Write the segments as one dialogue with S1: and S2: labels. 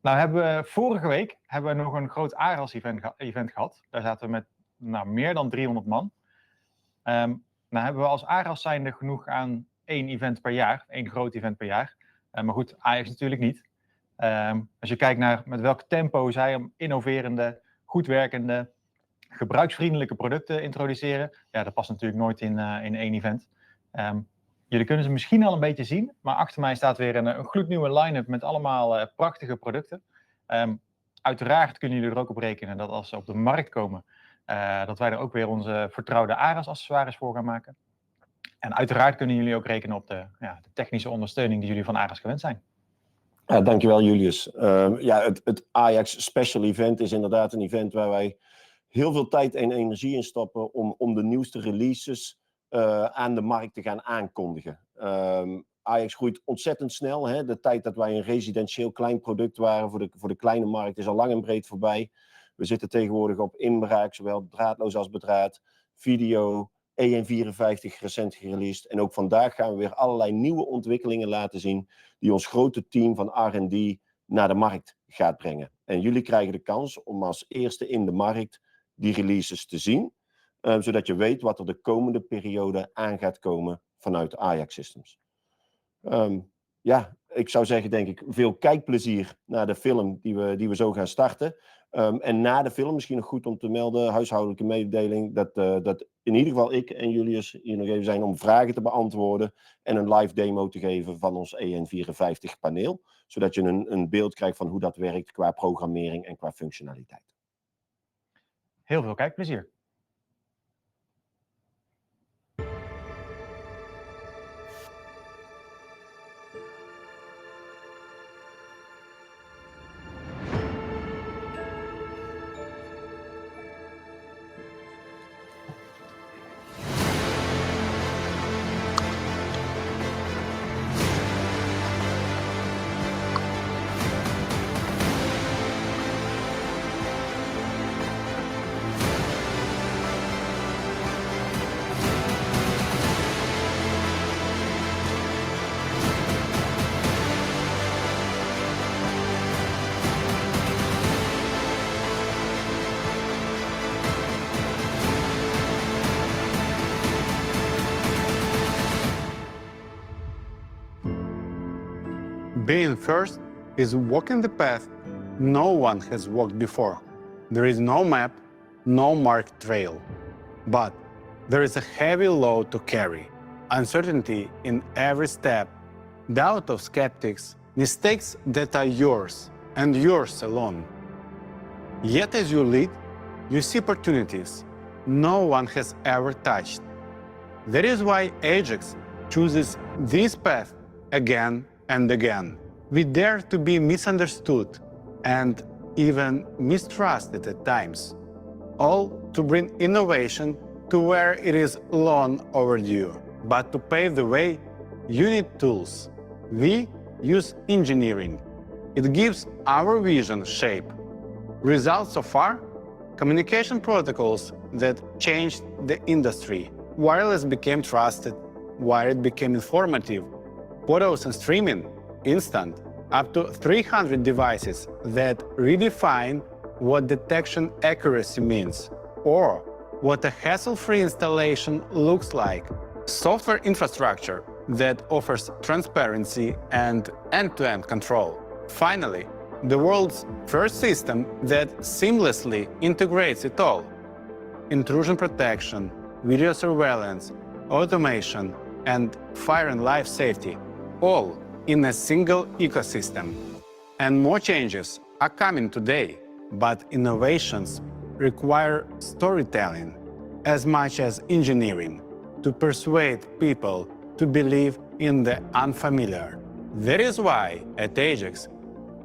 S1: Nou vorige week hebben we nog een groot ARAS-event gehad. Daar zaten we met meer dan 300 man. Nou hebben we als ARAS zijnde genoeg aan 1 event per jaar, 1 groot event per jaar. Maar goed, Ajax natuurlijk niet. Als je kijkt naar met welk tempo zij innoverende, goed werkende, gebruiksvriendelijke producten introduceren, ja, dat past natuurlijk nooit in 1 event. Jullie kunnen ze misschien al een beetje zien, maar achter mij staat weer een gloednieuwe line-up met allemaal prachtige producten. Uiteraard kunnen jullie er ook op rekenen dat als ze op de markt komen, dat wij er ook weer onze vertrouwde ARAS-accessoires voor gaan maken. En uiteraard kunnen jullie ook rekenen op de technische ondersteuning die jullie van ARAS gewend zijn.
S2: Ja, dankjewel Julius. Het Ajax Special Event is inderdaad een event waar wij heel veel tijd en energie in stoppen om de nieuwste releases aan de markt te gaan aankondigen. Ajax groeit ontzettend snel. Hè? De tijd dat wij een residentieel klein product waren voor de kleine markt is al lang en breed voorbij. We zitten tegenwoordig op inbraak, zowel draadloos als bedraad, video, EN54 recent gereleased. En ook vandaag gaan we weer allerlei nieuwe ontwikkelingen laten zien die ons grote team van R&D naar de markt gaat brengen. En jullie krijgen de kans om als eerste in de markt die releases te zien, zodat je weet wat er de komende periode aan gaat komen vanuit Ajax Systems. Ik zou zeggen, denk ik, veel kijkplezier naar de film die we zo gaan starten. En na de film, misschien nog goed om te melden, huishoudelijke mededeling, dat in ieder geval ik en Julius hier nog even zijn om vragen te beantwoorden en een live demo te geven van ons EN54 paneel, zodat je een beeld krijgt van hoe dat werkt qua programmering en qua functionaliteit.
S1: Heel veel kijkplezier.
S3: Being first is walking the path no one has walked before. There is no map, no marked trail. But there is a heavy load to carry, uncertainty in every step, doubt of skeptics, mistakes that are yours and yours alone. Yet as you lead, you see opportunities no one has ever touched. That is why Ajax chooses this path again and again. We dare to be misunderstood and even mistrusted at times, all to bring innovation to where it is long overdue. But to pave the way, you need tools. We use engineering. It gives our vision shape. Results so far? Communication protocols that changed the industry. Wireless became trusted, wired became informative, photos and streaming instant, up to 300 devices that redefine what detection accuracy means, or what a hassle-free installation looks like. Software infrastructure that offers transparency and end-to-end control. Finally, the world's first system that seamlessly integrates it all. Intrusion protection, video surveillance, automation, and fire and life safety, all in a single ecosystem. And more changes are coming today, but innovations require storytelling as much as engineering to persuade people to believe in the unfamiliar. That is why at Ajax,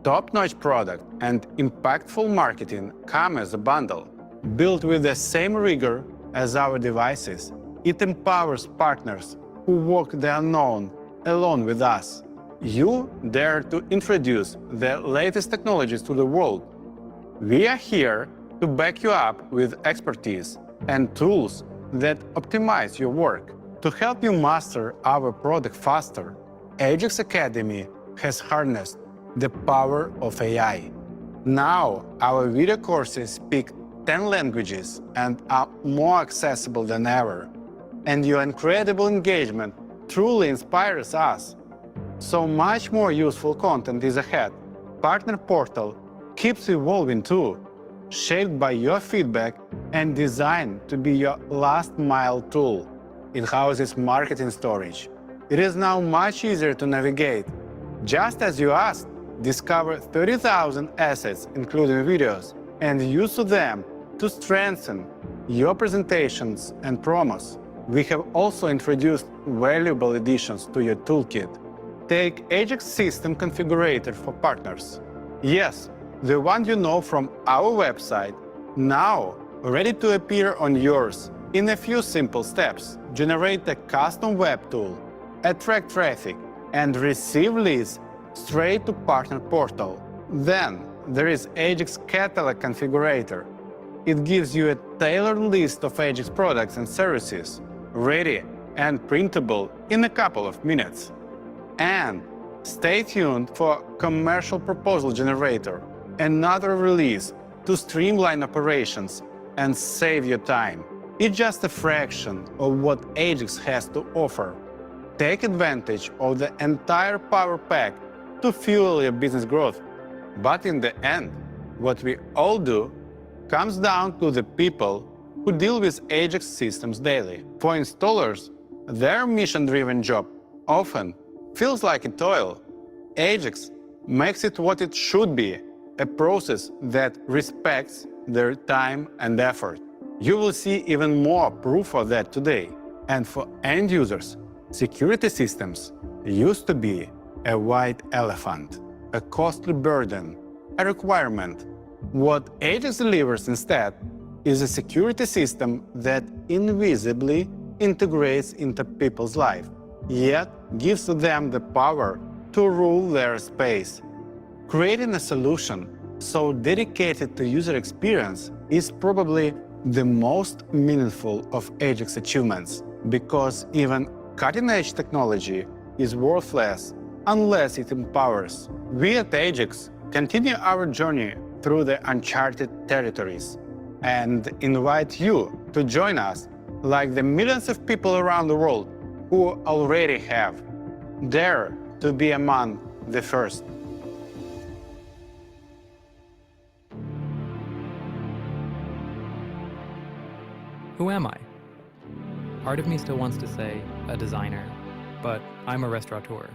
S3: top-notch product and impactful marketing come as a bundle. Built with the same rigor as our devices, it empowers partners who walk the unknown alone with us. You dare to introduce the latest technologies to the world. We are here to back you up with expertise and tools that optimize your work. To help you master our product faster, Ajax Academy has harnessed the power of AI. Now, our video courses speak 10 languages and are more accessible than ever. And your incredible engagement truly inspires us. So much more useful content is ahead. Partner Portal keeps evolving too, shaped by your feedback and designed to be your last-mile tool. It houses marketing storage. It is now much easier to navigate. Just as you asked, discover 30,000 assets, including videos, and use them to strengthen your presentations and promos. We have also introduced valuable additions to your toolkit. Take Ajax System Configurator for partners. Yes, the one you know from our website, now ready to appear on yours in a few simple steps. Generate a custom web tool, attract traffic, and receive leads straight to Partner Portal. Then there is Ajax Catalog Configurator. It gives you a tailored list of Ajax products and services, ready and printable in a couple of minutes. And stay tuned for Commercial Proposal Generator, another release to streamline operations and save your time. It's just a fraction of what Ajax has to offer. Take advantage of the entire power pack to fuel your business growth. But in the end, what we all do comes down to the people who deal with Ajax systems daily. For installers, their mission-driven job often feels like a toil. Ajax makes it what it should be, a process that respects their time and effort. You will see even more proof of that today. And for end users, security systems used to be a white elephant, a costly burden, a requirement. What Ajax delivers instead is a security system that invisibly integrates into people's life, yet gives them the power to rule their space. Creating a solution so dedicated to user experience is probably the most meaningful of Ajax achievements, because even cutting-edge technology is worthless unless it empowers. We at Ajax continue our journey through the uncharted territories and invite you to join us, like the millions of people around the world who already have. Dare to be among the first.
S4: Who am I? Part of me still wants to say a designer, but I'm a restaurateur.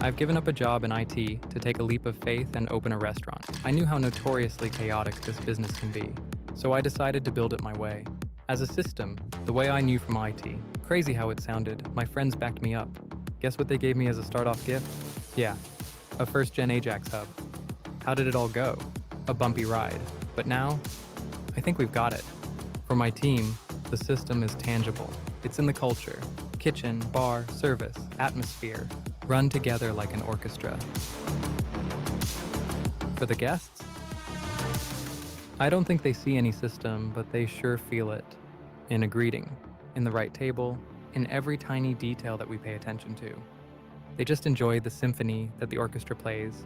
S4: I've given up a job in IT to take a leap of faith and open a restaurant. I knew how notoriously chaotic this business can be, so I decided to build it my way. As a system, the way I knew from IT. Crazy how it sounded, my friends backed me up. Guess what they gave me as a start-off gift? Yeah, a first-gen Ajax hub. How did it all go? A bumpy ride. But now, I think we've got it. For my team, the system is tangible. It's in the culture. Kitchen, bar, service, atmosphere, run together like an orchestra. For the guests, I don't think they see any system, but they sure feel it. In a greeting, in the right table, in every tiny detail that we pay attention to. They just enjoy the symphony that the orchestra plays.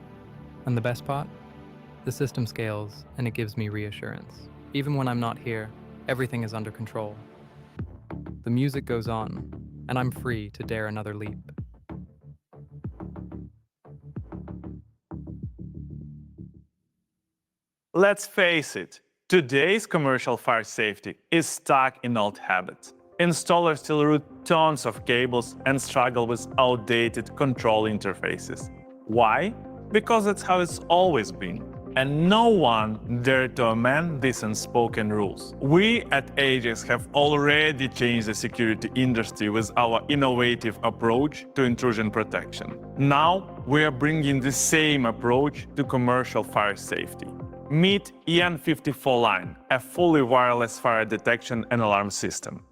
S4: And the best part? The system scales, and it gives me reassurance. Even when I'm not here, everything is under control. The music goes on, and I'm free to dare another leap.
S5: Let's face it, today's commercial fire safety is stuck in old habits. Installers still route tons of cables and struggle with outdated control interfaces. Why? Because that's how it's always been. And no one dared to amend these unspoken rules. We at Ajax have already changed the security industry with our innovative approach to intrusion protection. Now we are bringing the same approach to commercial fire safety. Meet EN54 line, a fully wireless fire detection and alarm system.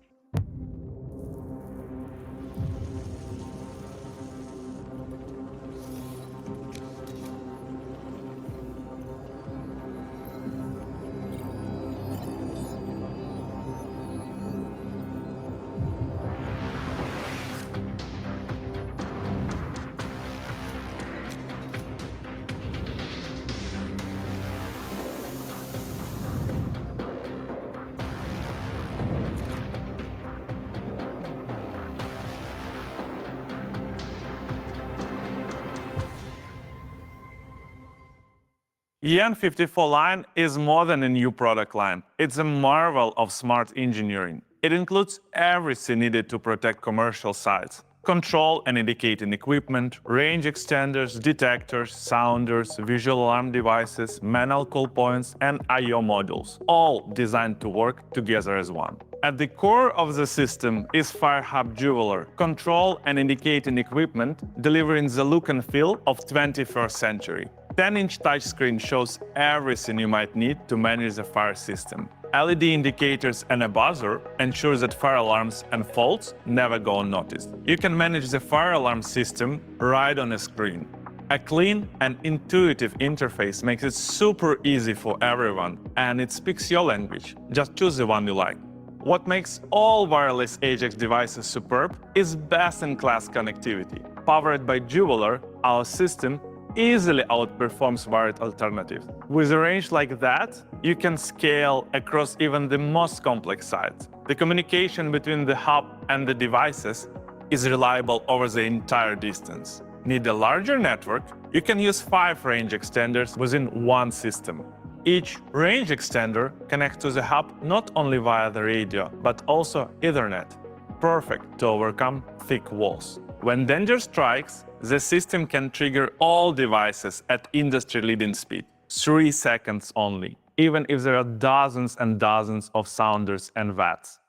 S5: EN54 line is more than a new product line. It's a marvel of smart engineering. It includes everything needed to protect commercial sites. Control and indicating equipment, range extenders, detectors, sounders, visual alarm devices, manual call points, and I/O modules, all designed to work together as one. At the core of the system is FireHub Jeweler, control and indicating equipment, delivering the look and feel of 21st century. 10-inch touchscreen shows everything you might need to manage the fire system. LED indicators and a buzzer ensure that fire alarms and faults never go unnoticed. You can manage the fire alarm system right on a screen. A clean and intuitive interface makes it super easy for everyone, and it speaks your language. Just choose the one you like. What makes all wireless Ajax devices superb is best-in-class connectivity. Powered by Jeweler, our system easily outperforms wired alternatives. With a range like that, you can scale across even the most complex sites. The communication between the hub and the devices is reliable over the entire distance. Need a larger network? You can use 5 range extenders within one system. Each range extender connects to the hub not only via the radio, but also Ethernet, perfect to overcome thick walls. When danger strikes, the system can trigger all devices at industry-leading speed, 3 seconds only, even if there are dozens and dozens of sounders and VATs.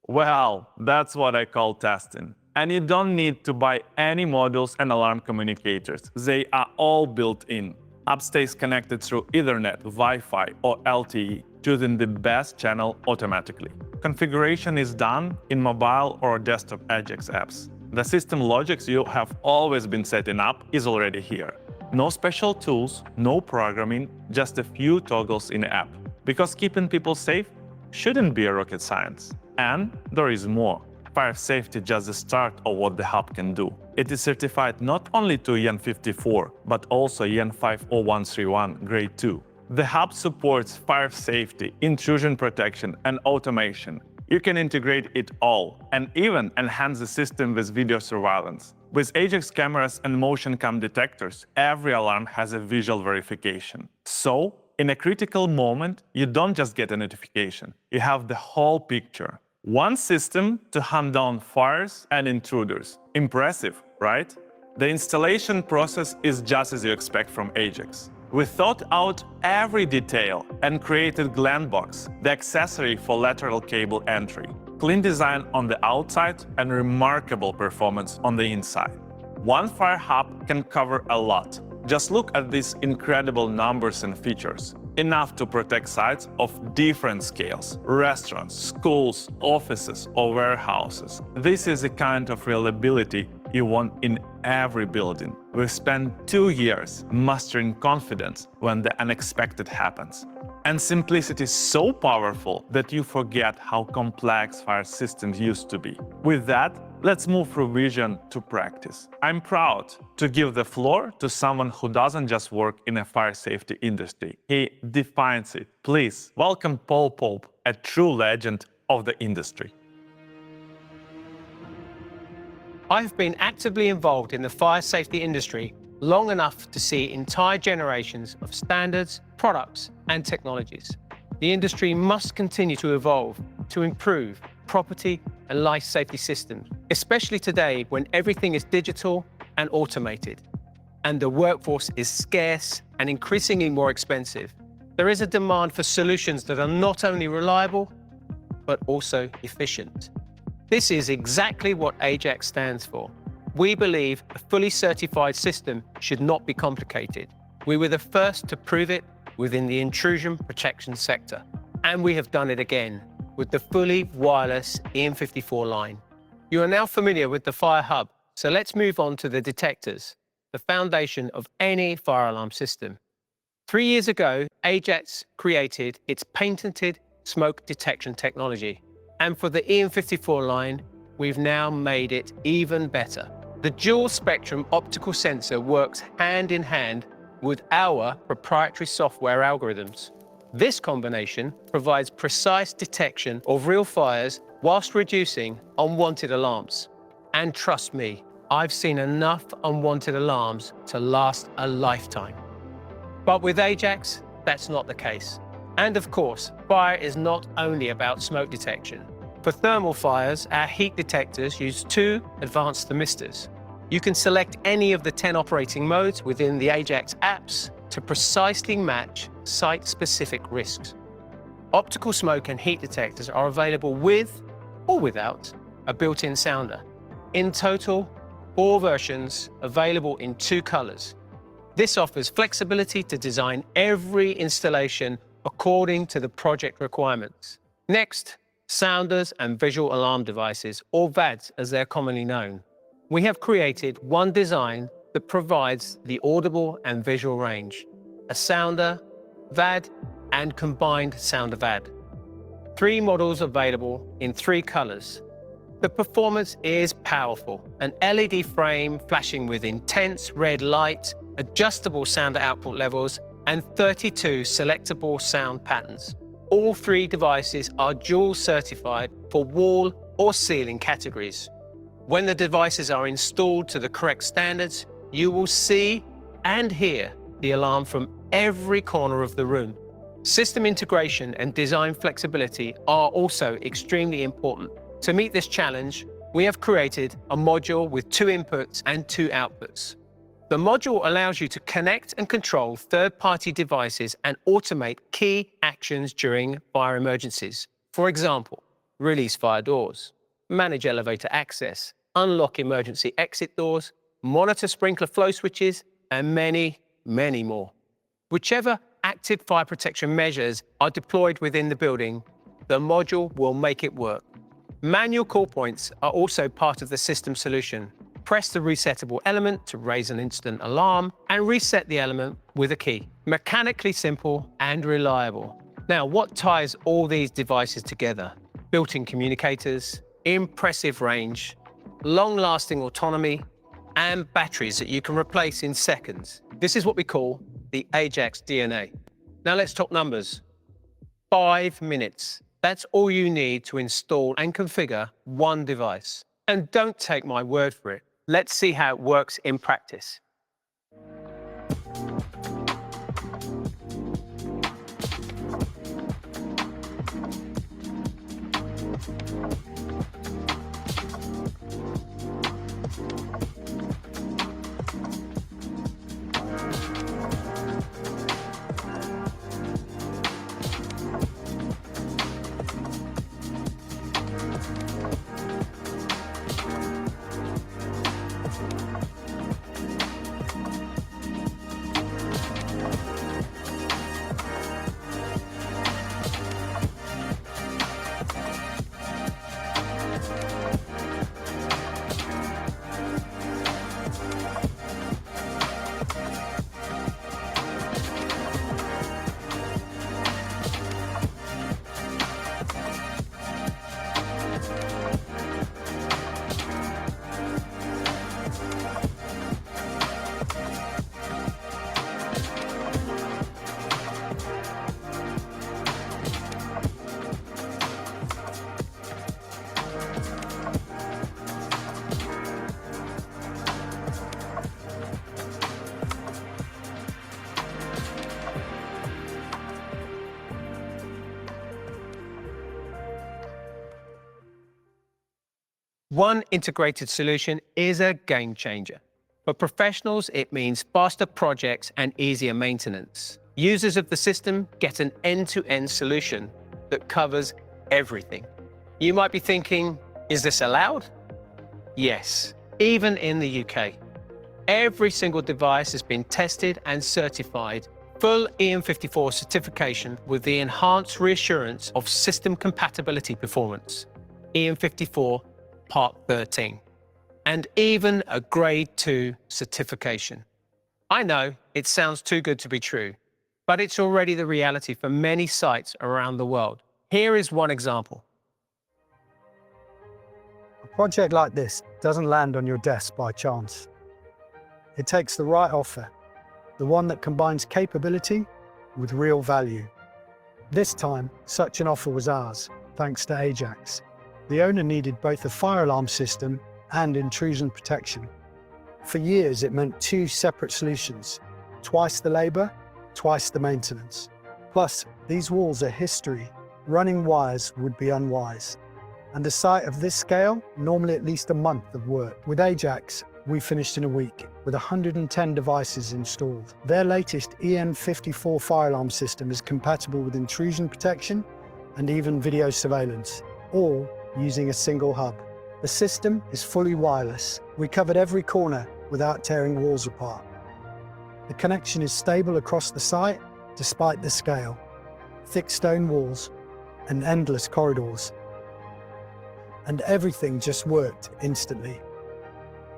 S5: Well, that's what I call testing. And you don't need to buy any modules and alarm communicators. They are all built in. Hub stays connected through Ethernet, Wi-Fi, or LTE, choosing the best channel automatically. Configuration is done in mobile or desktop Ajax apps. The system logics you have always been setting up is already here. No special tools, no programming, just a few toggles in the app. Because keeping people safe shouldn't be a rocket science. And there is more. Fire safety is just the start of what the hub can do. It is certified not only to EN54, but also EN50131 Grade 2. The hub supports fire safety, intrusion protection, and automation. You can integrate it all, and even enhance the system with video surveillance. With Ajax cameras and motion cam detectors, every alarm has a visual verification. So, in a critical moment, you don't just get a notification, you have the whole picture. One system to hunt down fires and intruders. Impressive, right? The installation process is just as you expect from Ajax. We thought out every detail and created Glenbox, the accessory for lateral cable entry. Clean design on the outside and remarkable performance on the inside. One fire hub can cover a lot. Just look at these incredible numbers and features. Enough to protect sites of different scales, restaurants, schools, offices, or warehouses. This is the kind of reliability you want in every building. We've spent 2 years mastering confidence when the unexpected happens. And simplicity is so powerful that you forget how complex fire systems used to be. With that, let's move from vision to practice. I'm proud to give the floor to someone who doesn't just work in a fire safety industry. He defines it. Please welcome Paul Pope, a true legend of the industry.
S6: I've been actively involved in the fire safety industry long enough to see entire generations of standards, products, and technologies. The industry must continue to evolve to improve property and life safety systems, especially today when everything is digital and automated, and the workforce is scarce and increasingly more expensive. There is a demand for solutions that are not only reliable, but also efficient. This is exactly what Ajax stands for. We believe a fully certified system should not be complicated. We were the first to prove it within the intrusion protection sector, and we have done it again with the fully wireless EN54 line. You are now familiar with the Fire Hub, so let's move on to the detectors, the foundation of any fire alarm system. 3 years ago, Ajax created its patented smoke detection technology. And for the EN54 line, we've now made it even better. The dual spectrum optical sensor works hand in hand with our proprietary software algorithms. This combination provides precise detection of real fires whilst reducing unwanted alarms. And trust me, I've seen enough unwanted alarms to last a lifetime. But with Ajax, that's not the case. And of course, fire is not only about smoke detection. For thermal fires, our heat detectors use 2 advanced thermistors. You can select any of the 10 operating modes within the Ajax apps to precisely match site-specific risks. Optical smoke and heat detectors are available with or without a built-in sounder. In total, 4 versions available in 2 colors. This offers flexibility to design every installation according to the project requirements. Next, sounders and visual alarm devices, or VADs as they're commonly known. We have created one design that provides the audible and visual range, a sounder, VAD, and combined sounder VAD. 3 models available in 3 colors. The performance is powerful. An LED frame flashing with intense red light, adjustable sounder output levels, and 32 selectable sound patterns. All 3 devices are dual certified for wall or ceiling categories. When the devices are installed to the correct standards, you will see and hear the alarm from every corner of the room. System integration and design flexibility are also extremely important. To meet this challenge, we have created a module with 2 inputs and 2 outputs. The module allows you to connect and control third-party devices and automate key actions during fire emergencies. For example, release fire doors, manage elevator access, unlock emergency exit doors, monitor sprinkler flow switches, and many, many more. Whichever active fire protection measures are deployed within the building, the module will make it work. Manual call points are also part of the system solution. Press the resettable element to raise an instant alarm and reset the element with a key. Mechanically simple and reliable. Now, what ties all these devices together? Built-in communicators, impressive range, long-lasting autonomy, and batteries that you can replace in seconds. This is what we call the Ajax DNA. Now let's talk numbers. 5 minutes. That's all you need to install and configure one device. And don't take my word for it. Let's see how it works in practice. One integrated solution is a game changer. For professionals, it means faster projects and easier maintenance. Users of the system get an end-to-end solution that covers everything. You might be thinking, is this allowed? Yes, even in the UK. Every single device has been tested and certified, full EM54 certification with the enhanced reassurance of system compatibility performance, EM54 Part 13, and even a Grade 2 certification. I know it sounds too good to be true, but it's already the reality for many sites around the world. Here is one example.
S7: A project like this doesn't land on your desk by chance. It takes the right offer, the one that combines capability with real value. This time, such an offer was ours, thanks to Ajax. The owner needed both a fire alarm system and intrusion protection. For years, it meant two separate solutions, twice the labor, twice the maintenance. Plus, these walls are history. Running wires would be unwise. And a site of this scale, normally at least a month of work. With Ajax, we finished in a week, with 110 devices installed. Their latest EN54 fire alarm system is compatible with intrusion protection and even video surveillance, all using a single hub. The system is fully wireless. We covered every corner without tearing walls apart. The connection is stable across the site, despite the scale. Thick stone walls and endless corridors. And everything just worked instantly.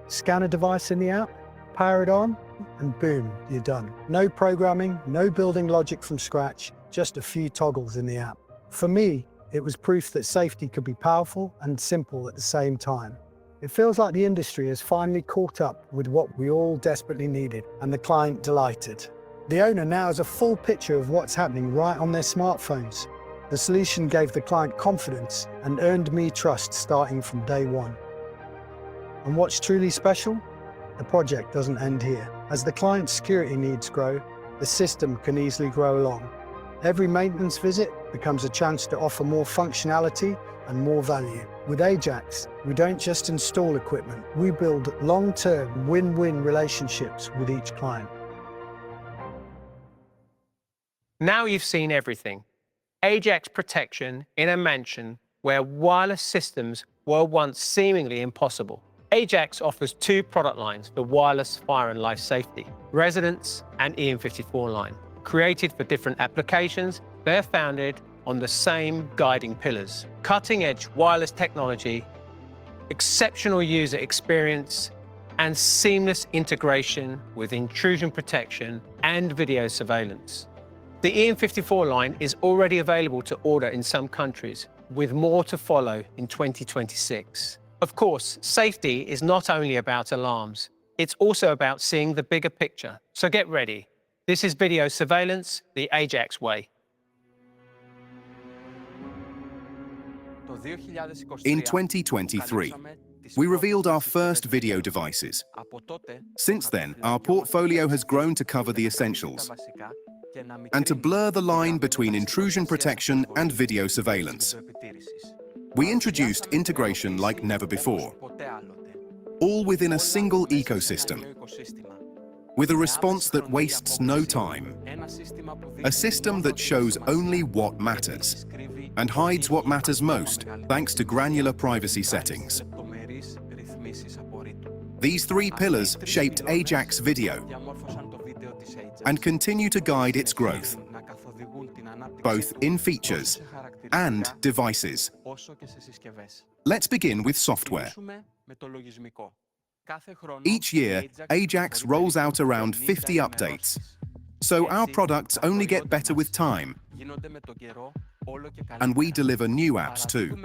S7: Scan a device in the app, power it on, and boom, you're done. No programming, no building logic from scratch, just a few toggles in the app. For me, it was proof that safety could be powerful and simple at the same time. It feels like the industry has finally caught up with what we all desperately needed, and the client delighted. The owner now has a full picture of what's happening right on their smartphones. The solution gave the client confidence and earned me trust starting from day one. And what's truly special? The project doesn't end here. As the client's security needs grow, the system can easily grow along. Every maintenance visit becomes a chance to offer more functionality and more value. With Ajax, we don't just install equipment, we build long-term win-win relationships with each client.
S6: Now you've seen everything. Ajax protection in a mansion where wireless systems were once seemingly impossible. Ajax offers two product lines for wireless fire and life safety, Residence and EN54 line. Created for different applications, they're founded on the same guiding pillars: cutting-edge wireless technology, exceptional user experience, and seamless integration with intrusion protection and video surveillance. The EN54 line is already available to order in some countries, with more to follow in 2026. Of course, safety is not only about alarms, it's also about seeing the bigger picture. So get ready. This is video surveillance the Ajax way.
S8: In 2023, we revealed our first video devices. Since then, our portfolio has grown to cover the essentials and to blur the line between intrusion protection and video surveillance. We introduced integration like never before, all within a single ecosystem, with a response that wastes no time, a system that shows only what matters and hides what matters most thanks to granular privacy settings. These three pillars shaped Ajax Video and continue to guide its growth, both in features and devices. Let's begin with software. Each year, Ajax rolls out around 50 updates, so our products only get better with time, and we deliver new apps too.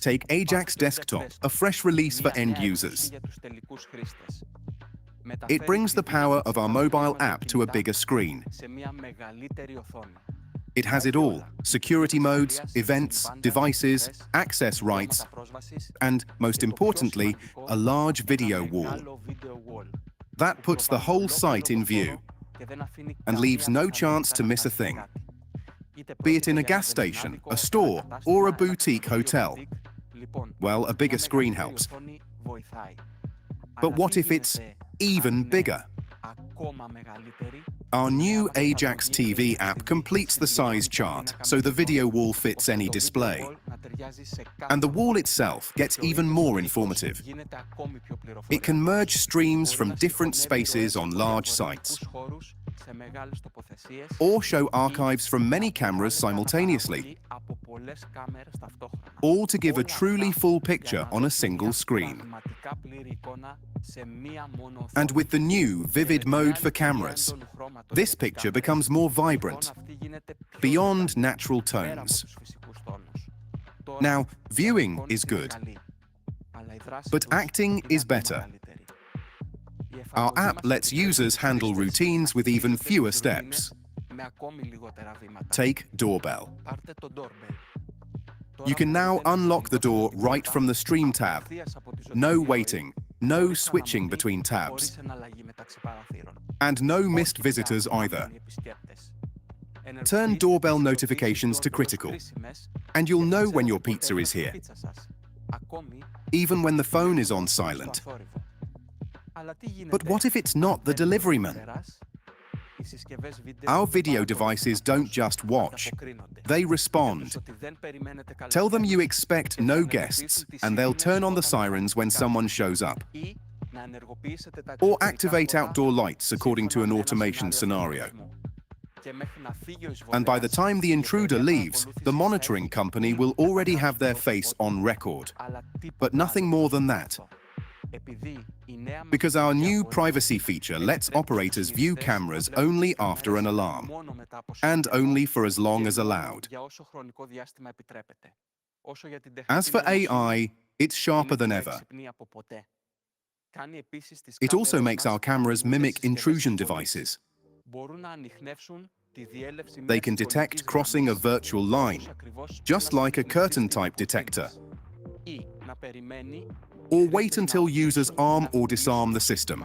S8: Take Ajax Desktop, a fresh release for end users. It brings the power of our mobile app to a bigger screen. It has it all: security modes, events, devices, access rights, and, most importantly, a large video wall. That puts the whole site in view and leaves no chance to miss a thing. Be it in a gas station, a store, or a boutique hotel. Well, a bigger screen helps. But what if it's even bigger? Our new Ajax TV app completes the size chart, so the video wall fits any display. And the wall itself gets even more informative. It can merge streams from different spaces on large sites, or show archives from many cameras simultaneously, all to give a truly full picture on a single screen. And with the new vivid mode for cameras, this picture becomes more vibrant, beyond natural tones. Now, viewing is good, but acting is better. Our app lets users handle routines with even fewer steps. Take doorbell. You can now unlock the door right from the Stream tab. No waiting, no switching between tabs, and no missed visitors either. Turn doorbell notifications to critical, and you'll know when your pizza is here, even when the phone is on silent. But what if it's not the delivery man? Our video devices don't just watch, they respond. Tell them you expect no guests, and they'll turn on the sirens when someone shows up. Or activate outdoor lights according to an automation scenario. And by the time the intruder leaves, the monitoring company will already have their face on record. But nothing more than that. Because our new privacy feature lets operators view cameras only after an alarm, and only for as long as allowed. As for AI, it's sharper than ever. It also makes our cameras mimic intrusion devices. They can detect crossing a virtual line, just like a curtain-type detector. Or wait until users arm or disarm the system,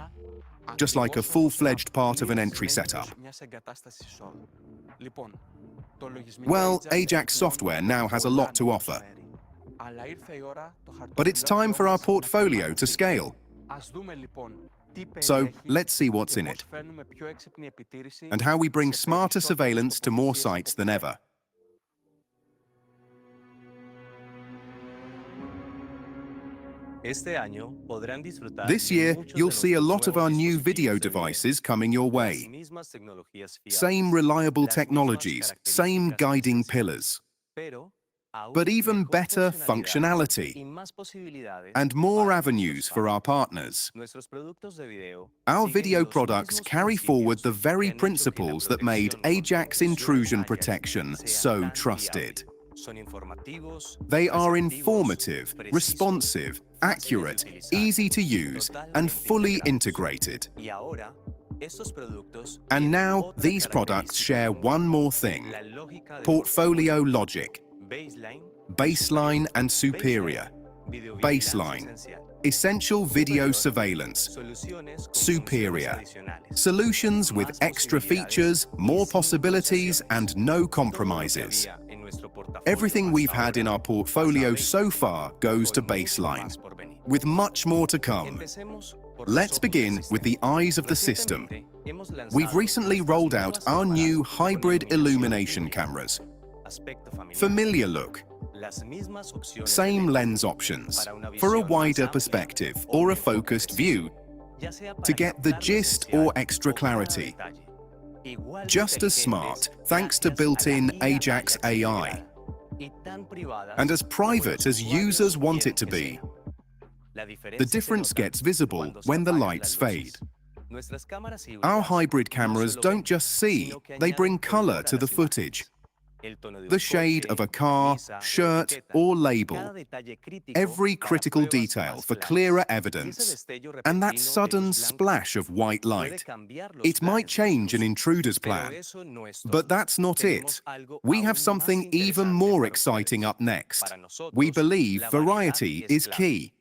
S8: just like a full-fledged part of an entry setup. Well, Ajax software now has a lot to offer. But it's time for our portfolio to scale. So let's see what's in it, and how we bring smarter surveillance to more sites than ever. This year, you'll see a lot of our new video devices coming your way. Same reliable technologies, same guiding pillars, but even better functionality and more avenues for our partners. Our video products carry forward the very principles that made Ajax intrusion protection so trusted. They are informative, responsive, accurate, easy to use, and fully integrated. And now, these products share one more thing: portfolio logic. Baseline and superior. Baseline. Essential video surveillance. Superior. Solutions with extra features, more possibilities, and no compromises. Everything we've had in our portfolio so far goes to baseline, with much more to come. Let's begin with the eyes of the system. We've recently rolled out our new hybrid illumination cameras. Familiar look. Same lens options, for a wider perspective or a focused view, to get the gist or extra clarity. Just as smart, thanks to built-in Ajax AI. And as private as users want it to be. The difference gets visible when the lights fade. Our hybrid cameras don't just see, they bring color to the footage. The shade of a car, shirt, or label. Every critical detail for clearer evidence. And that sudden splash of white light. It might change an intruder's plan. But that's not it. We have something even more exciting up next. We believe variety is key.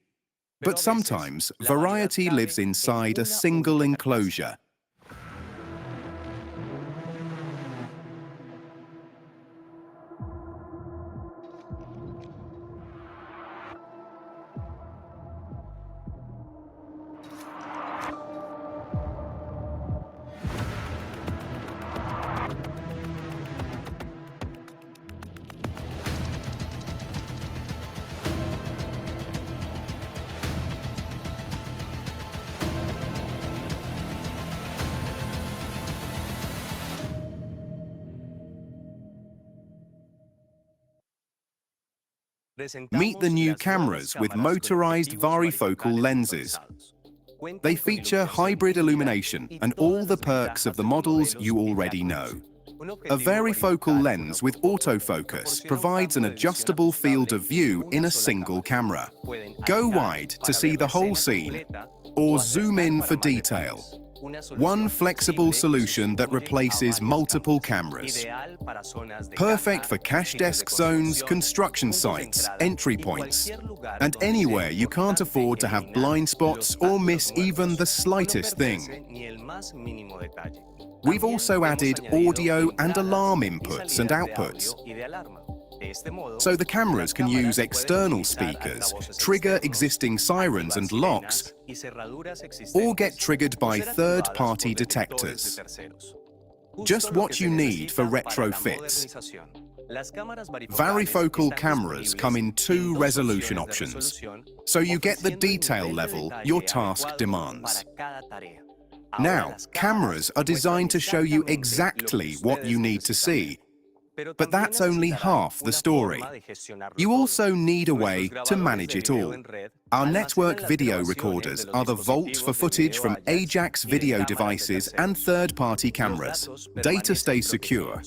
S8: But sometimes, variety lives inside a single enclosure. Meet the new cameras with motorized varifocal lenses. They feature hybrid illumination and all the perks of the models you already know. A varifocal lens with autofocus provides an adjustable field of view in a single camera. Go wide to see the whole scene, or zoom in for detail. One flexible solution that replaces multiple cameras. Perfect for cash desk zones, construction sites, entry points, and anywhere you can't afford to have blind spots or miss even the slightest thing. We've also added audio and alarm inputs and outputs, so the cameras can use external speakers, trigger existing sirens and locks, or get triggered by third-party detectors. Just what you need for retrofits. Varifocal cameras come in 2 resolution options, so you get the detail level your task demands. Now, cameras are designed to show you exactly what you need to see, but that's only half the story. You also need a way to manage it all. Our network video recorders are the vault for footage from Ajax video devices and third-party cameras. Data stays secure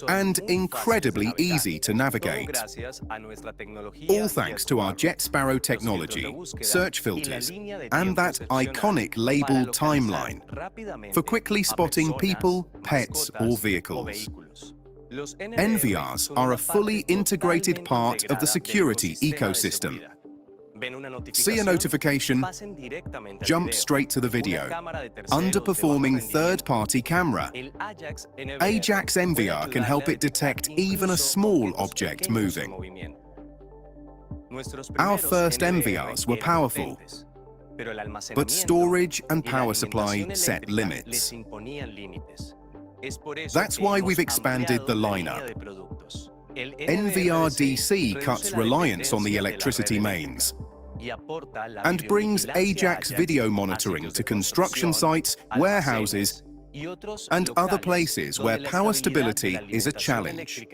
S8: and incredibly easy to navigate. All thanks to our Jet Sparrow technology, search filters, and that iconic labeled timeline for quickly spotting people, pets, or vehicles. NVRs are a fully integrated part of the security ecosystem. See a notification, jump straight to the video. Underperforming third-party camera. Ajax NVR can help it detect even a small object moving. Our first NVRs were powerful, but storage and power supply set limits. That's why we've expanded the lineup. NVR-DC cuts reliance on the electricity mains and brings Ajax video monitoring to construction sites, warehouses, and other places where power stability is a challenge.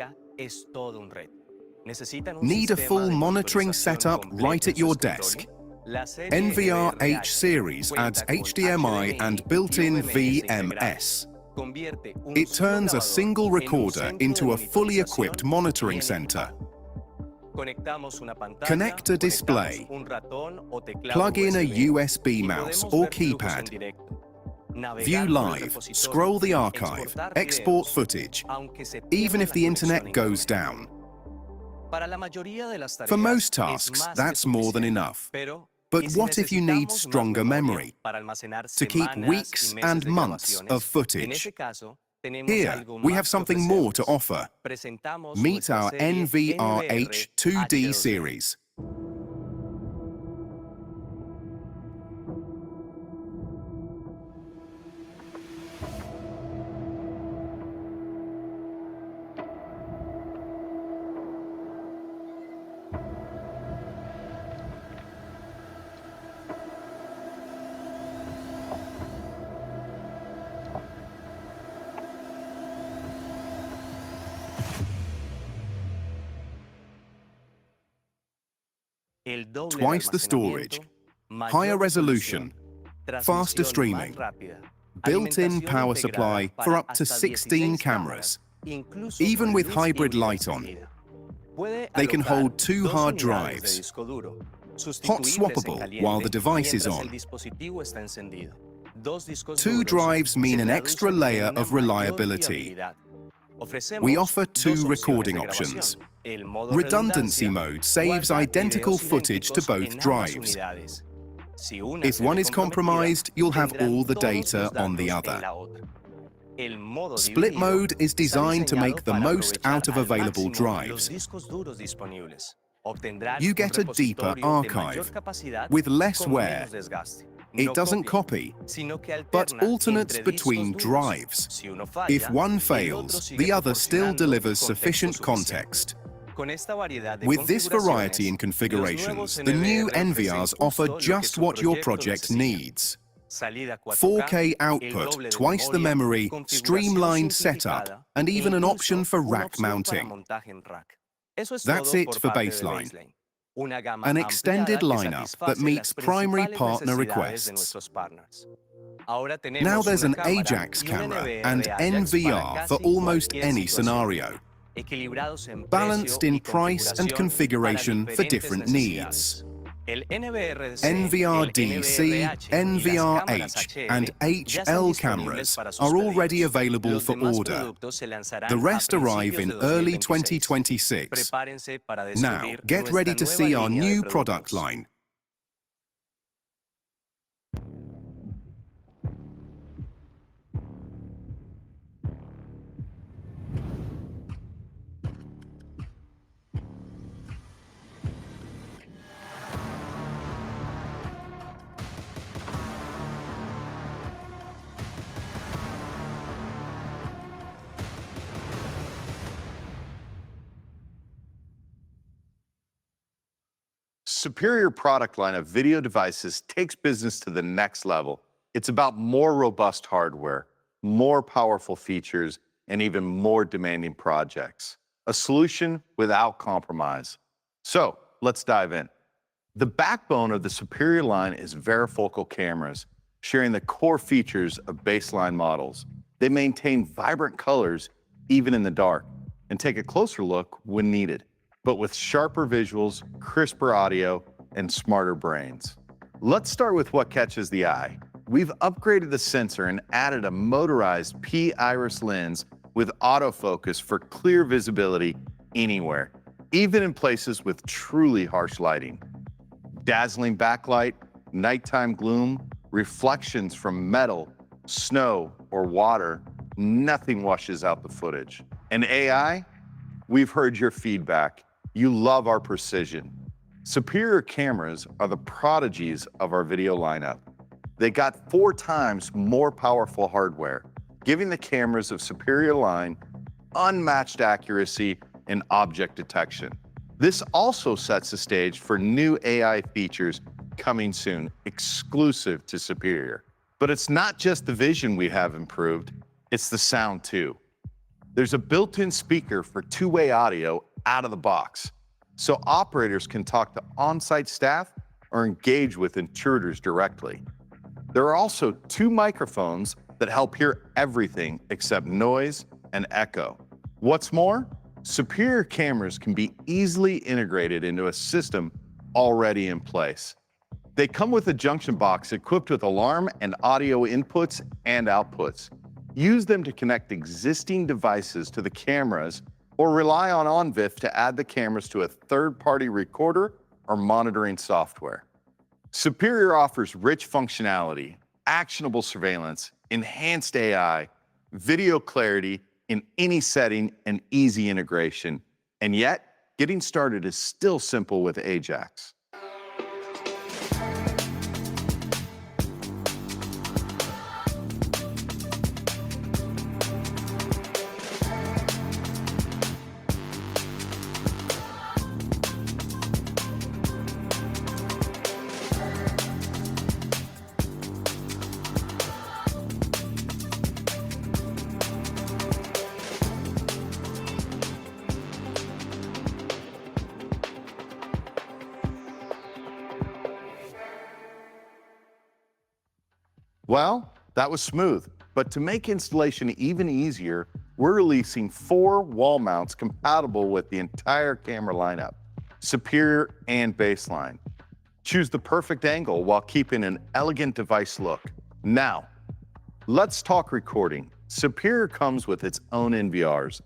S8: Need a full monitoring setup right at your desk? NVR H Series adds HDMI and built-in VMS. It turns a single recorder into a fully equipped monitoring center. Connect a display, plug in a USB mouse or keypad, view live, scroll the archive, export footage, even if the internet goes down. For most tasks, that's more than enough. But what if you need stronger memory to keep weeks and months of footage? Here, we have something more to offer. Meet our NVR-H 2D series. Twice the storage, higher resolution, faster streaming, built-in power supply for up to 16 cameras. Even with hybrid light on, they can hold 2 hard drives, hot swappable while the device is on. 2 drives mean an extra layer of reliability. We offer 2 recording options. Redundancy mode saves identical footage to both drives. If one is compromised, you'll have all the data on the other. Split mode is designed to make the most out of available drives. You get a deeper archive with less wear. It doesn't copy, but alternates between drives. If one fails, the other still delivers sufficient context. With this variety in configurations, the new NVRs offer just what your project needs. 4K output, twice the memory, streamlined setup, and even an option for rack mounting. That's it for baseline. An extended lineup that meets primary partner requests. Now there's an Ajax camera and NVR for almost any scenario, balanced in price and configuration for different needs. NVR-DC, NVR-H, and HL cameras are already available for order. The rest arrive in early 2026. Now, get ready to see our new product line.
S9: Superior product line of video devices takes business to the next level. It's about more robust hardware, more powerful features, and even more demanding projects. A solution without compromise. So let's dive in. The backbone of the Superior line is varifocal cameras, sharing the core features of baseline models. They maintain vibrant colors even in the dark, and take a closer look when needed, but with sharper visuals, crisper audio, and smarter brains. Let's start with what catches the eye. We've upgraded the sensor and added a motorized P-iris lens with autofocus for clear visibility anywhere, even in places with truly harsh lighting. Dazzling backlight, nighttime gloom, reflections from metal, snow, or water, nothing washes out the footage. And AI? We've heard your feedback. You love our precision. Superior cameras are the prodigies of our video lineup. They got 4 times more powerful hardware, giving the cameras of Superior line unmatched accuracy and object detection. This also sets the stage for new AI features coming soon, exclusive to Superior. But it's not just the vision we have improved, it's the sound too. There's a built-in speaker for two-way audio out of the box, so operators can talk to on-site staff or engage with intruders directly. There are also 2 microphones that help hear everything except noise and echo. What's more, Superior cameras can be easily integrated into a system already in place. They come with a junction box equipped with alarm and audio inputs and outputs. Use them to connect existing devices to the cameras or rely on OnVIF to add the cameras to a third-party recorder or monitoring software. Superior offers rich functionality, actionable surveillance, enhanced AI, video clarity in any setting, and easy integration. And yet, getting started is still simple with Ajax. Well, that was smooth, but to make installation even easier, we're releasing 4 wall mounts compatible with the entire camera lineup, Superior and Baseline. Choose the perfect angle while keeping an elegant device look. Now, let's talk recording. Superior comes with its own NVRs.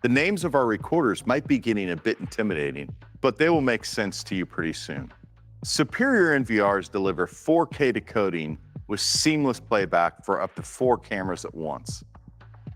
S9: The names of our recorders might be getting a bit intimidating, but they will make sense to you pretty soon. Superior NVRs deliver 4K decoding with seamless playback for up to 4 cameras at once.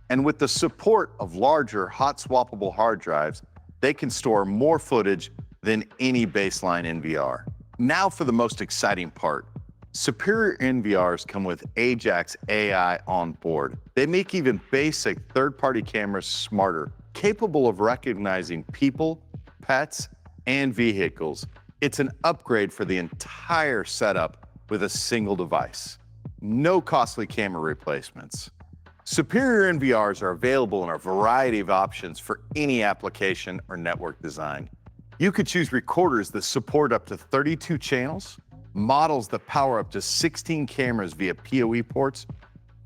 S9: And with the support of larger hot swappable hard drives, they can store more footage than any baseline NVR. Now for the most exciting part. Superior NVRs come with Ajax AI on board. They make even basic third-party cameras smarter, capable of recognizing people, pets, and vehicles. It's an upgrade for the entire setup with a single device. No costly camera replacements. Superior NVRs are available in a variety of options for any application or network design. You could choose recorders that support up to 32 channels, models that power up to 16 cameras via PoE ports,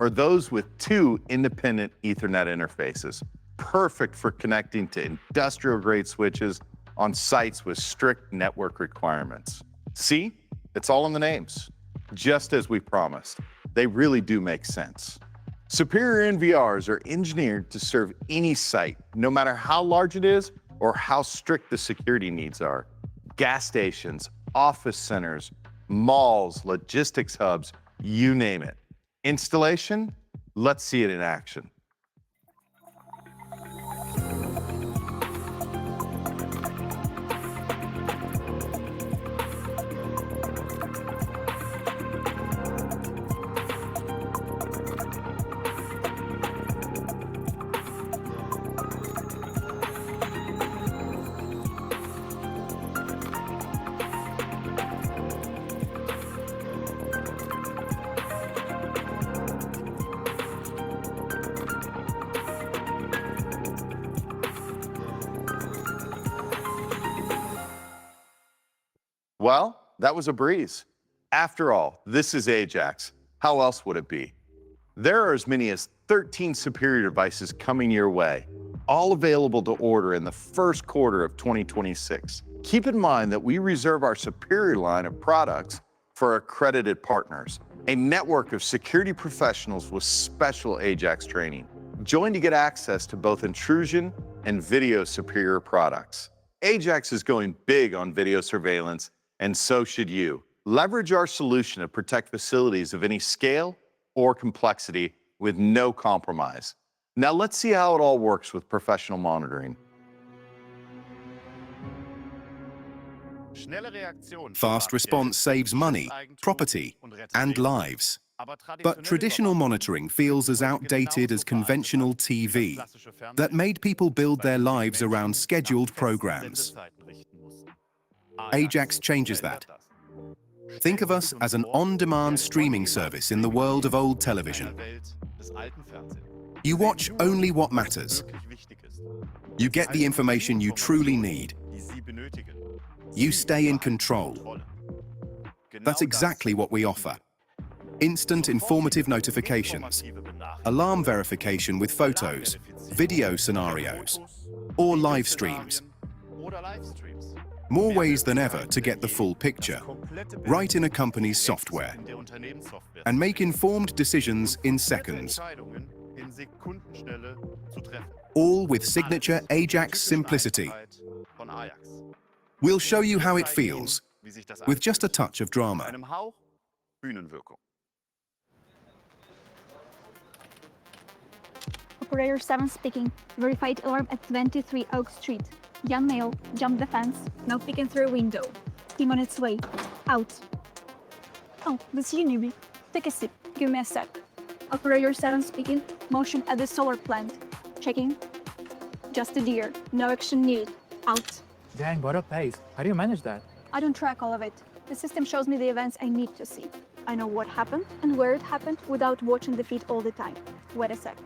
S9: or those with 2 independent Ethernet interfaces, perfect for connecting to industrial-grade switches on sites with strict network requirements. See, it's all in the names, just as we promised. They really do make sense. Superior NVRs are engineered to serve any site, no matter how large it is or how strict the security needs are. Gas stations, office centers, malls, logistics hubs, you name it. Installation? Let's see it in action. Well, that was a breeze. After all, this is Ajax. How else would it be? There are as many as 13 superior devices coming your way, all available to order in the first quarter of 2026. Keep in mind that we reserve our superior line of products for accredited partners, a network of security professionals with special Ajax training. Join to get access to both intrusion and video superior products. Ajax is going big on video surveillance, and so should you. Leverage our solution to protect facilities of any scale or complexity with no compromise. Now let's see how it all works with professional monitoring.
S8: Fast response saves money, property, and lives. But traditional monitoring feels as outdated as conventional TV that made people build their lives around scheduled programs. Ajax changes that. Think of us as an on-demand streaming service in the world of old television. You watch only what matters. You get the information you truly need. You stay in control. That's exactly what we offer. Instant informative notifications, alarm verification with photos, video scenarios, or live streams. More ways than ever to get the full picture, right in a company's software, and make informed decisions in seconds. All with signature Ajax simplicity. We'll show you how it feels, with just a touch of drama.
S10: Operator 7 speaking. Verified alarm at 23 Oak Street. Young male, jumped the fence, now peeking through a window. Team on its way. Out. Oh, that's you, newbie. Take a sip. Give me a sec. Operator 7 speaking. Motion at the solar plant. Checking. Just a deer. No action needed. Out.
S11: Dang, what a pace. How do you manage that?
S10: I don't track all of it. The system shows me the events I need to see. I know what happened and where it happened without watching the feed all the time. Wait a sec.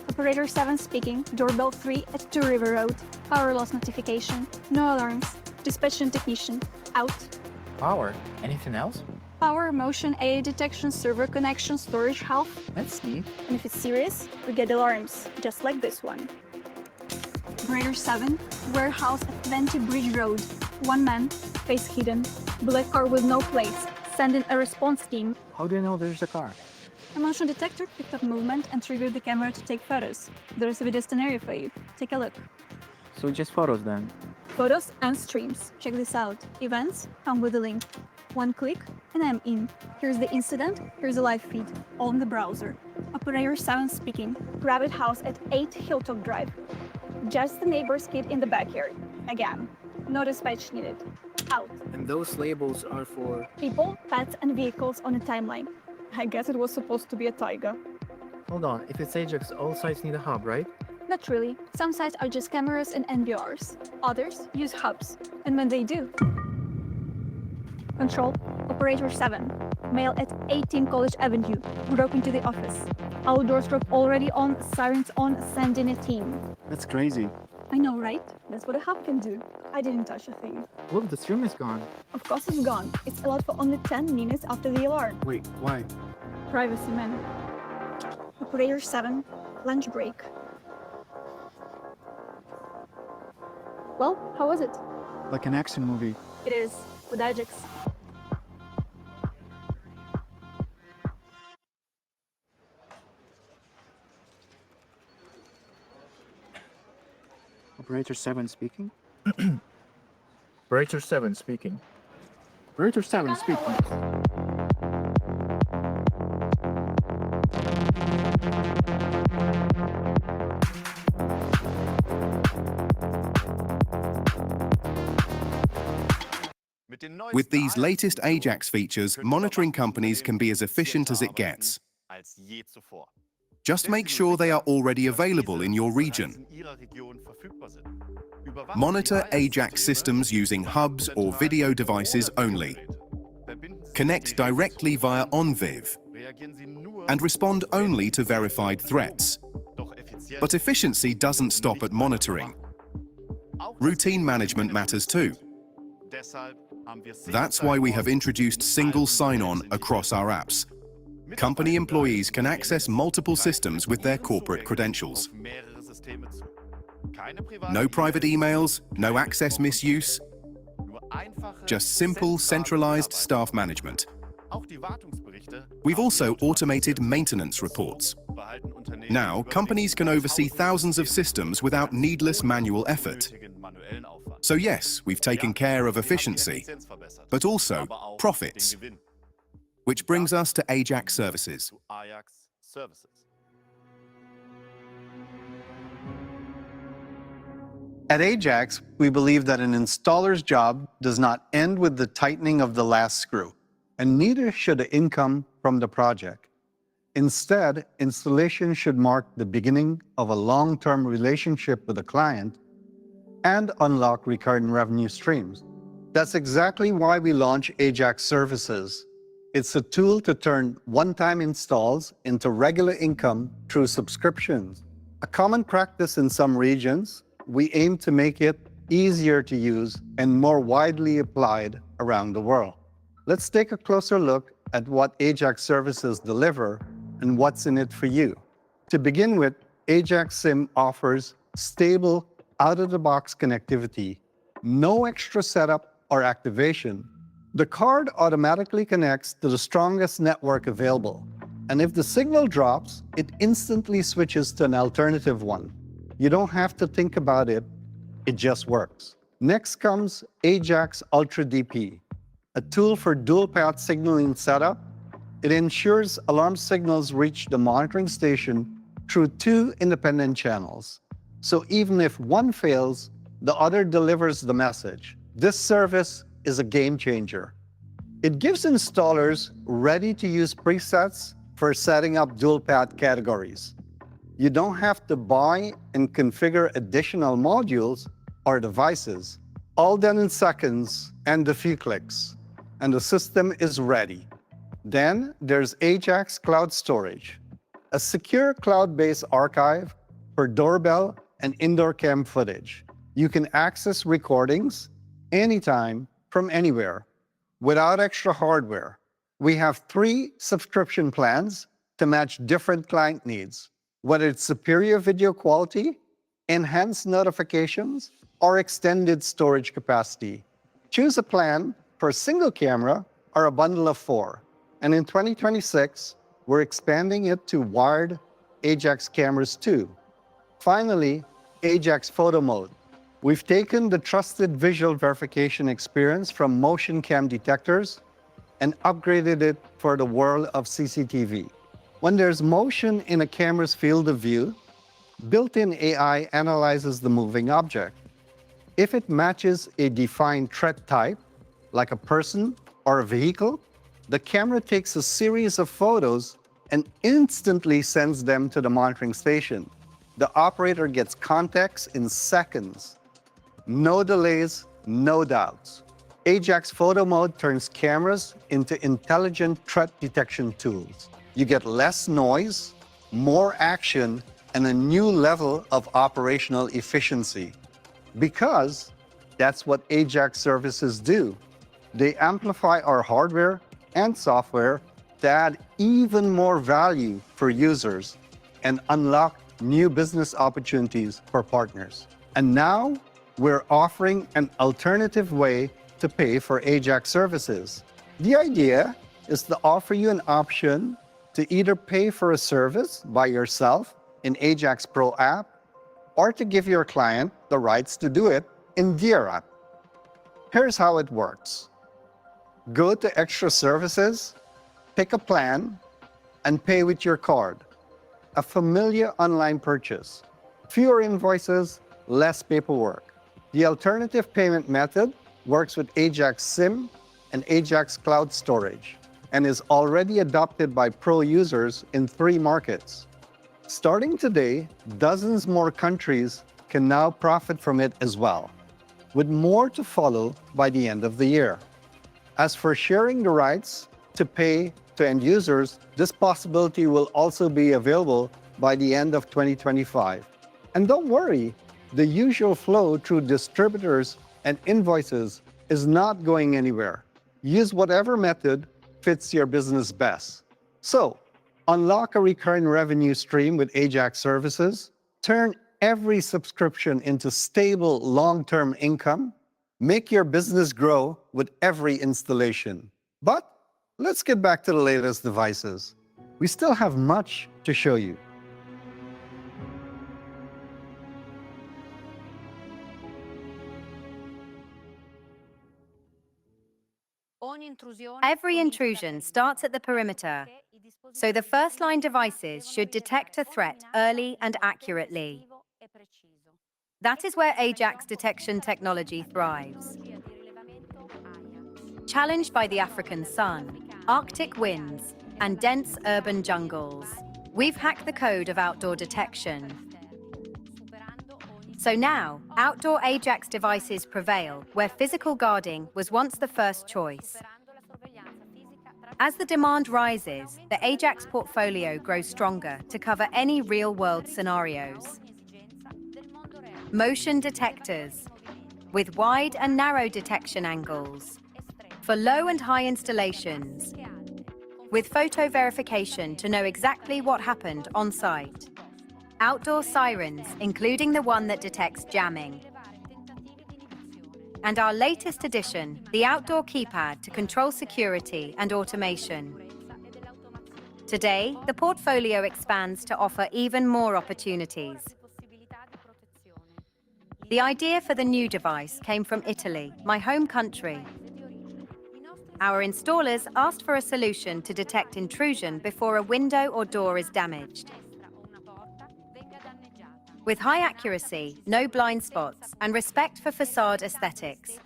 S10: Operator 7 speaking. Doorbell 3 at 2 River Road. Power loss notification. No alarms. Dispatching technician. Out.
S11: Power. Anything else?
S10: Power, motion, AA detection, server connection, storage health.
S11: That's neat.
S10: And if it's serious, we get alarms, just like this one. Operator 7, warehouse at 20 Bridge Road. One man, face hidden. Black car with no plates. Sending a response team.
S11: How do you know there's a car?
S10: A motion detector picked up movement and triggered the camera to take photos. There's a video scenario for you. Take a look.
S11: So just photos then?
S10: Photos and streams. Check this out. Events come with a link. One click and I'm in. Here's the incident, here's the live feed, all in the browser. Operator 7 speaking. Rabbit house at 8 Hilltop Drive. Just the neighbor's kid in the backyard. Again. No dispatch needed. Out.
S11: And those labels are for?
S10: People, pets, and vehicles on a timeline. I guess it was supposed to be a taiga.
S11: Hold on, if it's Ajax, all sites need a hub, right?
S10: Not really. Some sites are just cameras and NVRs. Others use hubs. And when they do... Control, Operator 7. Male at 18 College Avenue. Broke into the office. Outdoor strobe already on, sirens on, sending a team.
S11: That's crazy.
S10: I know, right? That's what a hub can do. I didn't touch a thing.
S11: Look, the stream is gone.
S10: Of course it's gone. It's allowed for only 10 minutes after the alarm.
S11: Wait, why?
S10: Privacy, man. Operator 7, lunch break. Well, how was it?
S11: Like an action movie.
S10: It is, with Ajax.
S11: Operator 7 speaking. Operator 7 speaking. Operator 7 speaking.
S8: With these latest Ajax features, monitoring companies can be as efficient as it gets. Just make sure they are already available in your region. Monitor Ajax systems using hubs or video devices only. Connect directly via OnViv and respond only to verified threats. But efficiency doesn't stop at monitoring. Routine management matters too. That's why we have introduced single sign-on across our apps. Company employees can access multiple systems with their corporate credentials. No private emails, no access misuse, just simple, centralized staff management. We've also automated maintenance reports. Now, companies can oversee thousands of systems without needless manual effort. So yes, we've taken care of efficiency, but also profits. Which brings us to Ajax Services.
S3: At Ajax, we believe that an installer's job does not end with the tightening of the last screw, and neither should the income from the project. Instead, installation should mark the beginning of a long-term relationship with the client and unlock recurring revenue streams. That's exactly why we launched Ajax Services. It's a tool to turn one-time installs into regular income through subscriptions. A common practice in some regions, we aim to make it easier to use and more widely applied around the world. Let's take a closer look at what Ajax Services deliver and what's in it for you. To begin with, Ajax SIM offers stable, out-of-the-box connectivity, no extra setup or activation. The card automatically connects to the strongest network available, and if the signal drops, it instantly switches to an alternative one. You don't have to think about it, it just works. Next comes Ajax Ultra DP, a tool for dual-path signaling setup. It ensures alarm signals reach the monitoring station through two independent channels. So even if one fails, the other delivers the message. This service is a game changer. It gives installers ready-to-use presets for setting up dual-path categories. You don't have to buy and configure additional modules or devices. All done in seconds and a few clicks, and the system is ready. Then there's Ajax Cloud Storage, a secure cloud-based archive for doorbell and indoor cam footage. You can access recordings anytime from anywhere without extra hardware. We have 3 subscription plans to match different client needs, whether it's superior video quality, enhanced notifications, or extended storage capacity. Choose a plan for a single camera or a bundle of 4. And in 2026, we're expanding it to wired Ajax cameras too. Finally, Ajax Photo Mode. We've taken the trusted visual verification experience from motion cam detectors and upgraded it for the world of CCTV. When there's motion in a camera's field of view, built-in AI analyzes the moving object. If it matches a defined threat type, like a person or a vehicle, the camera takes a series of photos and instantly sends them to the monitoring station. The operator gets context in seconds. No delays, no doubts. Ajax Photo Mode turns cameras into intelligent threat detection tools. You get less noise, more action, and a new level of operational efficiency. Because that's what Ajax Services do. They amplify our hardware and software to add even more value for users and unlock new business opportunities for partners. And now, we're offering an alternative way to pay for Ajax Services. The idea is to offer you an option to either pay for a service by yourself in Ajax Pro app, or to give your client
S12: the rights to do it in the app. Here's how it works. Go to Extra Services, pick a plan, and pay with your card. A familiar online purchase. Fewer invoices, less paperwork. The alternative payment method works with Ajax SIM and Ajax Cloud Storage and is already adopted by pro users in 3 markets. Starting today, dozens more countries can now profit from it as well, with more to follow by the end of the year. As for sharing the rights to pay to end users, this possibility will also be available by the end of 2025. And don't worry, the usual flow through distributors and invoices is not going anywhere. Use whatever method fits your business best. So, unlock a recurring revenue stream with Ajax Services, turn every subscription into stable long-term income, make your business grow with every installation. But let's get back to the latest devices. We still have much to show you.
S13: Every intrusion starts at the perimeter, so the first-line devices should detect a threat early and accurately. That is where Ajax detection technology thrives. Challenged by the African sun, Arctic winds, and dense urban jungles, we've hacked the code of outdoor detection. So now, outdoor Ajax devices prevail where physical guarding was once the first choice. As the demand rises, the Ajax portfolio grows stronger to cover any real-world scenarios. Motion detectors, with wide and narrow detection angles, for low and high installations, with photo verification to know exactly what happened on site. Outdoor sirens, including the one that detects jamming. And our latest addition, the outdoor keypad to control security and automation. Today, the portfolio expands to offer even more opportunities. The idea for the new device came from Italy, my home country. Our installers asked for a solution to detect intrusion before a window or door is damaged. With high accuracy, no blind spots, and respect for facade aesthetics.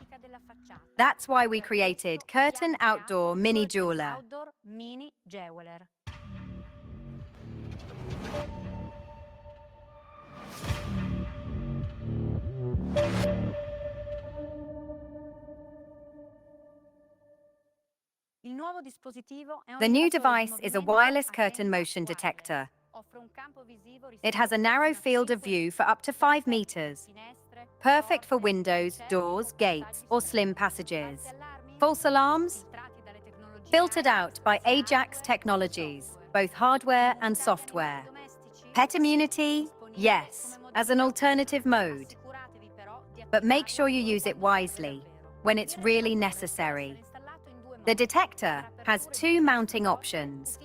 S13: That's why we created Curtain Outdoor Mini Jeweler. The new device is a wireless curtain motion detector. It has a narrow field of view for up to 5 meters, perfect for windows, doors, gates, or slim passages. False alarms? Filtered out by Ajax Technologies, both hardware and software. Pet immunity? Yes, as an alternative mode. But make sure you use it wisely, when it's really necessary. The detector has 2 mounting options.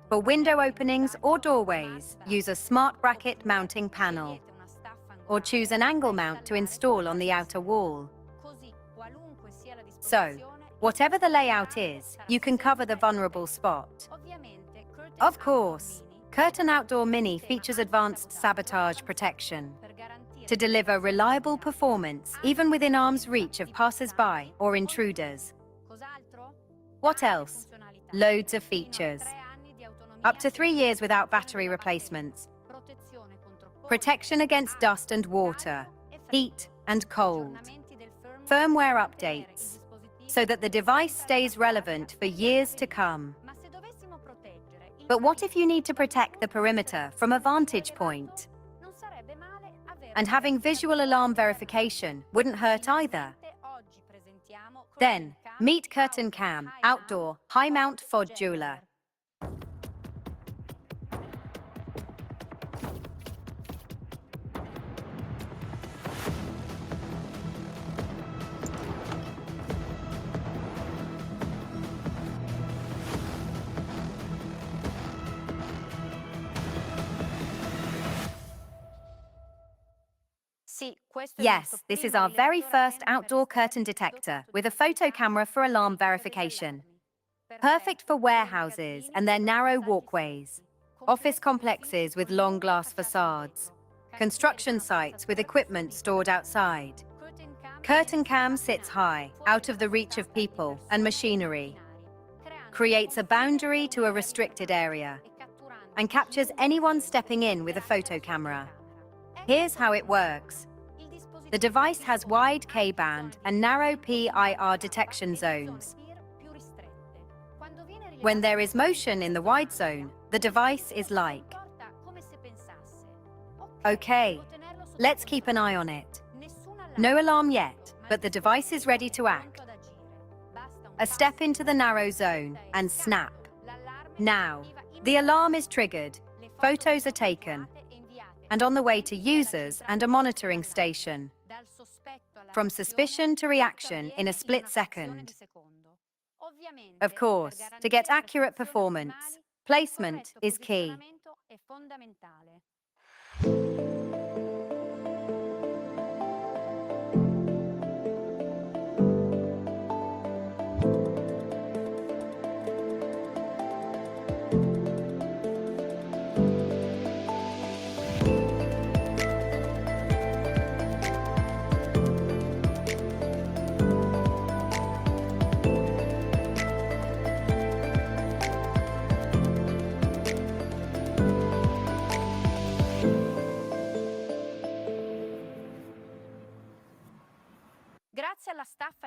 S13: For window openings or doorways, use a smart bracket mounting panel, or choose an angle mount to install on the outer wall. So, whatever the layout is, you can cover the vulnerable spot. Of course, Curtain Outdoor Mini features advanced sabotage protection to deliver reliable performance even within arm's reach of passers-by or intruders. What else? Loads of features. Up to 3 years without battery replacements. Protection against dust and water, heat and cold. Firmware updates, so that the device stays relevant for years to come. But what if you need to protect the perimeter from a vantage point? And having visual alarm verification wouldn't hurt either. Then, meet Curtain Cam Outdoor High Mount FOD Jeweler. Yes, this is our very first outdoor curtain detector with a photo camera for alarm verification. Perfect for warehouses and their narrow walkways, office complexes with long glass facades, construction sites with equipment stored outside. Curtain cam sits high, out of the reach of people and machinery, creates a boundary to a restricted area, and captures anyone stepping in with a photo camera. Here's how it works. The device has wide K-band and narrow PIR detection zones. When there is motion in the wide zone, the device is like. Okay, let's keep an eye on it. No alarm yet, but the device is ready to act. A step into the narrow zone and snap. Now, the alarm is triggered, photos are taken, and on the way to users and a monitoring station. From suspicion to reaction in a split second. Of course, to get accurate performance, placement is key.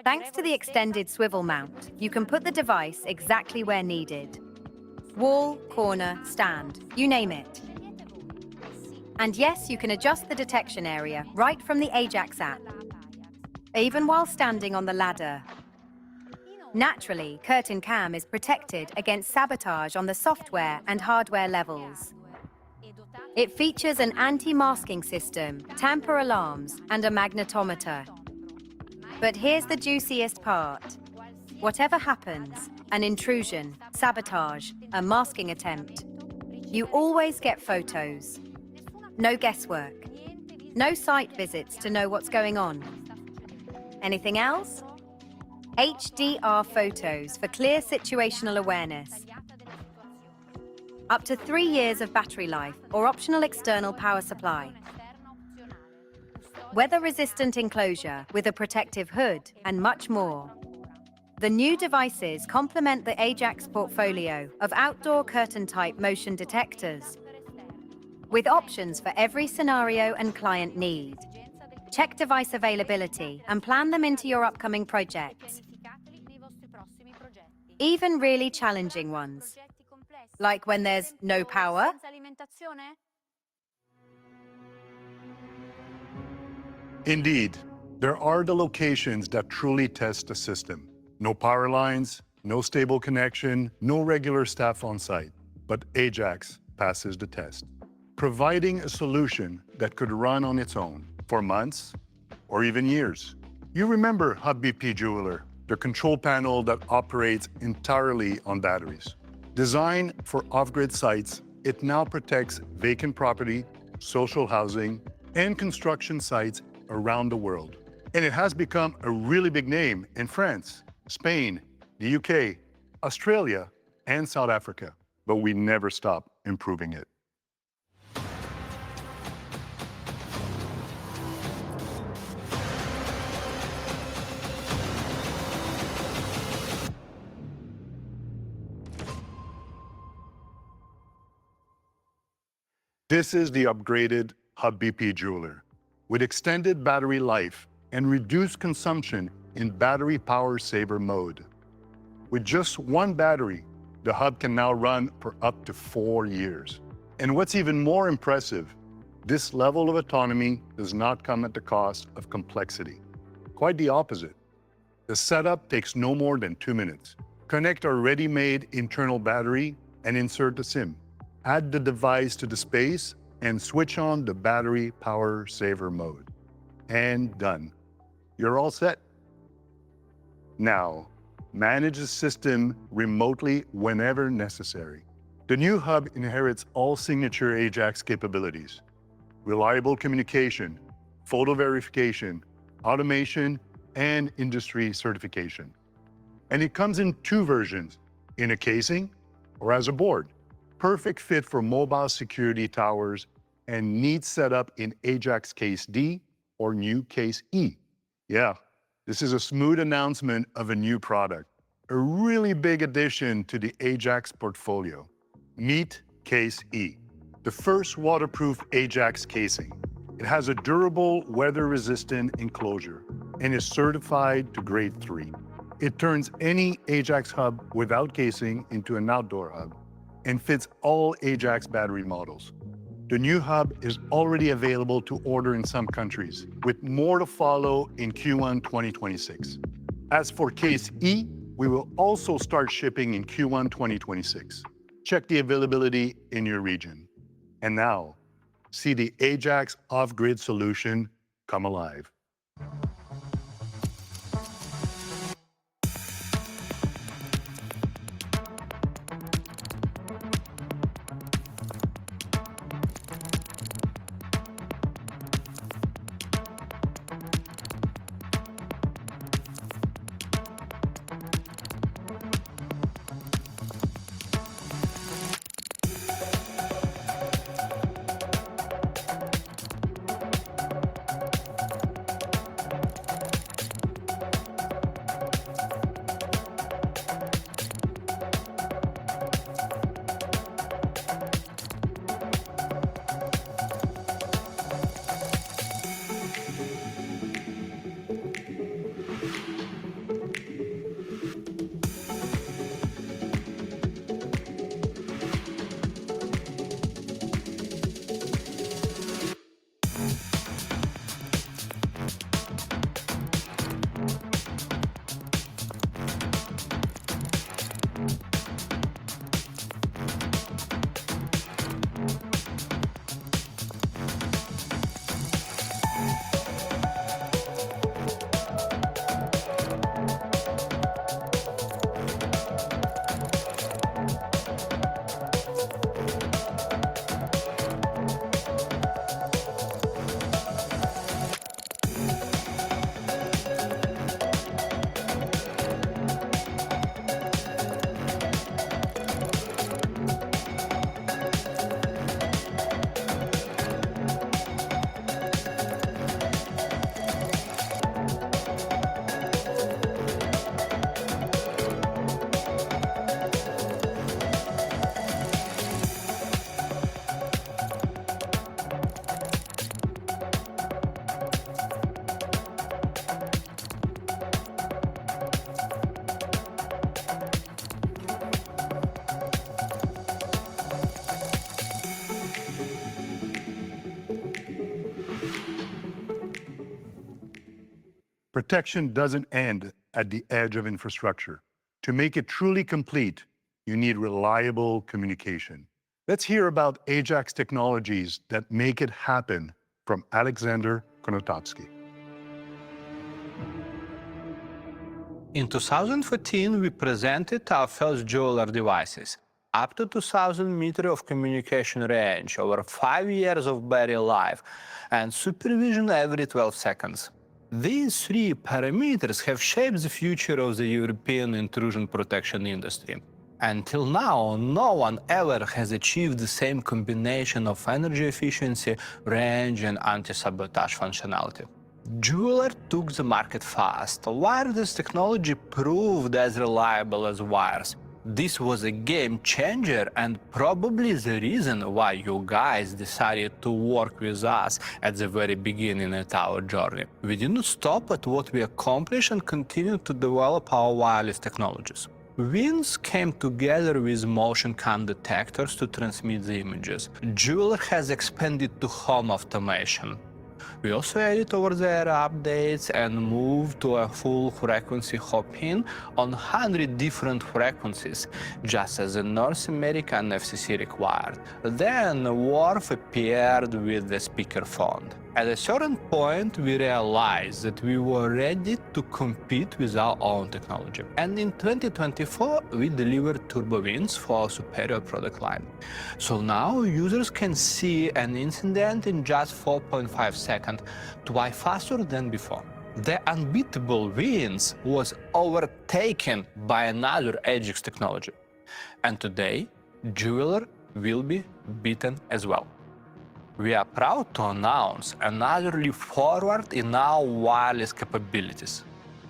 S13: Thanks to the extended swivel mount, you can put the device exactly where needed. Wall, corner, stand, you name it. And yes, you can adjust the detection area right from the Ajax app, even while standing on the ladder. Naturally, Curtain Cam is protected against sabotage on the software and hardware levels. It features an anti-masking system, tamper alarms, and a magnetometer. But here's the juiciest part. Whatever happens, an intrusion, sabotage, a masking attempt, you always get photos. No guesswork. No site visits to know what's going on. Anything else? HDR photos for clear situational awareness. Up to 3 years of battery life or optional external power supply. Weather-resistant enclosure with a protective hood, and much more. The new devices complement the Ajax portfolio of outdoor curtain-type motion detectors, with options for every scenario and client need. Check device availability and plan them into your upcoming projects. Even really challenging ones, like when there's no power.
S14: Indeed, there are the locations that truly test the system. No power lines, no stable connection, no regular staff on site. But Ajax passes the test, providing a solution that could run on its own for months or even years. You remember Hub BP Jeweler, the control panel that operates entirely on batteries. Designed for off-grid sites, it now protects vacant property, social housing, and construction sites around the world. And it has become a really big name in France, Spain, the UK, Australia, and South Africa. But we never stop improving it. This is the upgraded Hub BP Jeweler, with extended battery life and reduced consumption in battery power saver mode. With just one battery, the Hub can now run for up to 4 years. And what's even more impressive, this level of autonomy does not come at the cost of complexity. Quite the opposite. The setup takes no more than 2 minutes. Connect our ready-made internal battery and insert the SIM. Add the device to the space and switch on the battery power saver mode. And done. You're all set. Now, manage the system remotely whenever necessary. The new Hub inherits all signature Ajax capabilities: reliable communication, photo verification, automation, and industry certification. And it comes in 2 versions, in a casing or as a board. Perfect fit for mobile security towers and needs setup in Ajax Case D or new Case E. Yeah, this is a smooth announcement of a new product, a really big addition to the Ajax portfolio. Meet Case E, the first waterproof Ajax casing. It has a durable, weather-resistant enclosure and is certified to grade 3. It turns any Ajax hub without casing into an outdoor hub and fits all Ajax battery models. The new hub is already available to order in some countries, with more to follow in Q1 2026. As for Case E, we will also start shipping in Q1 2026. Check the availability in your region. And now, see the Ajax off-grid solution come alive. Protection doesn't end at the edge of infrastructure. To make it truly complete, you need reliable communication. Let's hear about Ajax technologies that make it happen from Alexander Konotopsky.
S15: In 2014, we presented our first jeweler devices, up to 2,000 meters of communication range, over 5 years of battery life, and supervision every 12 seconds. These 3 parameters have shaped the future of the European intrusion protection industry. Until now, no one ever has achieved the same combination of energy efficiency, range, and anti-sabotage functionality. Jeweler took the market fast. Wireless technology proved as reliable as wires. This was a game changer and probably the reason why you guys decided to work with us at the very beginning of our journey. We didn't stop at what we accomplished and continued to develop our wireless technologies. Winds came together with motion cam detectors to transmit the images. Jeweler has expanded to home automation. We also added over-the-air updates and moved to a full frequency hop-in on 100 different frequencies, just as the North American FCC required. Then WARF appeared with the speaker phone. At a certain point, we realized that we were ready to compete with our own technology. And in 2024, we delivered turbo wins for our superior product line. So now users can see an incident in just 4.5 seconds, twice faster than before. The unbeatable wins was overtaken by another Ajax technology. And today, Jeweler will be beaten as well. We are proud to announce another leap forward in our wireless capabilities.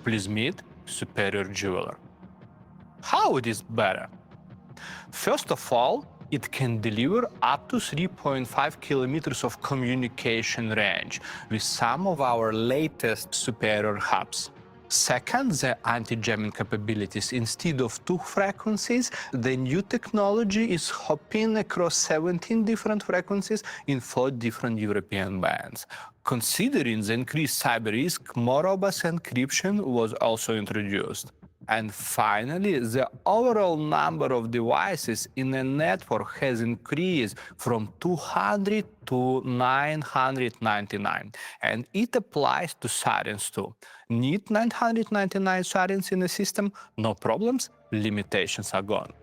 S15: Please meet Superior Jeweler. How it is better? First of all, it can deliver up to 3.5 kilometers of communication range with some of our latest superior hubs. Second, the anti-jamming capabilities. Instead of 2 frequencies, the new technology is hopping across 17 different frequencies in 4 different European bands. Considering the increased cyber risk, more robust encryption was also introduced. And finally, the overall number of devices in a network has increased from 200 to 999, and it applies to sirens too. Need 999 sirens in a system? No problems, limitations are gone.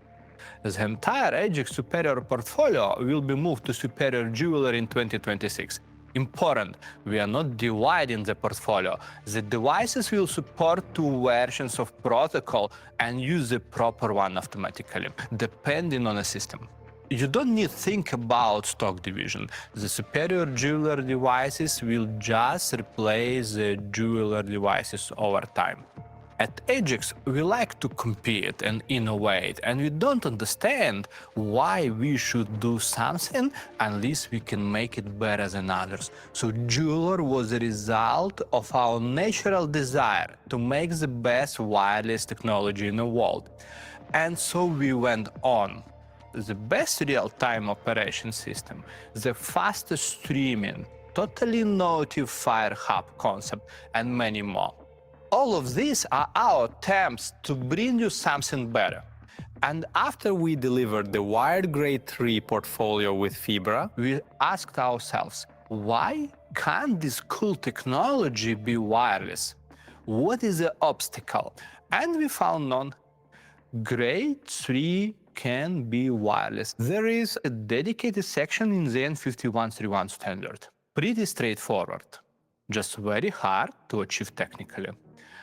S15: The entire Ajax Superior portfolio will be moved to Superior Jeweler in 2026. Important, we are not dividing the portfolio. The devices will support 2 versions of protocol and use the proper one automatically, depending on the system. You don't need to think about stock division. The Superior Jeweler devices will just replace the Jeweler devices over time. At Ajax, we like to compete and innovate, and we don't understand why we should do something unless we can make it better than others. So Jeweler was a result of our natural desire to make the best wireless technology in the world. And so we went on. The best real-time operation system, the fastest streaming, totally innovative Fire Hub concept, and many more. All of these are our attempts to bring you something better. And after we delivered the wired grade 3 portfolio with Fibra, we asked ourselves, why can't this cool technology be wireless? What is the obstacle? And we found none. Grade 3 can be wireless. There is a dedicated section in the N5131 standard. Pretty straightforward, just very hard to achieve technically.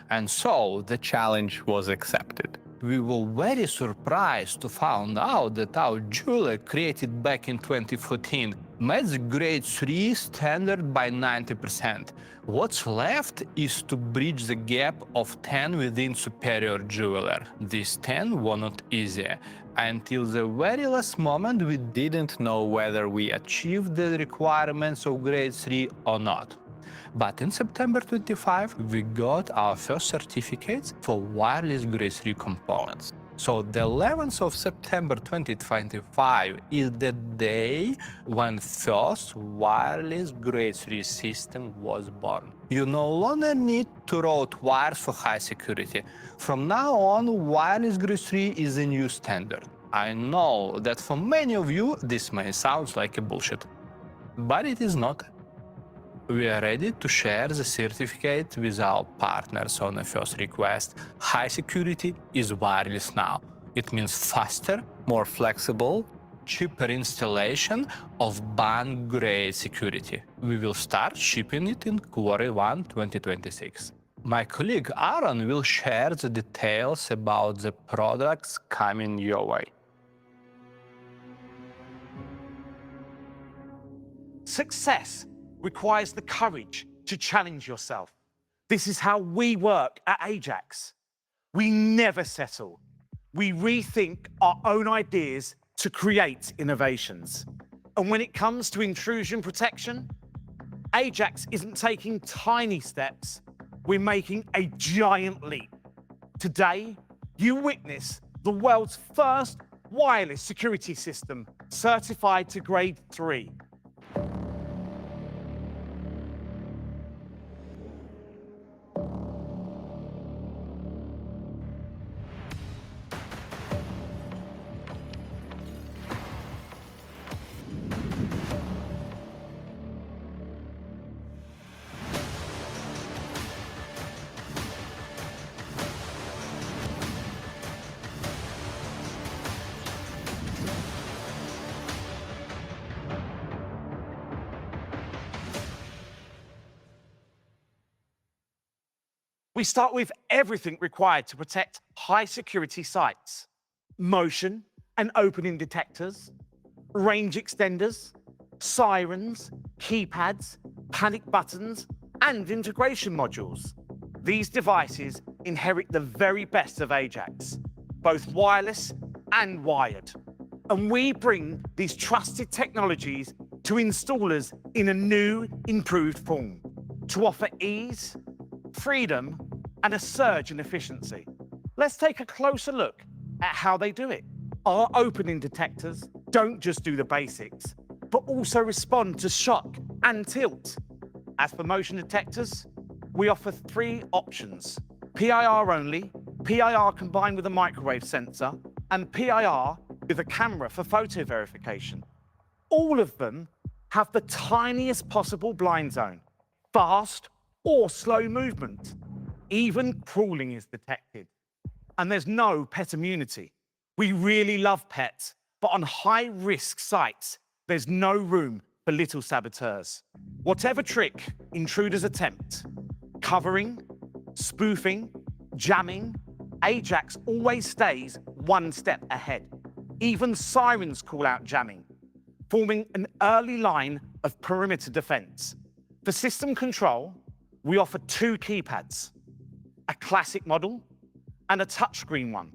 S15: And so the challenge was accepted. We were very surprised to find out that our jeweler created back in 2014 met the grade 3 standard by 90%. What's left is to bridge the gap of 10 within Superior Jeweler. These 10 were not easy. Until the very last moment, we didn't know whether we achieved the requirements of grade 3 or not. But in September 25, we got our first certificates for wireless grade 3 components. So the 11th of September 2025 is the day when first wireless grade 3 system was born. You no longer need to route wires for high security. From now on, wireless grade 3 is a new standard. I know that for many of you, this may sound like a bullshit, but it is not. We are ready to share the certificate with our partners on a first request. High security is wireless now. It means faster, more flexible, cheaper installation of band-grade security. We will start shipping it in Q1 2026. My colleague Aaron will share the details about the products coming your way.
S16: Success requires the courage to challenge yourself. This is how we work at Ajax. We never settle. We rethink our own ideas to create innovations. And when it comes to intrusion protection, Ajax isn't taking tiny steps. We're making a giant leap. Today, you witness the world's first wireless security system certified to grade 3. We start with everything required to protect high-security sites. Motion and opening detectors, range extenders, sirens, keypads, panic buttons, and integration modules. These devices inherit the very best of Ajax, both wireless and wired. And we bring these trusted technologies to installers in a new, improved form, to offer ease, freedom, and a surge in efficiency. Let's take a closer look at how they do it. Our opening detectors don't just do the basics, but also respond to shock and tilt. As for motion detectors, we offer 3 options: PIR only, PIR combined with a microwave sensor, and PIR with a camera for photo verification. All of them have the tiniest possible blind zone, fast or slow movement. Even crawling is detected. And there's no pet immunity. We really love pets, but on high-risk sites, there's no room for little saboteurs. Whatever trick intruders attempt, covering, spoofing, jamming, Ajax always stays one step ahead. Even sirens call out jamming, forming an early line of perimeter defense. For system control, we offer 2 keypads, a classic model and a touchscreen one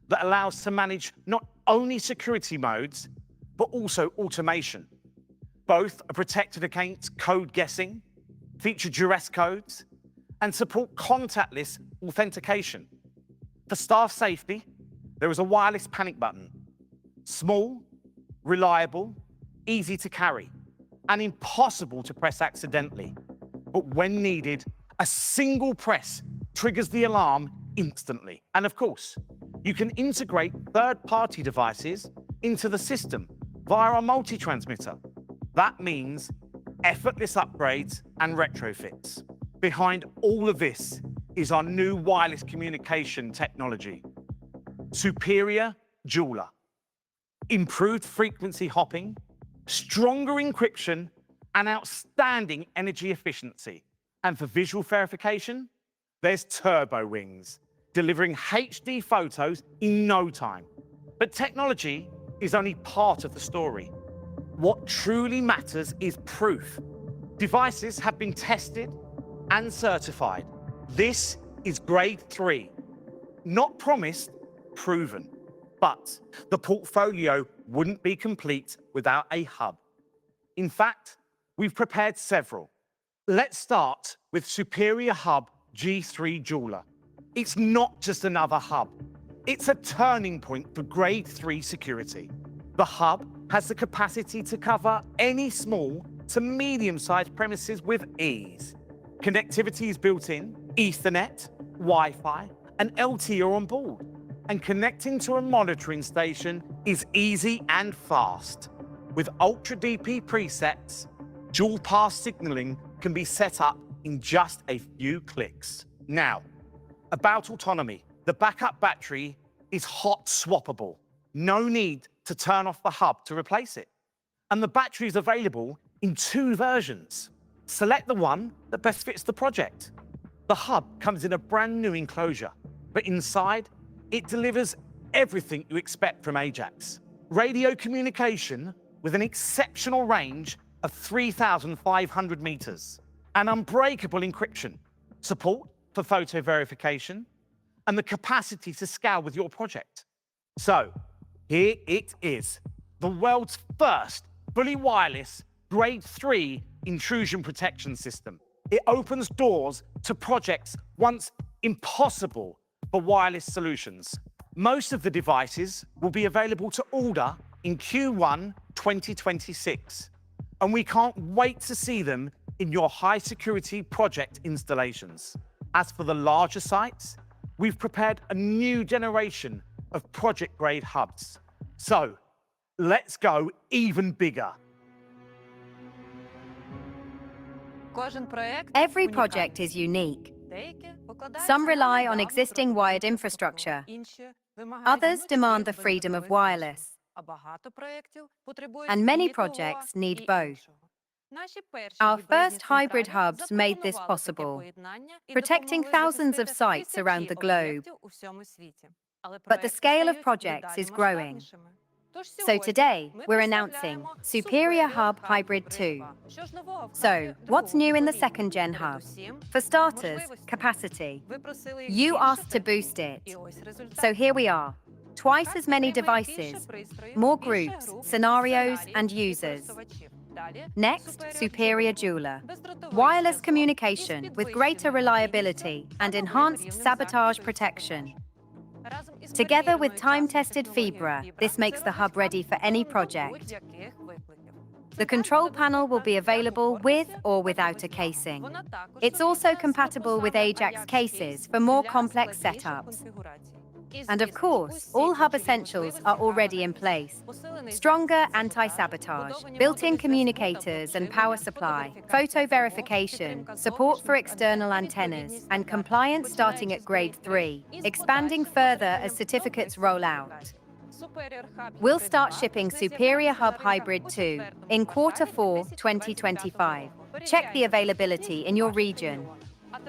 S16: that allows to manage not only security modes, but also automation. Both are protected against code guessing, feature duress codes, and support contactless authentication. For staff safety, there is a wireless panic button. Small, reliable, easy to carry, and impossible to press accidentally. But when needed, a single press triggers the alarm instantly. And of course, you can integrate third-party devices into the system via our multi-transmitter. That means effortless upgrades and retrofits. Behind all of this is our new wireless communication technology. Superior jeweler, improved frequency hopping, stronger encryption, and outstanding energy efficiency. And for visual verification, there's turbo wings, delivering HD photos in no time. But technology is only part of the story. What truly matters is proof. Devices have been tested and certified. This is grade 3. Not promised, proven. But the portfolio wouldn't be complete without a hub. In fact, we've prepared several. Let's start with Superior Hub G3 Jeweler. It's not just another hub. It's a turning point for grade 3 security. The hub has the capacity to cover any small to medium-sized premises with ease. Connectivity is built in, Ethernet, Wi-Fi, and LTE are on board. And connecting to a monitoring station is easy and fast. With Ultra DP presets, dual pass signaling can be set up in just a few clicks. Now, about autonomy. The backup battery is hot swappable. No need to turn off the hub to replace it. And the battery is available in 2 versions. Select the one that best fits the project. The hub comes in a brand new enclosure, but inside, it delivers everything you expect from Ajax. Radio communication with an exceptional range of 3,500 meters, and unbreakable encryption, support for photo verification, and the capacity to scale with your project. So, here it is, the world's first fully wireless grade 3 intrusion protection system. It opens doors to projects once impossible for wireless solutions. Most of the devices will be available to order in Q1 2026, and we can't wait to see them in your high-security project installations. As for the larger sites, we've prepared a new generation of project-grade hubs. So, let's go even bigger.
S13: Every project is unique. Some rely on existing wired infrastructure. Others demand the freedom of wireless. And many projects need both. Our first hybrid hubs made this possible, protecting thousands of sites around the globe. But the scale of projects is growing. So today, we're announcing Superior Hub Hybrid 2. So, what's new in the second-gen hub? For starters, capacity. You asked to boost it. So here we are. Twice as many devices, more groups, scenarios, and users. Next, Superior Jeweler. Wireless communication with greater reliability and enhanced sabotage protection. Together with time-tested Fibra, this makes the hub ready for any project. The control panel will be available with or without a casing. It's also compatible with Ajax cases for more complex setups. And of course, all hub essentials are already in place. Stronger anti-sabotage, built-in communicators and power supply, photo verification, support for external antennas, and compliance starting at grade 3, expanding further as certificates roll out. We'll start shipping Superior Hub Hybrid 2 in Q4 2025. Check the availability in your region.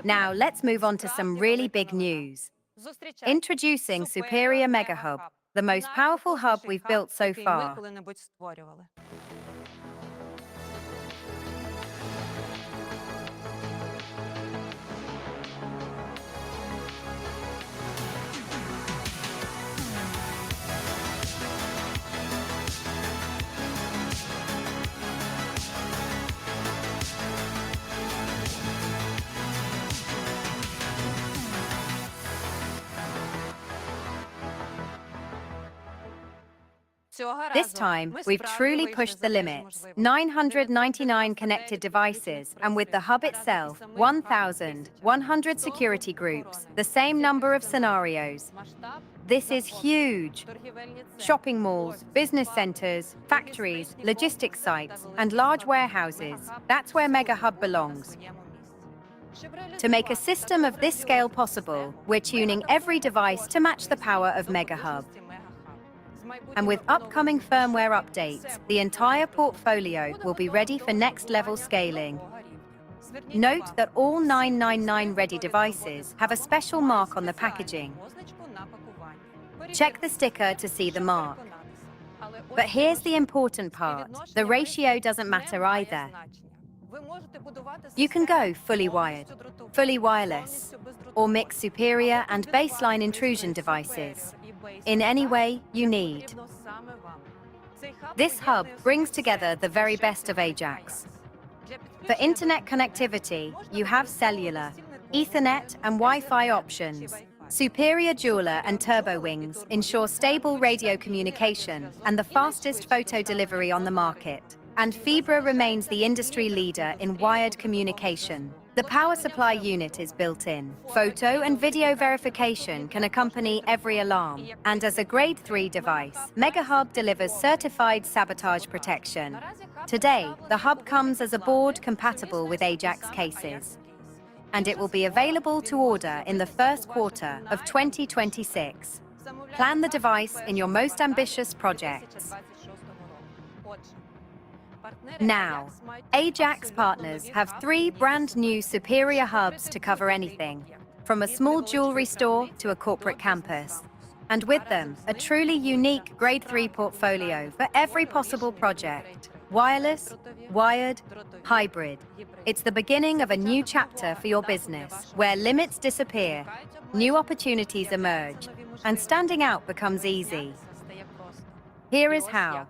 S13: Now let's move on to some really big news. Introducing Superior Mega Hub, the most powerful hub we've built so far. This time, we've truly pushed the limits. 999 connected devices, and with the hub itself, 1,100 security groups, the same number of scenarios. This is huge. Shopping malls, business centers, factories, logistics sites, and large warehouses. That's where Mega Hub belongs. To make a system of this scale possible, we're tuning every device to match the power of Mega Hub. And with upcoming firmware updates, the entire portfolio will be ready for next-level scaling. Note that all 999-ready devices have a special mark on the packaging. Check the sticker to see the mark. But here's the important part. The ratio doesn't matter either. You can go fully wired, fully wireless, or mix superior and baseline intrusion devices in any way you need. This hub brings together the very best of Ajax. For internet connectivity, you have cellular, Ethernet and Wi-Fi options. Superior Jeweler and Turbo Wings ensure stable radio communication and the fastest photo delivery on the market. And Fibra remains the industry leader in wired communication. The power supply unit is built in. Photo and video verification can accompany every alarm. And as a grade 3 device, Mega Hub delivers certified sabotage protection. Today, the hub comes as a board compatible with Ajax cases. And it will be available to order in the first quarter of 2026. Plan the device in your most ambitious projects. Now, Ajax partners have 3 brand new superior hubs to cover anything, from a small jewelry store to a corporate campus. And with them, a truly unique grade 3 portfolio for every possible project. Wireless, wired, hybrid. It's the beginning of a new chapter for your business, where limits disappear, new opportunities emerge, and standing out becomes easy. Here is how.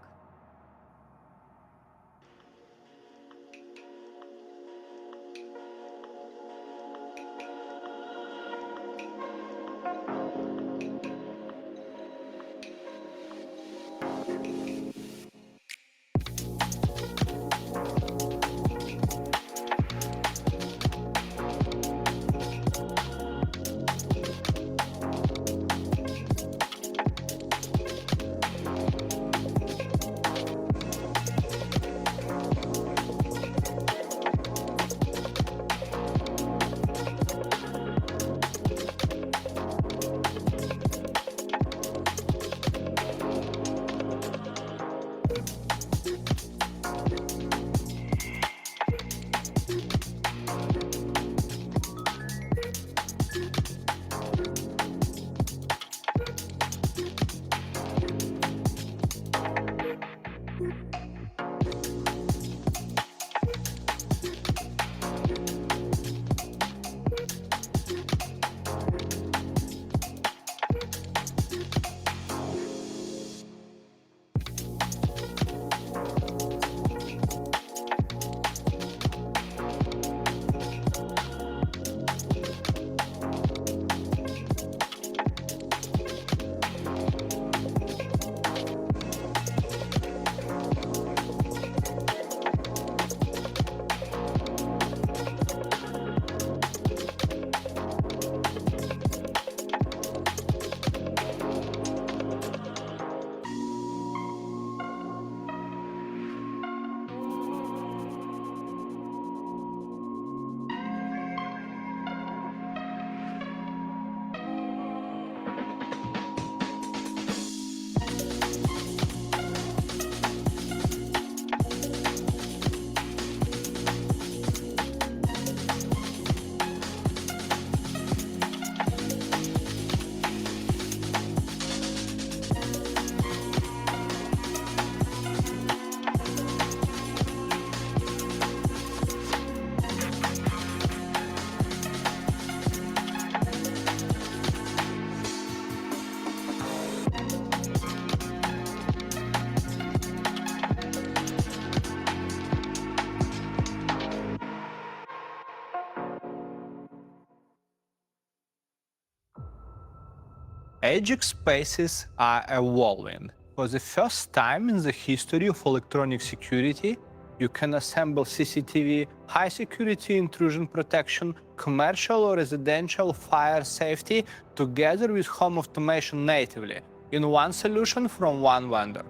S15: Ajax spaces are evolving. For the first time in the history of electronic security, you can assemble CCTV, high security intrusion protection, commercial or residential fire safety together with home automation natively in one solution from one vendor.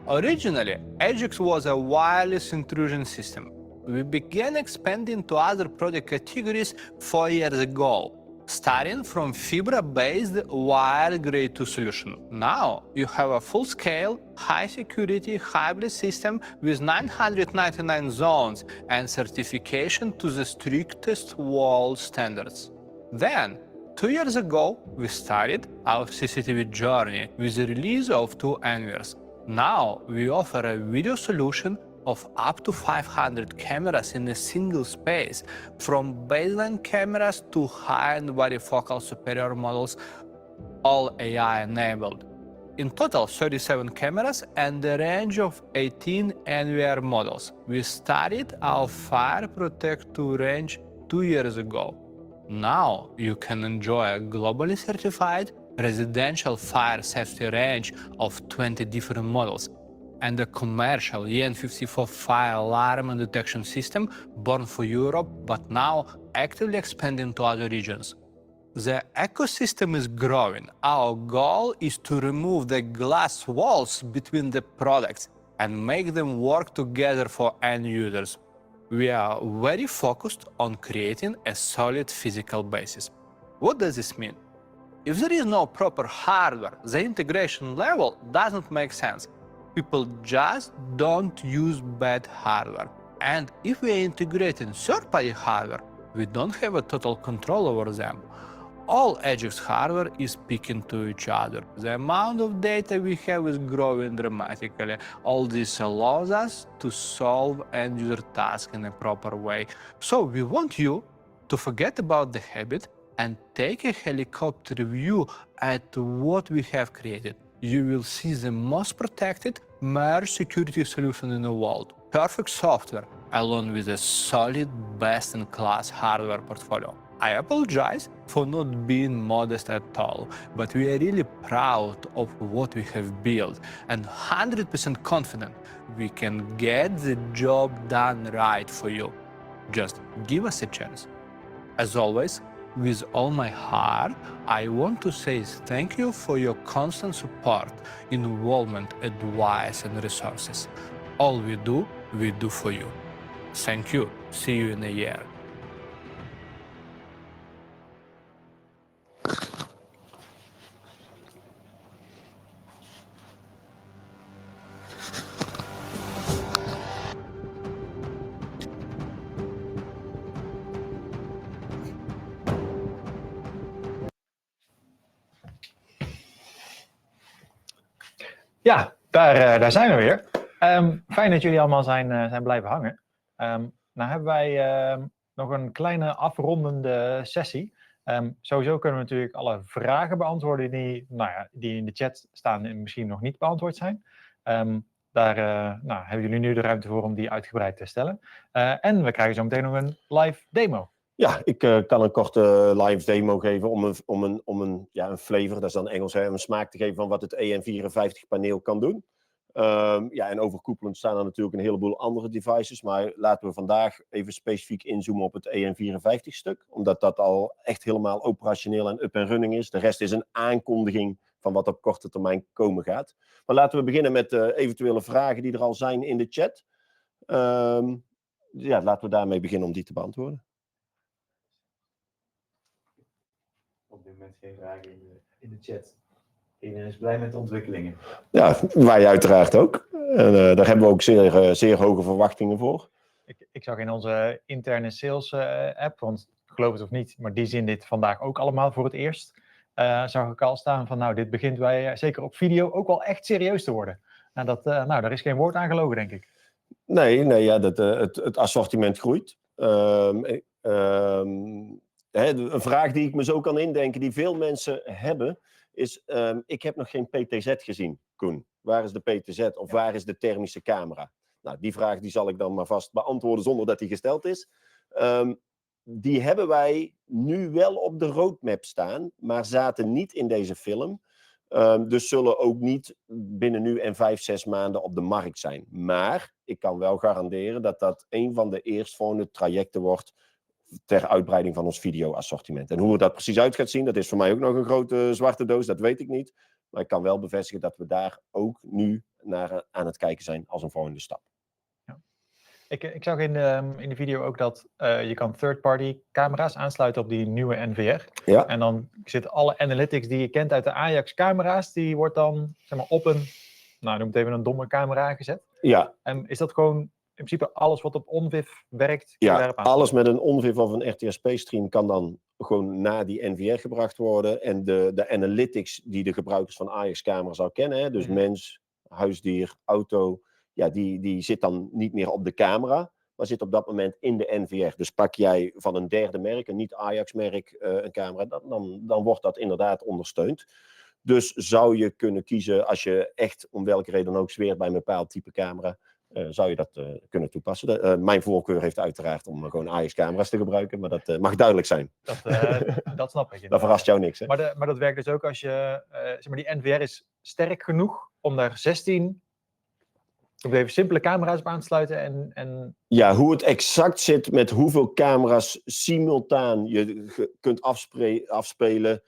S15: Originally, Ajax was a wireless intrusion system. We began expanding to other product categories 4 years ago, starting from Fibra-based wired Grade 2 solution. Now, you have a full-scale, high-security hybrid system with 999 zones and certification to the strictest world standards. Then, 2 years ago, we started our CCTV journey with the release of two Envirs. Now, we offer a video solution of up to 500 cameras in a single space, from baseline cameras to high-end varifocal superior models, all AI-enabled. In total, 37 cameras and a range of 18 NVR models. We started our Fire Protect 2 range 2 years ago. Now, you can enjoy a globally certified residential fire safety range of 20 different models, and a commercial EN54 fire alarm and detection system born for Europe, but now actively expanding to other regions. The ecosystem is growing. Our goal is to remove the glass walls between the products and make them work together for end users. We are very focused on creating a solid physical basis. What does this mean? If there is no proper hardware, the integration level doesn't make sense. People just don't use bad hardware. And if we are integrating third-party hardware, we don't have a total control over them. All Ajax hardware is speaking to each other. The amount of data we have is growing dramatically. All this allows us to solve end-user tasks in a proper way. So we want you to forget about the habit and take a helicopter view at what we have created. You will see the most protected merge security solution in the world. Perfect software, along with a solid, best-in-class hardware portfolio. I apologize for not being modest at all, but we are really proud of what we have built and 100% confident we can get the job done right for you. Just give us a chance. As always, with all my heart, I want to say thank you for your constant support, involvement, advice, and resources. All we do for you. Thank you. See you in a year.
S1: Ja, daar zijn we weer. Fijn dat jullie allemaal zijn blijven hangen. Nou hebben wij nog een kleine afrondende sessie. Sowieso kunnen we natuurlijk alle vragen beantwoorden die in de chat staan en misschien nog niet beantwoord zijn. Daar hebben jullie nu de ruimte voor om die uitgebreid te stellen. En we krijgen zo meteen nog een live demo.
S2: Ja, ik kan een korte live demo geven om een flavor, dat is dan Engels, een smaak te geven van wat het EN54 paneel kan doen. En overkoepelend staan er natuurlijk een heleboel andere devices, maar laten we vandaag even specifiek inzoomen op het EN54 stuk, omdat dat al echt helemaal operationeel en up en running is. De rest is een aankondiging van wat op korte termijn komen gaat. Maar laten we beginnen met eventuele vragen die er al zijn in de chat. Laten we daarmee beginnen om die te beantwoorden.
S17: Op dit moment geen vragen in de chat. Iedereen is blij met de ontwikkelingen.
S2: Ja, wij uiteraard ook. En daar hebben we ook zeer hoge verwachtingen voor.
S1: Ik zag in onze interne sales app, want geloof het of niet, maar die zien dit vandaag ook allemaal voor het eerst. Zag ik al staan van dit begint wij zeker op video ook wel echt serieus te worden. Daar is geen woord aan gelogen, denk ik.
S2: Nee, het assortiment groeit. Een vraag die ik me zo kan indenken, die veel mensen hebben, is: ik heb nog geen PTZ gezien, Koen. Waar is de PTZ of waar is de thermische camera? Nou, die vraag die zal ik dan maar vast beantwoorden zonder dat die gesteld is. Die hebben wij nu wel op de roadmap staan, maar zaten niet in deze film. Dus zullen ook niet binnen nu en 5, 6 maanden op de markt zijn. Maar ik kan wel garanderen dat dat een van de eerstvolgende trajecten wordt ter uitbreiding van ons video-assortiment. En hoe er dat precies uit gaat zien, dat is voor mij ook nog een grote zwarte doos, dat weet ik niet. Maar ik kan wel bevestigen dat we daar ook nu naar aan het kijken zijn als een volgende stap.
S1: Ik zag in de video ook dat je kan third-party camera's aansluiten op die nieuwe NVR.
S2: Ja.
S1: En dan zitten alle analytics die je kent uit de Ajax camera's, die wordt dan zeg maar, op een, nou noem het even een domme camera gezet.
S2: Ja.
S1: En is dat gewoon in principe alles wat op OnViv werkt?
S2: Ja, alles met een OnViv of een RTSP-stream kan dan gewoon naar die NVR gebracht worden. En de analytics die de gebruikers van Ajax-camera's al kennen, hè, dus mens, huisdier, auto, ja, die zit dan niet meer op de camera, maar zit op dat moment in de NVR. Dus pak jij van een derde merk, een niet-Ajax-merk, een camera, dan wordt dat inderdaad ondersteund. Dus zou je kunnen kiezen, als je echt om welke reden dan ook zweert bij een bepaald type camera, zou je dat kunnen toepassen. Mijn voorkeur heeft uiteraard om gewoon Ajax-camera's te gebruiken, maar dat mag duidelijk zijn.
S1: Dat snap ik.
S2: Dat verrast jou niks, hè?
S1: Maar dat werkt dus ook als je, zeg maar, die NVR is sterk genoeg om daar 16... even simpele camera's op aan te sluiten en...
S2: Ja, hoe het exact zit met hoeveel camera's simultaan je kunt afspelen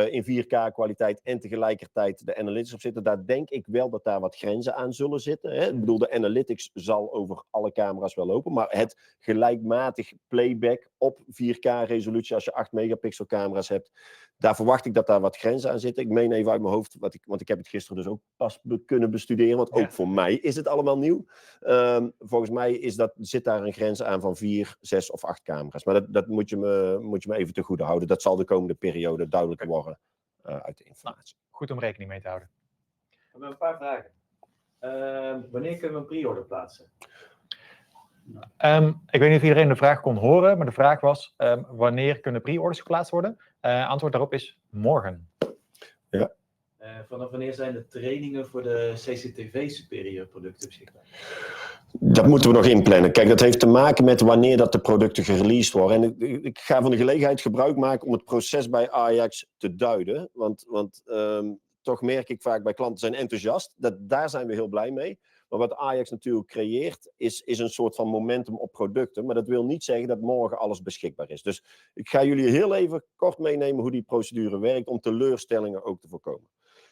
S2: in 4K kwaliteit en tegelijkertijd de analytics op zitten, daar denk ik wel dat daar wat grenzen aan zullen zitten. Hè? Ik bedoel, de analytics zal over alle camera's wel lopen, maar het gelijkmatig playback op 4K resolutie als je 8 megapixel camera's hebt, daar verwacht ik dat daar wat grenzen aan zitten. Ik meen even uit mijn hoofd, want ik heb het gisteren dus ook pas kunnen bestuderen, want ook voor mij is het allemaal nieuw. Volgens mij zit daar een grens aan van 4, 6 of 8 camera's. Maar dat moet je me even te goede houden. Dat zal de komende periode duidelijker worden uit de informatie.
S1: Goed om rekening mee te houden.
S17: We hebben een paar vragen. Wanneer kunnen we een pre-order plaatsen?
S1: Ik weet niet of iedereen de vraag kon horen, maar de vraag was wanneer kunnen pre-orders geplaatst worden? Antwoord daarop is morgen.
S2: Ja.
S17: Vanaf wanneer zijn de trainingen voor de CCTV superior producten beschikbaar?
S2: Dat moeten we nog inplannen. Kijk, dat heeft te maken met wanneer dat de producten gereleased worden. En ik ga van de gelegenheid gebruik maken om het proces bij Ajax te duiden. Want toch merk ik vaak bij klanten zijn enthousiast. Daar zijn we heel blij mee. Maar wat Ajax natuurlijk creëert, is een soort van momentum op producten. Maar dat wil niet zeggen dat morgen alles beschikbaar is. Dus ik ga jullie heel even kort meenemen hoe die procedure werkt om teleurstellingen ook te voorkomen.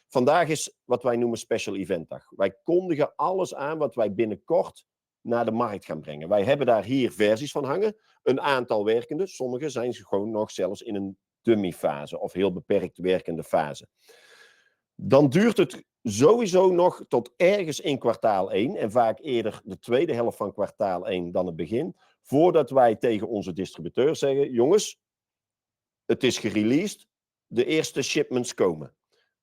S2: Vandaag is wat wij noemen Special Event dag. Wij kondigen alles aan wat wij binnenkort naar de markt gaan brengen. Wij hebben daar hier versies van hangen. Een aantal werkende. Sommige zijn gewoon nog zelfs in een dummy fase of heel beperkt werkende fase. Dan duurt het sowieso nog tot ergens in kwartaal 1 en vaak eerder de tweede helft van kwartaal 1 dan het begin, voordat wij tegen onze distributeur zeggen, jongens, het is gereleased, de eerste shipments komen.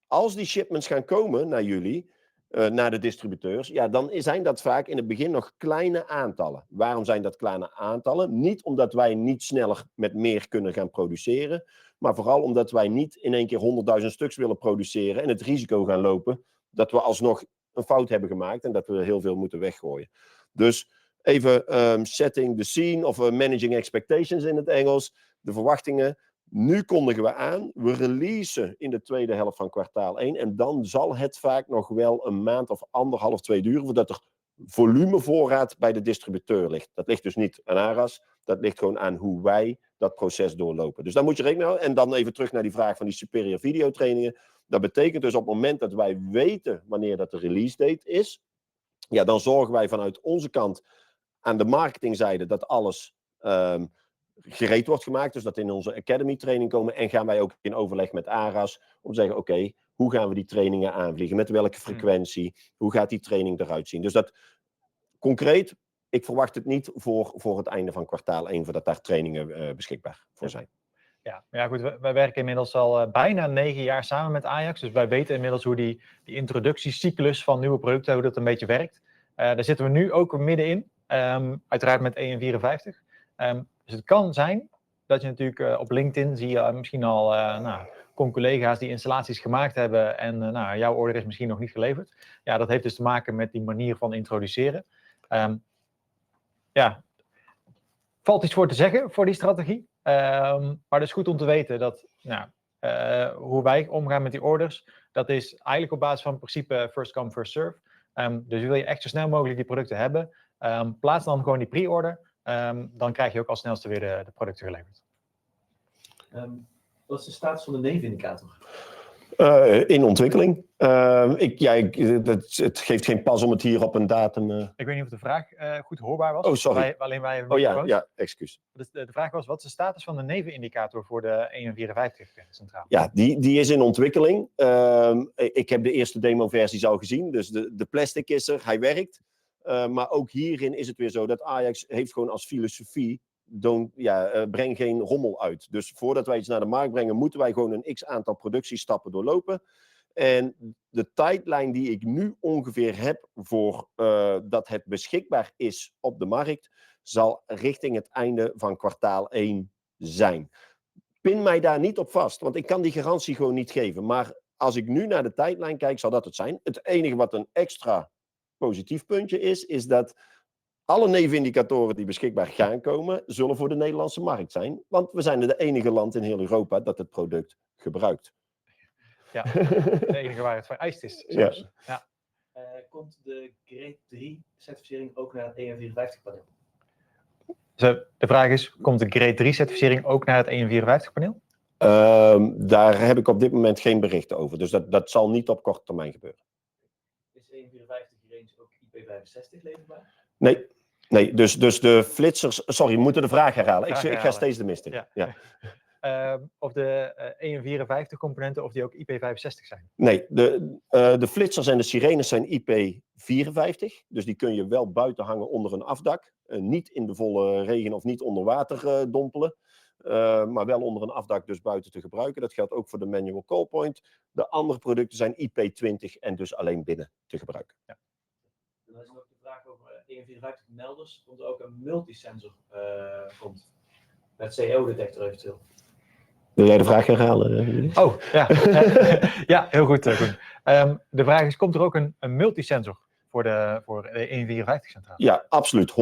S2: Als die shipments gaan komen naar jullie, naar de distributeurs, ja, dan zijn dat vaak in het begin nog kleine aantallen. Waarom zijn dat kleine aantallen? Niet omdat wij niet sneller met meer kunnen gaan produceren, maar vooral omdat wij niet in één keer 100.000 stuks willen produceren en het risico gaan lopen dat we alsnog een fout hebben gemaakt en dat we heel veel moeten weggooien. Dus even setting the scene of managing expectations in het Engels, de verwachtingen. Nu kondigen we aan, we releasen in de tweede helft van kwartaal 1 en dan zal het vaak nog wel een maand of 1,5, 2 duren voordat er volumevoorraad bij de distributeur ligt. Dat ligt dus niet aan ARAS, dat ligt gewoon aan hoe wij dat proces doorlopen. Dus daar moet je rekening mee houden. En dan even terug naar die vraag van die superior videotrainingen. Dat betekent dus op het moment dat wij weten wanneer dat de release date is, ja, dan zorgen wij vanuit onze kant aan de marketingzijde dat alles gereed wordt gemaakt. Dus dat in onze academy training komen. En gaan wij ook in overleg met ARAS om te zeggen, oké, hoe gaan we die trainingen aanvliegen? Met welke frequentie? Hoe gaat die training eruit zien? Dus dat concreet, ik verwacht het niet voor het einde van kwartaal 1, voordat daar trainingen beschikbaar voor zijn.
S1: Ja, goed, wij werken inmiddels al bijna 9 jaar samen met Ajax. Dus wij weten inmiddels hoe die introductiecyclus van nieuwe producten, hoe dat een beetje werkt. Daar zitten we nu ook middenin. Uiteraard met EN54. Dus het kan zijn dat je natuurlijk op LinkedIn zie je misschien al collega's die installaties gemaakt hebben en jouw order is misschien nog niet geleverd. Ja, dat heeft dus te maken met die manier van introduceren. Valt iets voor te zeggen voor die strategie. Maar het is goed om te weten dat hoe wij omgaan met die orders, dat is eigenlijk op basis van het principe first come, first serve. Dus wil je echt zo snel mogelijk die producten hebben, plaats dan gewoon die pre-order. Dan krijg je ook als snelste weer de producten geleverd.
S17: Wat is de status van de nevenindicator?
S2: In ontwikkeling. Het geeft geen pas om het hier op een datum...
S1: Ik weet niet of de vraag goed hoorbaar was.
S2: Oh, sorry.
S1: Alleen wij
S2: Oh ja, excuus.
S1: Dus de vraag was, wat is de status van de nevenindicator voor de 5154 centraal?
S2: Ja, die is in ontwikkeling. Ik heb de eerste demo-versies al gezien, dus de plastic is er, hij werkt. Maar ook hierin is het weer zo dat Ajax heeft gewoon als filosofie, breng geen rommel uit. Dus voordat wij iets naar de markt brengen, moeten wij gewoon een x-aantal productiestappen doorlopen. En de tijdlijn die ik nu ongeveer heb voor dat het beschikbaar is op de markt, zal richting het einde van kwartaal 1 zijn. Pin mij daar niet op vast, want ik kan die garantie gewoon niet geven. Maar als ik nu naar de tijdlijn kijk, zal dat het zijn. Het enige wat een extra positief puntje is dat alle nevenindicatoren die beschikbaar gaan komen, zullen voor de Nederlandse markt zijn. Want we zijn de enige land in heel Europa dat het product gebruikt.
S1: Ja, de enige waar het vereist is. Zelfs. Ja.
S17: Komt de Grade 3 certificering ook naar het EN54 paneel?
S1: De vraag is, komt de Grade 3 certificering ook naar het EN54 paneel?
S2: Daar heb ik op dit moment geen berichten over. Dus dat zal niet op korte termijn gebeuren.
S17: Is EN54 range ook IP65 leverbaar?
S2: Nee, dus de flitsers... Sorry, we moeten de vraag herhalen. Ik ga steeds de mist in. Ja.
S1: Of de EN54 componenten, of die ook IP65 zijn?
S2: Nee, de flitsers en de sirenes zijn IP54. Dus die kun je wel buiten hangen onder een afdak. Niet in de volle regen of niet onder water dompelen. Maar wel onder een afdak dus buiten te gebruiken. Dat geldt ook voor de manual call point. De andere producten zijn IP20 en dus alleen binnen te gebruiken.
S17: Ja. En dan is ook de vraag over EN54 melders. Komt er ook een multisensor met CO-detector eventueel?
S2: Wil jij de vraag herhalen?
S1: Oh, ja. Ja, heel goed. De vraag is, komt er ook een multisensor voor de EN54 centraal?
S2: Ja, absoluut. 100%.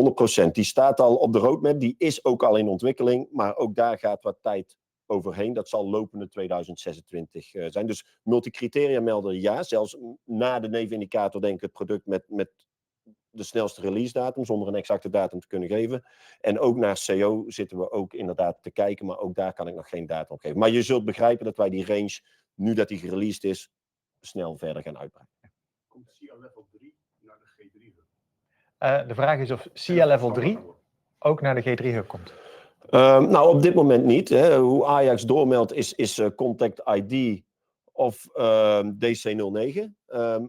S2: Die staat al op de roadmap. Die is ook al in ontwikkeling. Maar ook daar gaat wat tijd overheen. Dat zal lopende 2026 zijn. Dus multicriteria melden ja. Zelfs na de nevenindicator denk ik het product met de snelste release datum, zonder een exacte datum te kunnen geven. En ook naar CO zitten we ook inderdaad te kijken, maar ook daar kan ik nog geen datum op geven. Maar je zult begrijpen dat wij die range, nu dat die gereleased is, snel verder gaan uitbreiden.
S14: Komt CIA level 3 naar de G3-hub?
S1: De vraag is of CIA level 3 ook naar de G3-hub komt.
S2: Nou, op dit moment niet. Hè. Hoe Ajax doormeldt is Contact ID of DC09.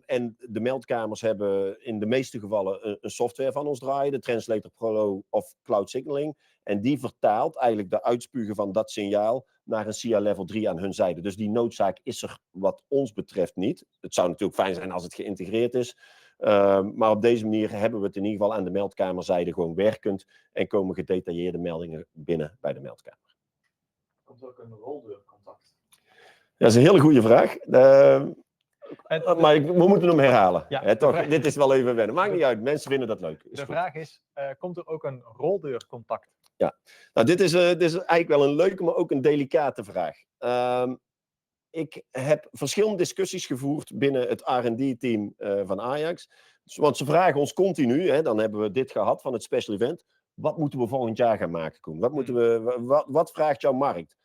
S2: En de meldkamers hebben in de meeste gevallen een software van ons draaien, de Translator Pro of Cloud Signaling. En die vertaalt eigenlijk de uitspugen van dat signaal naar een CIA level 3 aan hun zijde. Dus die noodzaak is er wat ons betreft niet. Het zou natuurlijk fijn zijn als het geïntegreerd is. Maar op deze manier hebben we het in ieder geval aan de meldkamerzijde gewoon werkend en komen gedetailleerde meldingen binnen bij de meldkamer.
S17: Komt er ook een roldeurcontact?
S2: Dat is een hele goede vraag. Maar we moeten hem herhalen.
S1: Ja,
S2: toch? Dit is wel even wennen. Maakt niet uit, mensen vinden dat leuk.
S1: De vraag is, komt er ook een roldeurcontact?
S2: Ja, nou dit is eigenlijk wel een leuke, maar ook een delicate vraag. Ik heb verschillende discussies gevoerd binnen het R&D-team van Ajax. Want ze vragen ons continu, hè, dan hebben we dit gehad van het Special Event. Wat moeten we volgend jaar gaan maken, Koen? Wat vraagt jouw markt?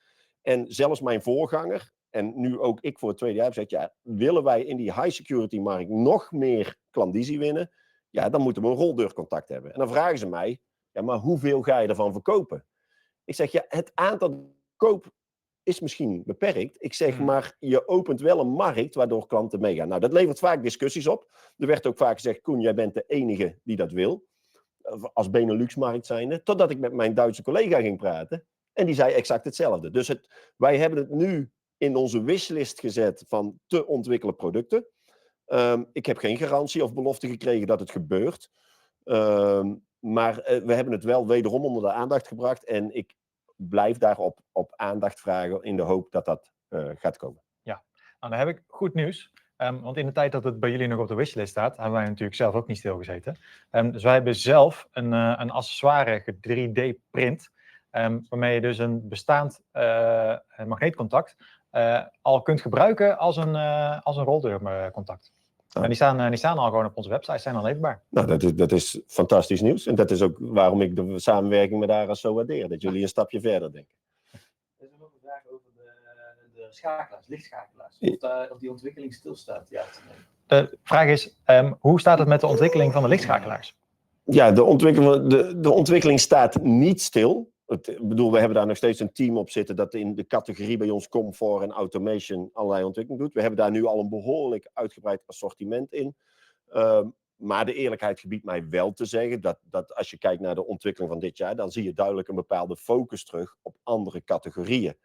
S2: En zelfs mijn voorganger, en nu ook ik voor het tweede jaar, heb gezegd, ja, willen wij in die high-security markt nog meer klandizie winnen? Ja, dan moeten we een roldeurcontact hebben. En dan vragen ze mij, ja, maar hoeveel ga je ervan verkopen? Ik zeg, ja, het aantal koop is misschien beperkt. Ik zeg, maar je opent wel een markt waardoor klanten meegaan. Nou, dat levert vaak discussies op. Er werd ook vaak gezegd, Koen, jij bent de enige die dat wil. Als Benelux-markt zijnde. Totdat ik met mijn Duitse collega ging praten. En die zei exact hetzelfde. Dus wij hebben het nu in onze wishlist gezet van te ontwikkelen producten. Ik heb geen garantie of belofte gekregen dat het gebeurt. Maar we hebben het wel wederom onder de aandacht gebracht. En ik blijf daarop op aandacht vragen in de hoop dat dat gaat komen.
S1: Ja, nou, dan heb ik goed nieuws. Want in de tijd dat het bij jullie nog op de wishlist staat, hebben wij natuurlijk zelf ook niet stilgezeten. Dus wij hebben zelf een accessoire 3D-print, waarmee je dus een bestaand magneetcontact al kunt gebruiken als een roldeurcontact. En die staan al gewoon op onze website, zijn al leverbaar.
S2: Nou, dat is fantastisch nieuws. En dat is ook waarom ik de samenwerking met ARAS zo waardeer. Dat jullie een stapje verder denken.
S17: Er is nog een vraag over de schakelaars, lichtschakelaars. Of die ontwikkeling stilstaat. Ja,
S1: de vraag is, hoe staat het met de ontwikkeling van de lichtschakelaars?
S2: Ja, de ontwikkeling staat niet stil. Ik bedoel, we hebben daar nog steeds een team op zitten dat in de categorie bij ons comfort en automation allerlei ontwikkeling doet. We hebben daar nu al een behoorlijk uitgebreid assortiment in. Maar de eerlijkheid gebiedt mij wel te zeggen dat als je kijkt naar de ontwikkeling van dit jaar, dan zie je duidelijk een bepaalde focus terug op andere categorieën.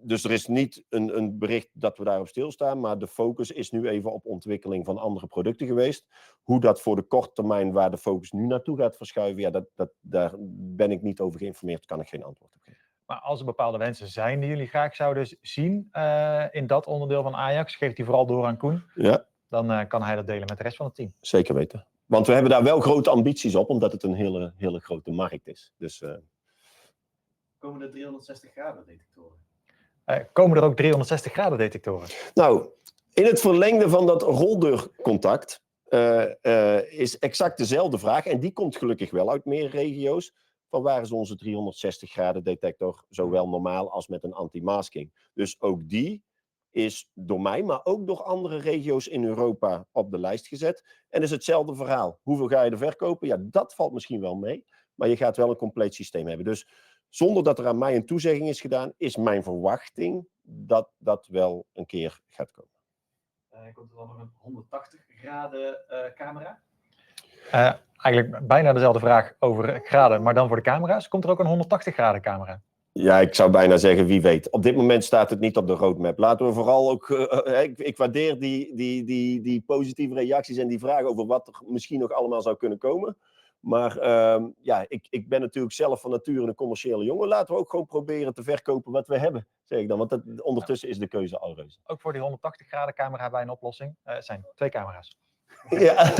S2: Dus er is niet een bericht dat we daarop stilstaan, maar de focus is nu even op ontwikkeling van andere producten geweest. Hoe dat voor de korte termijn, waar de focus nu naartoe gaat verschuiven, ja, daar ben ik niet over geïnformeerd, kan ik geen antwoord op geven.
S1: Maar als er bepaalde wensen zijn die jullie graag zouden zien in dat onderdeel van Ajax, geeft die vooral door aan Koen,
S2: ja.
S1: Dan kan hij dat delen met de rest van het team.
S2: Zeker weten. Want we hebben daar wel grote ambities op, omdat het een hele grote markt is. Dus,
S17: komen er 360 graden detectoren?
S1: Komen er ook 360 graden detectoren?
S2: Nou, in het verlengde van dat roldeurcontact is exact dezelfde vraag. En die komt gelukkig wel uit meer regio's. Van waar is onze 360 graden detector, zowel normaal als met een anti-masking. Dus ook die is door mij, maar ook door andere regio's in Europa op de lijst gezet. En is hetzelfde verhaal. Hoeveel ga je er verkopen? Ja, dat valt misschien wel mee. Maar je gaat wel een compleet systeem hebben. Dus zonder dat er aan mij een toezegging is gedaan, is mijn verwachting dat dat wel een keer gaat komen.
S17: Komt er dan nog een 180 graden camera?
S1: Eigenlijk bijna dezelfde vraag over graden, maar dan voor de camera's. Komt er ook een 180 graden camera?
S2: Ja, ik zou bijna zeggen, wie weet. Op dit moment staat het niet op de roadmap. Laten we vooral ook... ik waardeer die positieve reacties en die vragen over wat er misschien nog allemaal zou kunnen komen. Maar ja, ik ben natuurlijk zelf van nature een commerciële jongen. Laten we ook gewoon proberen te verkopen wat we hebben, zeg ik dan. Want ondertussen is de keuze al reuze.
S1: Ook voor die 180 graden camera hebben wij een oplossing. Het zijn 2 camera's.
S2: Ja,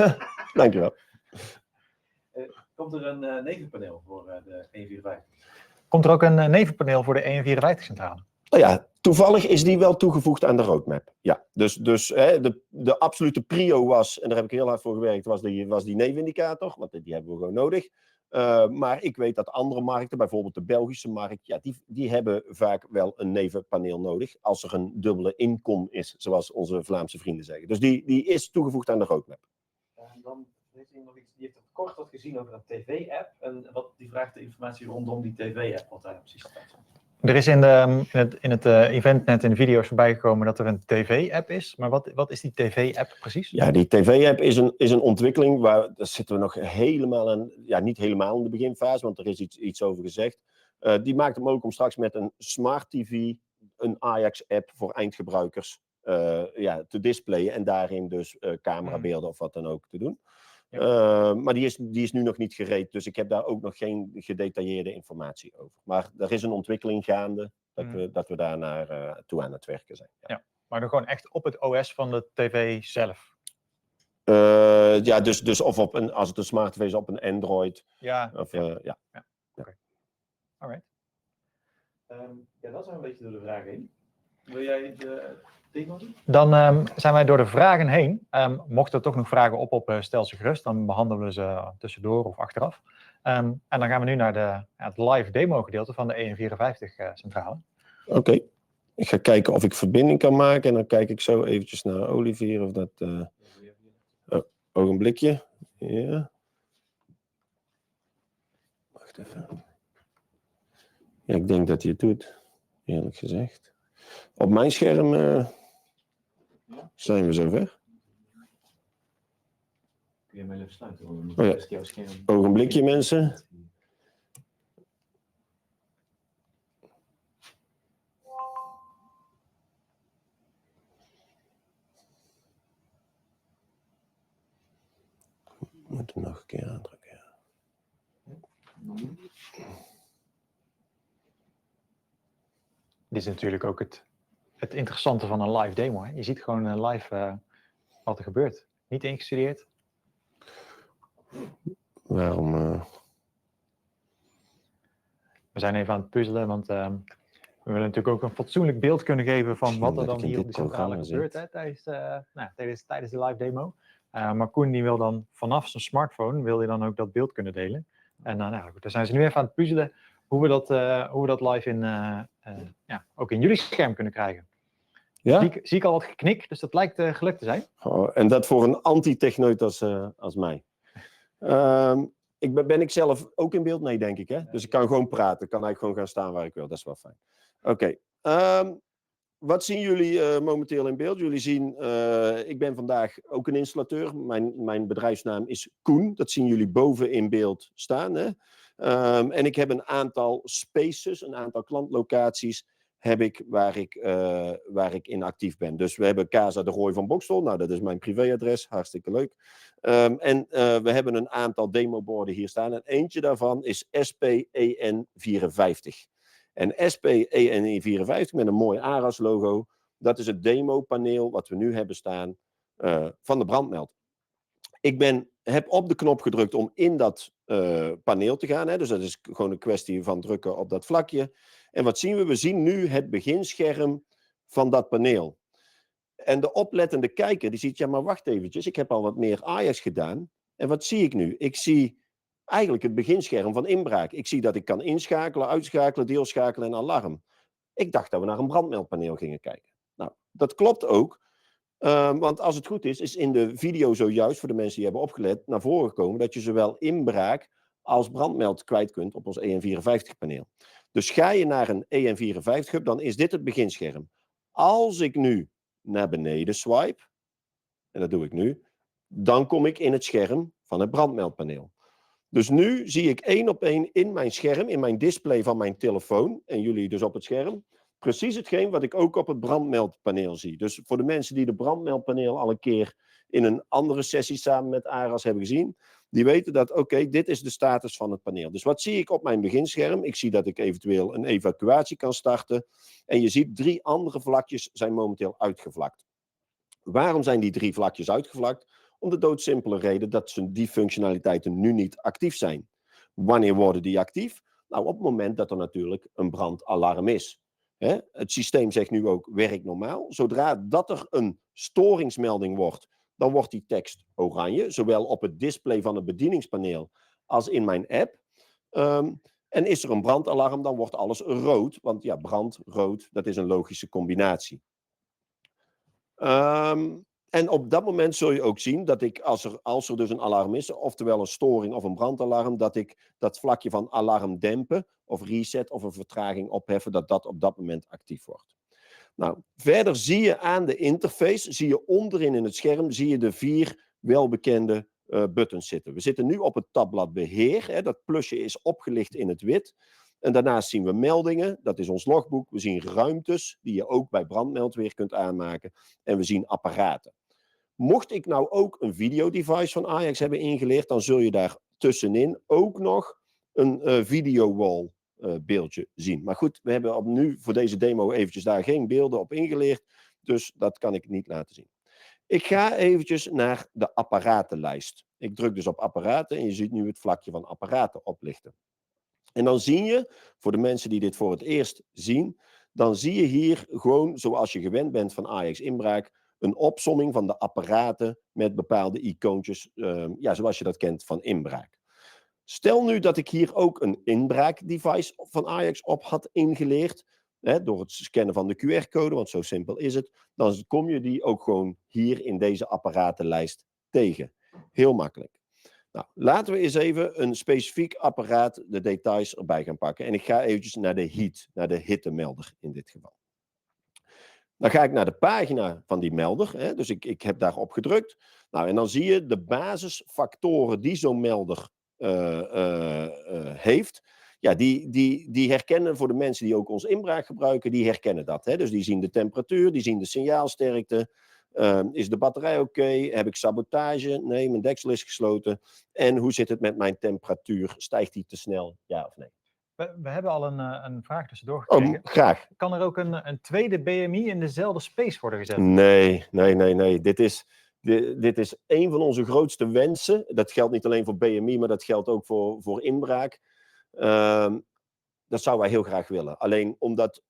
S2: dankjewel.
S17: Komt er een nevenpaneel voor de 154?
S1: Komt er ook een nevenpaneel voor de 154 centrale?
S2: Nou ja, toevallig is die wel toegevoegd aan de roadmap. Ja, dus de absolute prio was, en daar heb ik heel hard voor gewerkt, was die nevenindicator, want die hebben we gewoon nodig. Maar ik weet dat andere markten, bijvoorbeeld de Belgische markt, ja, die hebben vaak wel een nevenpaneel nodig als er een dubbele income is, zoals onze Vlaamse vrienden zeggen. Dus die is toegevoegd aan de roadmap.
S17: Dan heeft hij nog iets, die heeft kort wat gezien over een tv-app. En die vraagt de informatie rondom die tv-app, wat daar precies staat.
S1: Er is in het event net in de video's voorbij gekomen dat er een tv-app is. Maar wat is die tv-app precies?
S2: Ja, die tv-app is een ontwikkeling waar zitten we nog helemaal aan, ja, niet helemaal in de beginfase, want er is iets over gezegd. Die maakt hem ook om straks met een smart tv, een Ajax-app voor eindgebruikers te displayen en daarin dus camerabeelden of wat dan ook te doen. Ja. Maar die is nu nog niet gereed, dus ik heb daar ook nog geen gedetailleerde informatie over. Maar er is een ontwikkeling gaande dat we daar toe aan het werken zijn. Ja.
S1: Ja, maar dan gewoon echt op het OS van de tv zelf?
S2: Ja, dus of als het een smart tv is, op een Android.
S1: Ja.
S2: Ja.
S1: Oké. Alright.
S17: Ja, dat zijn we een beetje door de vragen heen. Wil jij de demo doen?
S1: Dan zijn wij door de vragen heen. Mochten er toch nog vragen op, stel ze gerust. Dan behandelen we ze tussendoor of achteraf. En dan gaan we nu naar het live demo gedeelte van de 154 centrale.
S2: Oké. Ik ga kijken of ik verbinding kan maken. En dan kijk ik zo eventjes naar Olivier of dat... ogenblikje. Ja. Wacht even. Ja, ik denk dat hij het doet. Eerlijk gezegd. Op mijn scherm zijn we zover.
S17: Kun je mij even sluiten?
S2: Oh ja. Ogenblikje, mensen. We moeten nog een keer aandrukken.
S1: Dit is natuurlijk ook het interessante van een live demo. Hè? Je ziet gewoon live wat er gebeurt. Niet ingestudeerd.
S2: Waarom?
S1: We zijn even aan het puzzelen, want We willen natuurlijk ook een fatsoenlijk beeld kunnen geven van wat er
S2: dat
S1: dan
S2: ik in
S1: hier op
S2: dit
S1: de centrale
S2: programma
S1: gebeurt,
S2: zit.
S1: hè, tijdens de live demo. Maar Koen die wil dan vanaf zijn smartphone wil hij dan ook dat beeld kunnen delen. En goed, daar zijn ze nu even aan het puzzelen hoe we dat live ook in jullie scherm kunnen krijgen.
S2: Ja?
S1: Zie ik al wat geknik, dus dat lijkt gelukt te zijn.
S2: Oh, en dat voor een anti-techneut als mij. Ben ik zelf ook in beeld? Nee, denk ik. Hè? Dus ik kan gewoon praten. Ik kan eigenlijk gewoon gaan staan waar ik wil. Dat is wel fijn. Oké. Wat zien jullie momenteel in beeld? Jullie zien, ik ben vandaag ook een installateur. Mijn bedrijfsnaam is Koen. Dat zien jullie boven in beeld staan. Hè? En ik heb een aantal spaces, een aantal klantlocaties heb ik waar ik in actief ben. Dus we hebben Casa de Rooi van Bokstel. Nou, dat is mijn privéadres. Hartstikke leuk. We hebben een aantal demoborden hier staan. En eentje daarvan is SPEN54. En SPEN54 met een mooi ARAS logo. Dat is het demopaneel wat we nu hebben staan van de brandmeld. Ik heb op de knop gedrukt om in dat paneel te gaan. Hè? Dus dat is gewoon een kwestie van drukken op dat vlakje. En wat zien we? We zien nu het beginscherm van dat paneel. En de oplettende kijker die ziet, ja maar wacht eventjes, ik heb al wat meer Ajax gedaan. En wat zie ik nu? Ik zie eigenlijk het beginscherm van inbraak. Ik zie dat ik kan inschakelen, uitschakelen, deelschakelen en alarm. Ik dacht dat we naar een brandmeldpaneel gingen kijken. Nou, dat klopt ook. Want als het goed is in de video zojuist, voor de mensen die hebben opgelet, naar voren gekomen dat je zowel inbraak als brandmeld kwijt kunt op ons EN54-paneel. Dus ga je naar een EN54-hub, dan is dit het beginscherm. Als ik nu naar beneden swipe, en dat doe ik nu, dan kom ik in het scherm van het brandmeldpaneel. Dus nu zie ik 1 op 1 in mijn scherm, in mijn display van mijn telefoon, en jullie dus op het scherm, precies hetgeen wat ik ook op het brandmeldpaneel zie. Dus voor de mensen die de brandmeldpaneel al een keer in een andere sessie samen met ARAS hebben gezien, die weten dat, oké, dit is de status van het paneel. Dus wat zie ik op mijn beginscherm? Ik zie dat ik eventueel een evacuatie kan starten. En je ziet 3 andere vlakjes zijn momenteel uitgevlakt. Waarom zijn die 3 vlakjes uitgevlakt? Om de doodsimpele reden dat die functionaliteiten nu niet actief zijn. Wanneer worden die actief? Nou, op het moment dat er natuurlijk een brandalarm is. Het systeem zegt nu ook, werk normaal. Zodra dat er een storingsmelding wordt, dan wordt die tekst oranje. Zowel op het display van het bedieningspaneel als in mijn app. En is er een brandalarm, dan wordt alles rood. Want ja, brand, rood, dat is een logische combinatie. En op dat moment zul je ook zien dat ik, als er dus een alarm is, oftewel een storing of een brandalarm, dat ik dat vlakje van alarm dempen of reset of een vertraging opheffen, dat dat op dat moment actief wordt. Nou, verder zie je aan de interface, zie je onderin in het scherm, zie je de 4 welbekende buttons zitten. We zitten nu op het tabblad beheer, hè, dat plusje is opgelicht in het wit. En daarnaast zien we meldingen, dat is ons logboek. We zien ruimtes, die je ook bij brandmeldweer kunt aanmaken. En we zien apparaten. Mocht ik nou ook een videodevice van Ajax hebben ingeleerd, dan zul je daar tussenin ook nog een video-wall beeldje zien. Maar goed, we hebben nu voor deze demo eventjes daar geen beelden op ingeleerd, dus dat kan ik niet laten zien. Ik ga eventjes naar de apparatenlijst. Ik druk dus op apparaten en je ziet nu het vlakje van apparaten oplichten. En dan zie je, voor de mensen die dit voor het eerst zien, dan zie je hier gewoon, zoals je gewend bent van Ajax Inbraak, een opsomming van de apparaten met bepaalde icoontjes, zoals je dat kent van Inbraak. Stel nu dat ik hier ook een inbraakdevice van Ajax op had ingeleerd, door het scannen van de QR-code, want zo simpel is het, dan kom je die ook gewoon hier in deze apparatenlijst tegen. Heel makkelijk. Nou, laten we eens even een specifiek apparaat, de details erbij gaan pakken. En ik ga eventjes naar de heat, naar de hittemelder in dit geval. Dan ga ik naar de pagina van die melder. Hè, dus ik heb daarop gedrukt. Nou, en dan zie je de basisfactoren die zo'n melder heeft. Ja, die herkennen voor de mensen die ook ons inbraak gebruiken, die herkennen dat. Hè? Dus die zien de temperatuur, die zien de signaalsterkte. Is de batterij oké? Heb ik sabotage? Nee, mijn deksel is gesloten. En hoe zit het met mijn temperatuur? Stijgt die te snel? Ja of nee?
S1: We hebben al een vraag tussendoor gekregen.
S2: Graag.
S1: Kan er ook een tweede BMI in dezelfde space worden gezet?
S2: Nee. Dit is een van onze grootste wensen. Dat geldt niet alleen voor BMI, maar dat geldt ook voor inbraak. Dat zouden wij heel graag willen. Alleen om dat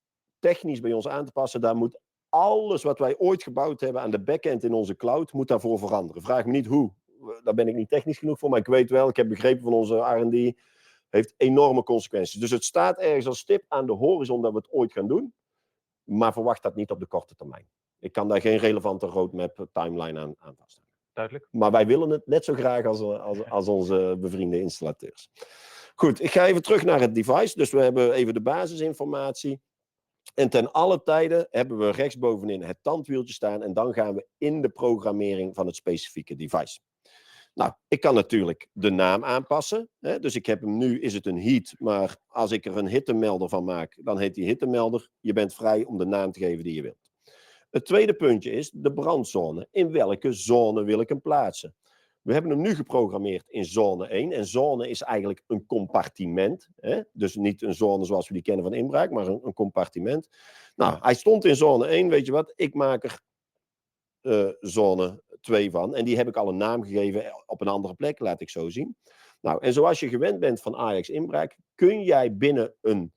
S2: technisch bij ons aan te passen, daar moet alles wat wij ooit gebouwd hebben aan de backend in onze cloud, moet daarvoor veranderen. Vraag me niet hoe. Daar ben ik niet technisch genoeg voor, maar ik weet wel, ik heb begrepen van onze R&D, heeft enorme consequenties. Dus het staat ergens als stip aan de horizon dat we het ooit gaan doen, maar verwacht dat niet op de korte termijn. Ik kan daar geen relevante roadmap timeline aan vaststellen.
S1: Duidelijk.
S2: Maar wij willen het net zo graag als onze bevriende installateurs. Goed, ik ga even terug naar het device. Dus we hebben even de basisinformatie. En ten alle tijde hebben we rechtsbovenin het tandwieltje staan. En dan gaan we in de programmering van het specifieke device. Nou, ik kan natuurlijk de naam aanpassen. Hè? Dus ik heb hem nu, is het een heat. Maar als ik er een hittemelder van maak, dan heet die hittemelder. Je bent vrij om de naam te geven die je wilt. Het tweede puntje is de brandzone. In welke zone wil ik hem plaatsen? We hebben hem nu geprogrammeerd in zone 1. En zone is eigenlijk een compartiment. Hè? Dus niet een zone zoals we die kennen van inbraak, maar een compartiment. Nou, hij stond in zone 1. Weet je wat? Ik maak er zone 2 van. En die heb ik al een naam gegeven op een andere plek, laat ik zo zien. Nou, en zoals je gewend bent van Ajax inbraak, kun jij binnen een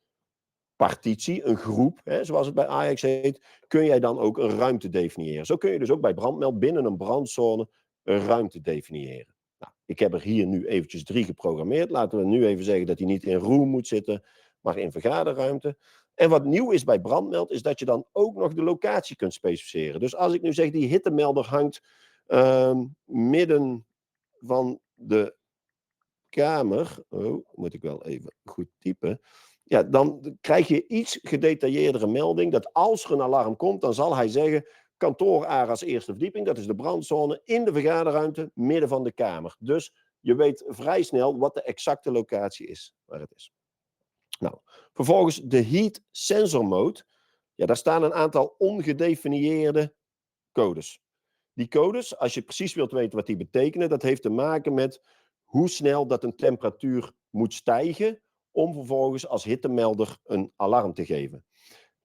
S2: partitie, een groep, hè, zoals het bij Ajax heet, kun jij dan ook een ruimte definiëren. Zo kun je dus ook bij brandmeld binnen een brandzone een ruimte definiëren. Nou, ik heb er hier nu eventjes 3 geprogrammeerd. Laten we nu even zeggen dat hij niet in room moet zitten, maar in vergaderruimte. En wat nieuw is bij brandmeld, is dat je dan ook nog de locatie kunt specificeren. Dus als ik nu zeg, die hittemelder hangt midden van de kamer. Oh, moet ik wel even goed typen. Ja, dan krijg je iets gedetailleerdere melding dat als er een alarm komt, dan zal hij zeggen, kantoor ARAS eerste verdieping, dat is de brandzone, in de vergaderruimte, midden van de kamer. Dus je weet vrij snel wat de exacte locatie is waar het is. Nou, vervolgens de heat sensor mode. Ja, daar staan een aantal ongedefinieerde codes. Die codes, als je precies wilt weten wat die betekenen, dat heeft te maken met hoe snel dat een temperatuur moet stijgen om vervolgens als hittemelder een alarm te geven.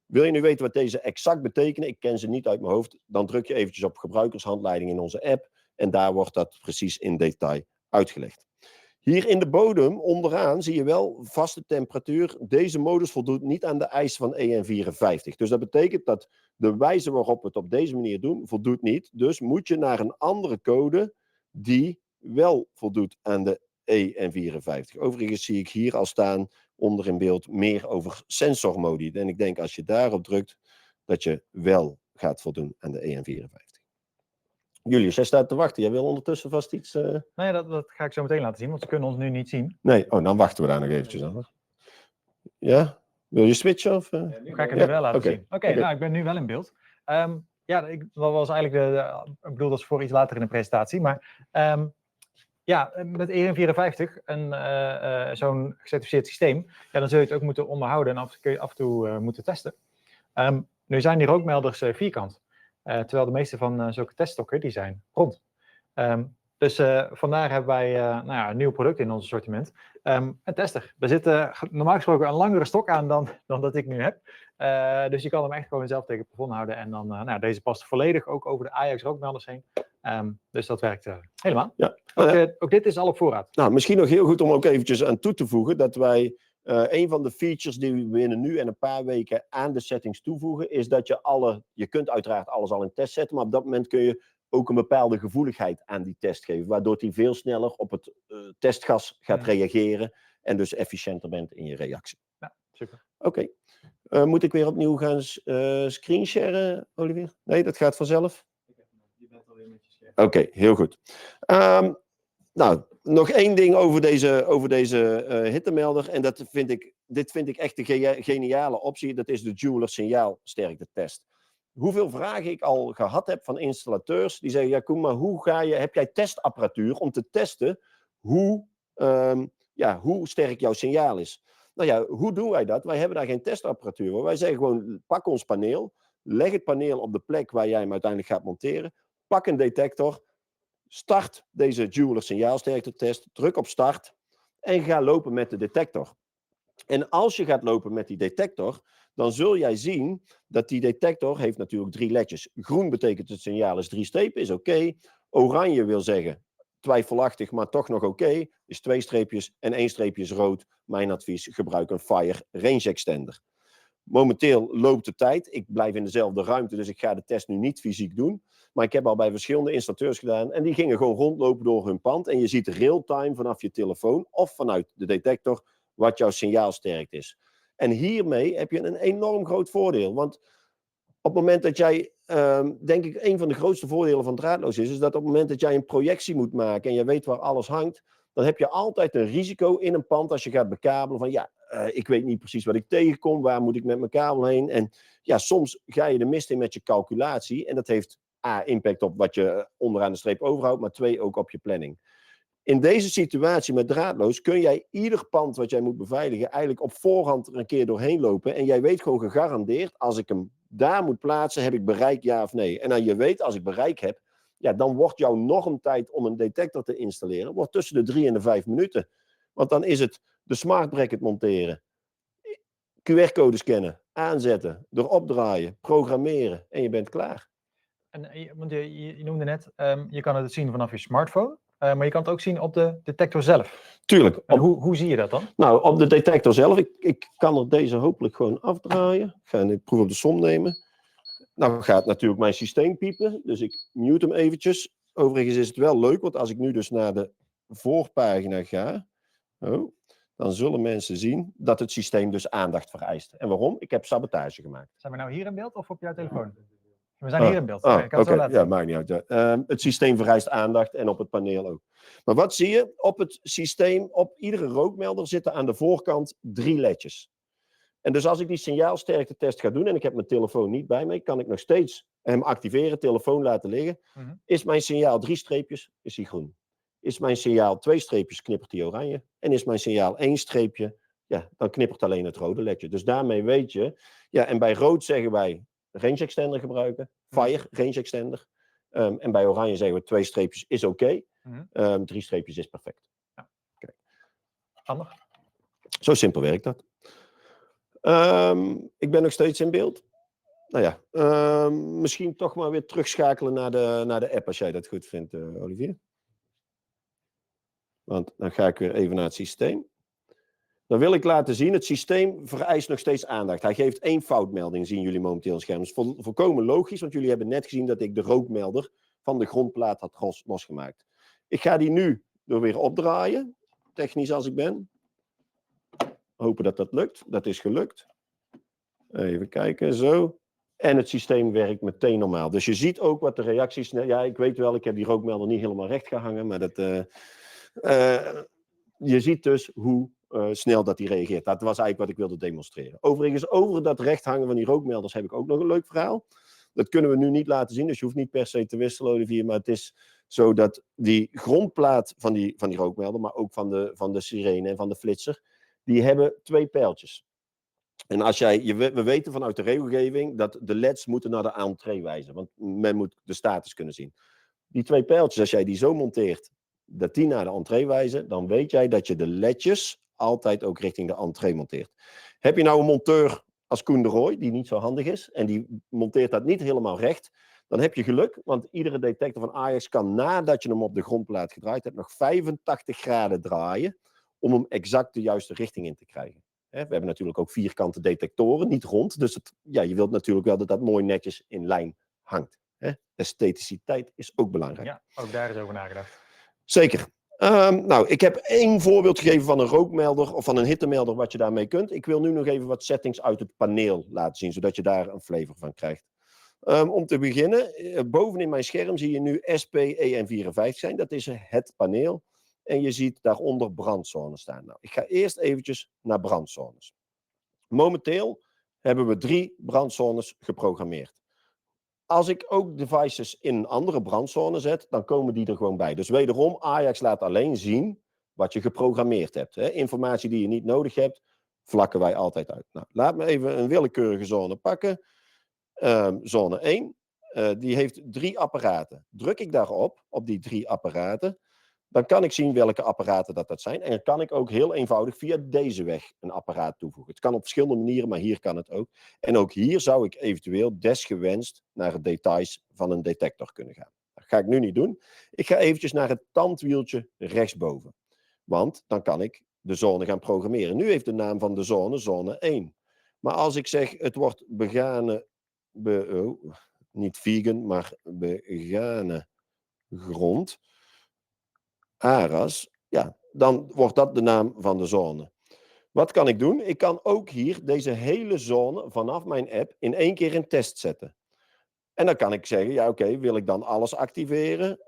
S2: Wil je nu weten wat deze exact betekenen? Ik ken ze niet uit mijn hoofd. Dan druk je eventjes op gebruikershandleiding in onze app en daar wordt dat precies in detail uitgelegd. Hier in de bodem onderaan zie je wel vaste temperatuur. Deze modus voldoet niet aan de eisen van EN54. Dus dat betekent dat de wijze waarop we het op deze manier doen, voldoet niet. Dus moet je naar een andere code die wel voldoet aan de EN54. Overigens zie ik hier al staan onder in beeld meer over sensormodi. En ik denk als je daarop drukt, dat je wel gaat voldoen aan de EN54. Julius, jij staat te wachten. Jij wil ondertussen vast iets...
S1: Nou ja, dat ga ik zo meteen laten zien, want ze kunnen ons nu niet zien.
S2: Nee, oh, dan wachten we daar nog eventjes aan. Ja? Wil je switchen? Of,
S1: Nu ga ik het nu wel laten zien. Oké, nou, ik ben nu wel in beeld. Ja, dat was eigenlijk ik bedoel, dat is voor iets later in de presentatie, maar ja, met EN54, zo'n gecertificeerd systeem, ja, dan zul je het ook moeten onderhouden en af en toe moeten testen. Nu zijn die rookmelders vierkant, terwijl de meeste van zulke teststokken, die zijn rond. Dus vandaar hebben wij een nieuw product in ons assortiment. Een tester. Er zit normaal gesproken een langere stok aan dan dat ik nu heb. Dus je kan hem echt gewoon zelf tegen het plafond houden. En dan, deze past volledig ook over de Ajax rookmelders heen. Dus dat werkt helemaal.
S2: Ja.
S1: Ook dit is al op voorraad.
S2: Nou, misschien nog heel goed om ook eventjes aan toe te voegen dat wij een van de features die we binnen nu en een paar weken aan de settings toevoegen, is dat je kunt uiteraard alles al in test zetten, maar op dat moment kun je ook een bepaalde gevoeligheid aan die test geven, waardoor die veel sneller op het testgas gaat reageren en dus efficiënter bent in je reactie.
S1: Ja, super.
S2: Oké. Moet ik weer opnieuw gaan screensharen, Olivier? Nee, dat gaat vanzelf?
S11: Je bent alweer met je scherm.
S2: Oké, heel goed. Nou, nog één ding over deze hittemelder. En dit vind ik echt de geniale optie. Dat is de Jeweler signaalsterkte test. Hoeveel vragen ik al gehad heb van installateurs die zeggen, ja Koen, maar heb jij testapparatuur om te testen hoe sterk jouw signaal is? Nou ja, hoe doen wij dat? Wij hebben daar geen testapparatuur voor. Wij zeggen gewoon, pak ons paneel, leg het paneel op de plek waar jij hem uiteindelijk gaat monteren, pak een detector, start deze Jeweler signaalsterkte test, druk op start en ga lopen met de detector. En als je gaat lopen met die detector, dan zul jij zien dat die detector heeft natuurlijk 3 ledjes. Groen betekent het signaal is 3 strepen, is oké. Oranje wil zeggen twijfelachtig, maar toch nog oké, is 2 streepjes en 1 streepje is rood. Mijn advies, gebruik een Fire Range Extender. momenteel loopt de tijd. Ik blijf in dezelfde ruimte, dus ik ga de test nu niet fysiek doen. Maar ik heb al bij verschillende installateurs gedaan. En die gingen gewoon rondlopen door hun pand. En je ziet real-time vanaf je telefoon of vanuit de detector wat jouw signaalsterkte is. En hiermee heb je een enorm groot voordeel. Want op het moment dat jij, denk ik, een van de grootste voordelen van draadloos is dat op het moment dat jij een projectie moet maken en je weet waar alles hangt, dan heb je altijd een risico in een pand als je gaat bekabelen van ja, ik weet niet precies wat ik tegenkom, waar moet ik met mijn kabel heen? En ja, soms ga je de mist in met je calculatie en dat heeft A, impact op wat je onderaan de streep overhoudt, maar 2, ook op je planning. In deze situatie met draadloos kun jij ieder pand wat jij moet beveiligen eigenlijk op voorhand er een keer doorheen lopen en jij weet gewoon gegarandeerd, als ik hem daar moet plaatsen, heb ik bereik ja of nee. En dan je weet, als ik bereik heb, ja, dan wordt jouw normtijd om een detector te installeren wordt tussen de 3 en de 5 minuten. Want dan is het de smart bracket monteren, QR-code scannen, aanzetten, erop draaien, programmeren en je bent klaar.
S1: En, want je noemde net, je kan het zien vanaf je smartphone, maar je kan het ook zien op de detector zelf.
S2: Tuurlijk.
S1: En hoe zie je dat dan?
S2: Nou, op de detector zelf, ik kan er deze hopelijk gewoon afdraaien. Ik ga een proef op de som nemen. Nou gaat natuurlijk mijn systeem piepen, dus ik mute hem eventjes. Overigens is het wel leuk, want als ik nu dus naar de voorpagina ga, dan zullen mensen zien dat het systeem dus aandacht vereist. En waarom? Ik heb sabotage gemaakt.
S1: Zijn we nou hier in beeld of op jouw telefoon? We zijn hier in beeld. Ik kan het zo laten
S2: ja,
S1: zien.
S2: maakt niet uit. Het systeem vereist aandacht en op het paneel ook. Maar wat zie je? Op het systeem, op iedere rookmelder zitten aan de voorkant 3 ledjes. En dus als ik die signaalsterkte-test ga doen en ik heb mijn telefoon niet bij me, kan ik nog steeds hem activeren, telefoon laten liggen. Is mijn signaal 3 streepjes, is hij groen. Is mijn signaal 2 streepjes, knippert hij oranje. En is mijn signaal 1 streepje, ja, dan knippert alleen het rode ledje. Dus daarmee weet je, ja, en bij rood zeggen wij range extender gebruiken, fire, range extender. En bij oranje zeggen we 2 streepjes is oké. 3 streepjes is perfect.
S1: Ja. Handig.
S2: Zo simpel werkt dat. Ik ben nog steeds in beeld. Nou ja, misschien toch maar weer terugschakelen naar de app als jij dat goed vindt, Olivier. Want dan ga ik weer even naar het systeem. Dan wil ik laten zien, het systeem vereist nog steeds aandacht. Hij geeft 1 foutmelding, zien jullie momenteel op het scherm. Dat is volkomen logisch, want jullie hebben net gezien dat ik de rookmelder van de grondplaat had losgemaakt. Ik ga die nu door weer opdraaien, technisch als ik ben. Hopen dat dat lukt. Dat is gelukt. Even kijken, zo. En het systeem werkt meteen normaal. Dus je ziet ook wat de reacties... Ja, ik weet wel, ik heb die rookmelder niet helemaal recht gehangen, maar dat... je ziet dus hoe snel dat die reageert. Dat was eigenlijk wat ik wilde demonstreren. Overigens, over dat recht hangen van die rookmelders heb ik ook nog een leuk verhaal. Dat kunnen we nu niet laten zien, dus je hoeft niet per se te wisselen, Olivier. Maar het is zo dat die grondplaat van die rookmelder, maar ook van de sirene en van de flitser, die hebben 2 pijltjes. En als we weten vanuit de regelgeving dat de leds moeten naar de entree wijzen, want men moet de status kunnen zien. Die 2 pijltjes, als jij die zo monteert, dat die naar de entree wijzen, dan weet jij dat je de ledjes altijd ook richting de entree monteert. Heb je nou een monteur als Koen de Rooij, die niet zo handig is, en die monteert dat niet helemaal recht, dan heb je geluk, want iedere detector van Ajax kan nadat je hem op de grondplaat gedraaid hebt, nog 85 graden draaien om hem exact de juiste richting in te krijgen. We hebben natuurlijk ook vierkante detectoren, niet rond, dus je wilt natuurlijk wel dat dat mooi netjes in lijn hangt. Estheticiteit is ook belangrijk.
S1: Ja, ook daar is over nagedacht.
S2: Zeker. Nou, ik heb 1 voorbeeld gegeven van een rookmelder of van een hittemelder wat je daarmee kunt. Ik wil nu nog even wat settings uit het paneel laten zien, zodat je daar een flavor van krijgt. Om te beginnen, bovenin mijn scherm zie je nu SP-EN54 zijn. Dat is het paneel. En je ziet daaronder brandzones staan. Nou, ik ga eerst eventjes naar brandzones. Momenteel hebben we 3 brandzones geprogrammeerd. Als ik ook devices in een andere brandzone zet, dan komen die er gewoon bij. Dus wederom, Ajax laat alleen zien wat je geprogrammeerd hebt. Informatie die je niet nodig hebt, vlakken wij altijd uit. Nou, laat me even een willekeurige zone pakken. Zone 1, die heeft 3 apparaten. Druk ik daarop, op die 3 apparaten, dan kan ik zien welke apparaten dat zijn. En dan kan ik ook heel eenvoudig via deze weg een apparaat toevoegen. Het kan op verschillende manieren, maar hier kan het ook. En ook hier zou ik eventueel desgewenst naar de details van een detector kunnen gaan. Dat ga ik nu niet doen. Ik ga eventjes naar het tandwieltje rechtsboven. Want dan kan ik de zone gaan programmeren. Nu heeft de naam van de zone, zone 1. Maar als ik zeg, het wordt begane, niet vegan, maar begane grond, ARAS, ja, dan wordt dat de naam van de zone. Wat kan ik doen? Ik kan ook hier deze hele zone vanaf mijn app in één keer in test zetten. En dan kan ik zeggen, ja oké, wil ik dan alles activeren?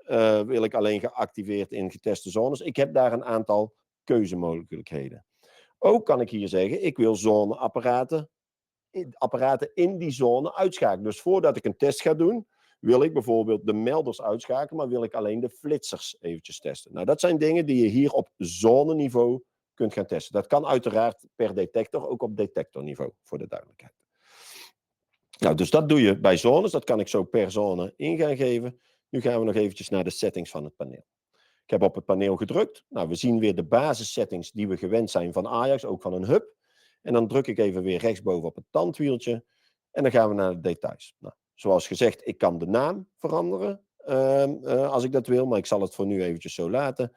S2: Wil ik alleen geactiveerd in geteste zones? Ik heb daar een aantal keuzemogelijkheden. Ook kan ik hier zeggen, ik wil zoneapparaten in die zone uitschakelen. Dus voordat ik een test ga doen, wil ik bijvoorbeeld de melders uitschakelen, maar wil ik alleen de flitsers eventjes testen. Nou, dat zijn dingen die je hier op zoneniveau kunt gaan testen. Dat kan uiteraard per detector, ook op detectorniveau, voor de duidelijkheid. Nou, dus dat doe je bij zones. Dat kan ik zo per zone in gaan geven. Nu gaan we nog eventjes naar de settings van het paneel. Ik heb op het paneel gedrukt. Nou, we zien weer de basissettings die we gewend zijn van Ajax, ook van een hub. En dan druk ik even weer rechtsboven op het tandwieltje. En dan gaan we naar de details. Nou, zoals gezegd, ik kan de naam veranderen als ik dat wil. Maar ik zal het voor nu eventjes zo laten.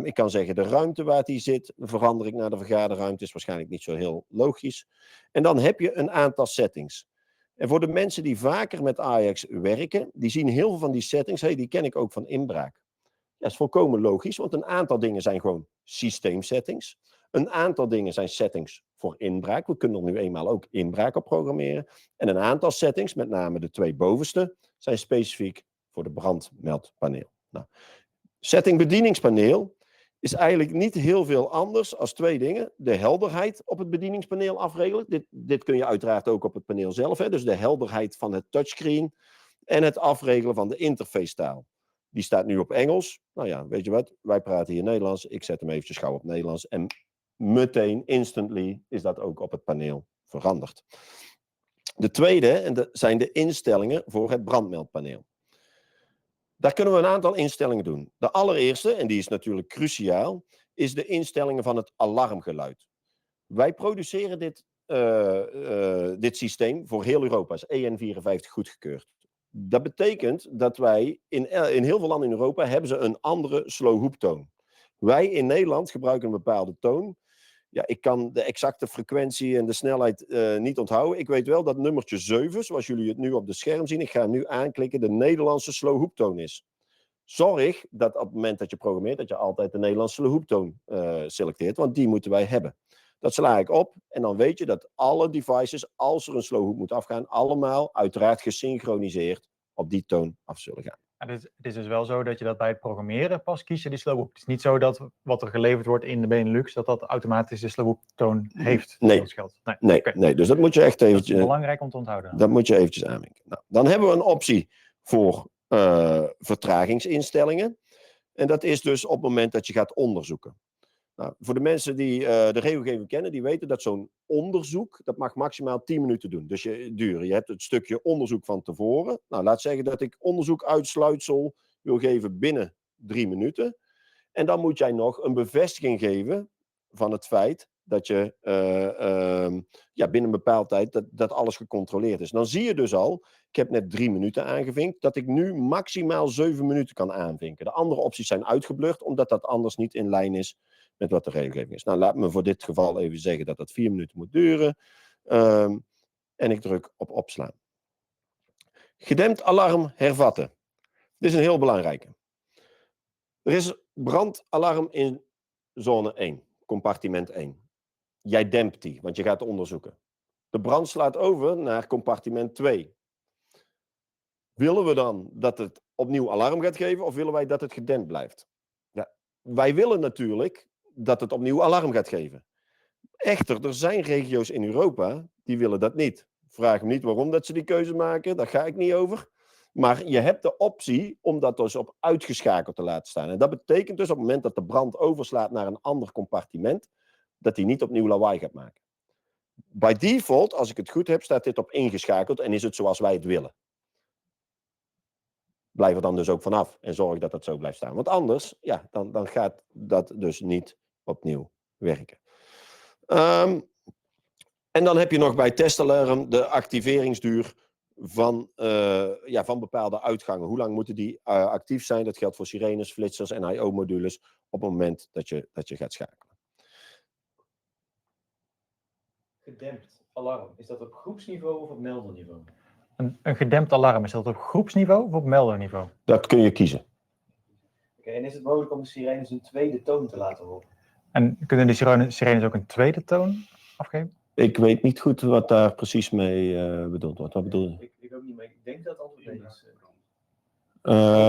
S2: Ik kan zeggen de ruimte waar die zit, verander ik naar de vergaderruimte. Is waarschijnlijk niet zo heel logisch. En dan heb je een aantal settings. En voor de mensen die vaker met Ajax werken, die zien heel veel van die settings. Die ken ik ook van inbraak. Ja, dat is volkomen logisch, want een aantal dingen zijn gewoon systeemsettings. Een aantal dingen zijn settings voor inbraak. We kunnen er nu eenmaal ook inbraak op programmeren. En een aantal settings, met name de twee bovenste, zijn specifiek voor de brandmeldpaneel. Nou, setting bedieningspaneel is eigenlijk niet heel veel anders als twee dingen. De helderheid op het bedieningspaneel afregelen. Dit kun je uiteraard ook op het paneel zelf. Dus de helderheid van het touchscreen en het afregelen van de interface-taal. Die staat nu op Engels. Nou ja, weet je wat? Wij praten hier Nederlands. Ik zet hem eventjes gauw op Nederlands. En meteen, instantly, is dat ook op het paneel veranderd. De tweede zijn de instellingen voor het brandmeldpaneel. Daar kunnen we een aantal instellingen doen. De allereerste, en die is natuurlijk cruciaal, is de instellingen van het alarmgeluid. Wij produceren dit systeem voor heel Europa. Is EN54 goedgekeurd. Dat betekent dat wij in heel veel landen in Europa hebben ze een andere slowhoeptoon. Wij in Nederland gebruiken een bepaalde toon. Ja, ik kan de exacte frequentie en de snelheid niet onthouden. Ik weet wel dat nummertje 7, zoals jullie het nu op de scherm zien, ik ga hem nu aanklikken, de Nederlandse slowhoeptoon is. Zorg dat op het moment dat je programmeert, dat je altijd de Nederlandse slowhoeptoon selecteert, want die moeten wij hebben. Dat sla ik op en dan weet je dat alle devices, als er een slowhoep moet afgaan, allemaal uiteraard gesynchroniseerd op die toon af zullen gaan.
S1: Ja, het is dus wel zo dat je dat bij het programmeren pas kiest, die slowhoep. Het is niet zo dat wat er geleverd wordt in de Benelux, dat automatisch de slowhoeptoon heeft.
S2: Nee, dus dat moet je echt eventjes...
S1: Dat is belangrijk om te onthouden.
S2: Dat moet je eventjes aanvinken. Nou, dan hebben we een optie voor vertragingsinstellingen. En dat is dus op het moment dat je gaat onderzoeken. Nou, voor de mensen die de regelgeving kennen, die weten dat zo'n onderzoek, dat mag maximaal 10 minuten doen. Dus je hebt het stukje onderzoek van tevoren. Nou, laat zeggen dat ik onderzoek uitsluitsel wil geven binnen 3 minuten. En dan moet jij nog een bevestiging geven van het feit dat je binnen een bepaalde tijd dat alles gecontroleerd is. Dan zie je dus al, ik heb net 3 minuten aangevinkt, dat ik nu maximaal 7 minuten kan aanvinken. De andere opties zijn uitgeblurred, omdat dat anders niet in lijn is met wat de regelgeving is. Nou, laat me voor dit geval even zeggen dat dat 4 minuten moet duren. En ik druk op opslaan. Gedempt alarm hervatten. Dit is een heel belangrijke. Er is brandalarm in zone 1, compartiment 1. Jij dempt die, want je gaat onderzoeken. De brand slaat over naar compartiment 2. Willen we dan dat het opnieuw alarm gaat geven of willen wij dat het gedempt blijft? Ja, wij willen natuurlijk dat het opnieuw alarm gaat geven. Echter, er zijn regio's in Europa die willen dat niet. Vraag me niet waarom dat ze die keuze maken, daar ga ik niet over. Maar je hebt de optie om dat dus op uitgeschakeld te laten staan. En dat betekent dus op het moment dat de brand overslaat naar een ander compartiment, dat hij niet opnieuw lawaai gaat maken. By default, als ik het goed heb, staat dit op ingeschakeld en is het zoals wij het willen. Blijf er dan dus ook vanaf en zorg dat het zo blijft staan. Want anders, ja, dan gaat dat dus niet opnieuw werken. En dan heb je nog bij testalarm de activeringsduur van bepaalde uitgangen. Hoe lang moeten die actief zijn? Dat geldt voor sirenes, flitsers en IO-modules op het moment dat je gaat schakelen.
S17: Gedempt. alarm, is dat op groepsniveau of op melderniveau?
S1: Een gedempt alarm, is dat op groepsniveau of op melderniveau?
S2: Dat kun je kiezen.
S17: Oké, en is het mogelijk om de sirenes een tweede toon te laten horen?
S1: En kunnen die sirenes ook een tweede toon afgeven?
S2: Ik weet niet goed wat daar precies mee bedoeld wordt. Wat bedoel je?
S17: Ik ook niet, maar ik denk dat het antwoord nee is.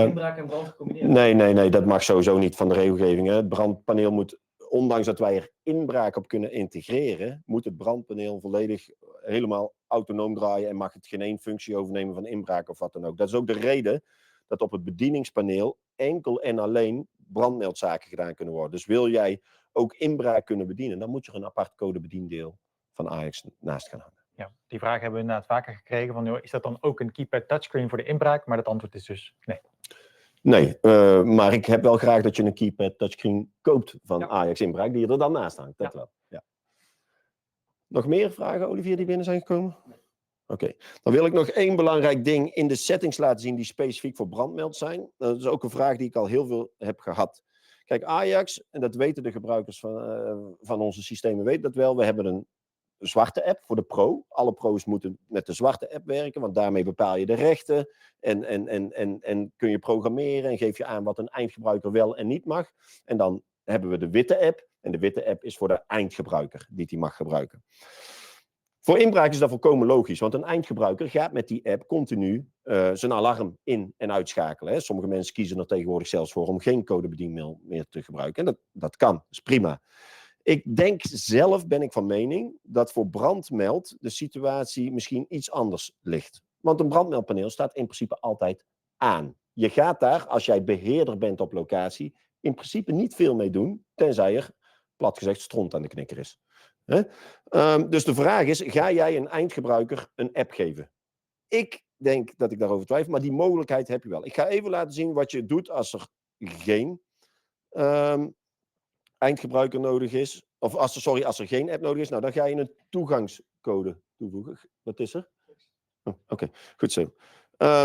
S2: Inbraak
S17: en brand gecombineerd?
S2: Nee, dat mag sowieso niet van de regelgeving. Hè. Het brandpaneel moet, ondanks dat wij er inbraak op kunnen integreren, moet het brandpaneel volledig helemaal autonoom draaien en mag het geen één functie overnemen van inbraak of wat dan ook. Dat is ook de reden dat op het bedieningspaneel enkel en alleen brandmeldzaken gedaan kunnen worden. Dus wil jij ook inbraak kunnen bedienen, dan moet je er een apart codebediendeel van Ajax naast gaan hangen.
S1: Ja, die vraag hebben we inderdaad vaker gekregen. Van, joh, is dat dan ook een keypad touchscreen voor de inbraak? Maar het antwoord is dus nee.
S2: Nee, maar ik heb wel graag dat je een keypad touchscreen koopt van Ajax inbraak, die er dan naast hangt. Dat wel. Ja. Nog meer vragen, Olivier, die binnen zijn gekomen? Oké. Dan wil ik nog één belangrijk ding in de settings laten zien die specifiek voor brandmeld zijn. Dat is ook een vraag die ik al heel veel heb gehad. Kijk, Ajax, en dat weten de gebruikers van onze systemen, weten dat wel. We hebben een zwarte app voor de pro. Alle pro's moeten met de zwarte app werken, want daarmee bepaal je de rechten en kun je programmeren en geef je aan wat een eindgebruiker wel en niet mag. En dan hebben we de witte app. En de witte app is voor de eindgebruiker die mag gebruiken. Voor inbraak is dat volkomen logisch, want een eindgebruiker gaat met die app continu zijn alarm in- en uitschakelen. Hè. Sommige mensen kiezen er tegenwoordig zelfs voor om geen codebedienmiddel meer te gebruiken. En dat kan, dat is prima. Ik denk zelf, ben ik van mening, dat voor brandmeld de situatie misschien iets anders ligt. Want een brandmeldpaneel staat in principe altijd aan. Je gaat daar, als jij beheerder bent op locatie, in principe niet veel mee doen, tenzij er, plat gezegd, stront aan de knikker is. Dus de vraag is, ga jij een eindgebruiker een app geven? Ik denk dat ik daarover twijfel, maar die mogelijkheid heb je wel. Ik ga even laten zien wat je doet als er geen eindgebruiker nodig is. Of als er geen app nodig is, nou dan ga je een toegangscode toevoegen. Wat is er? Oh, Oké, goed zo.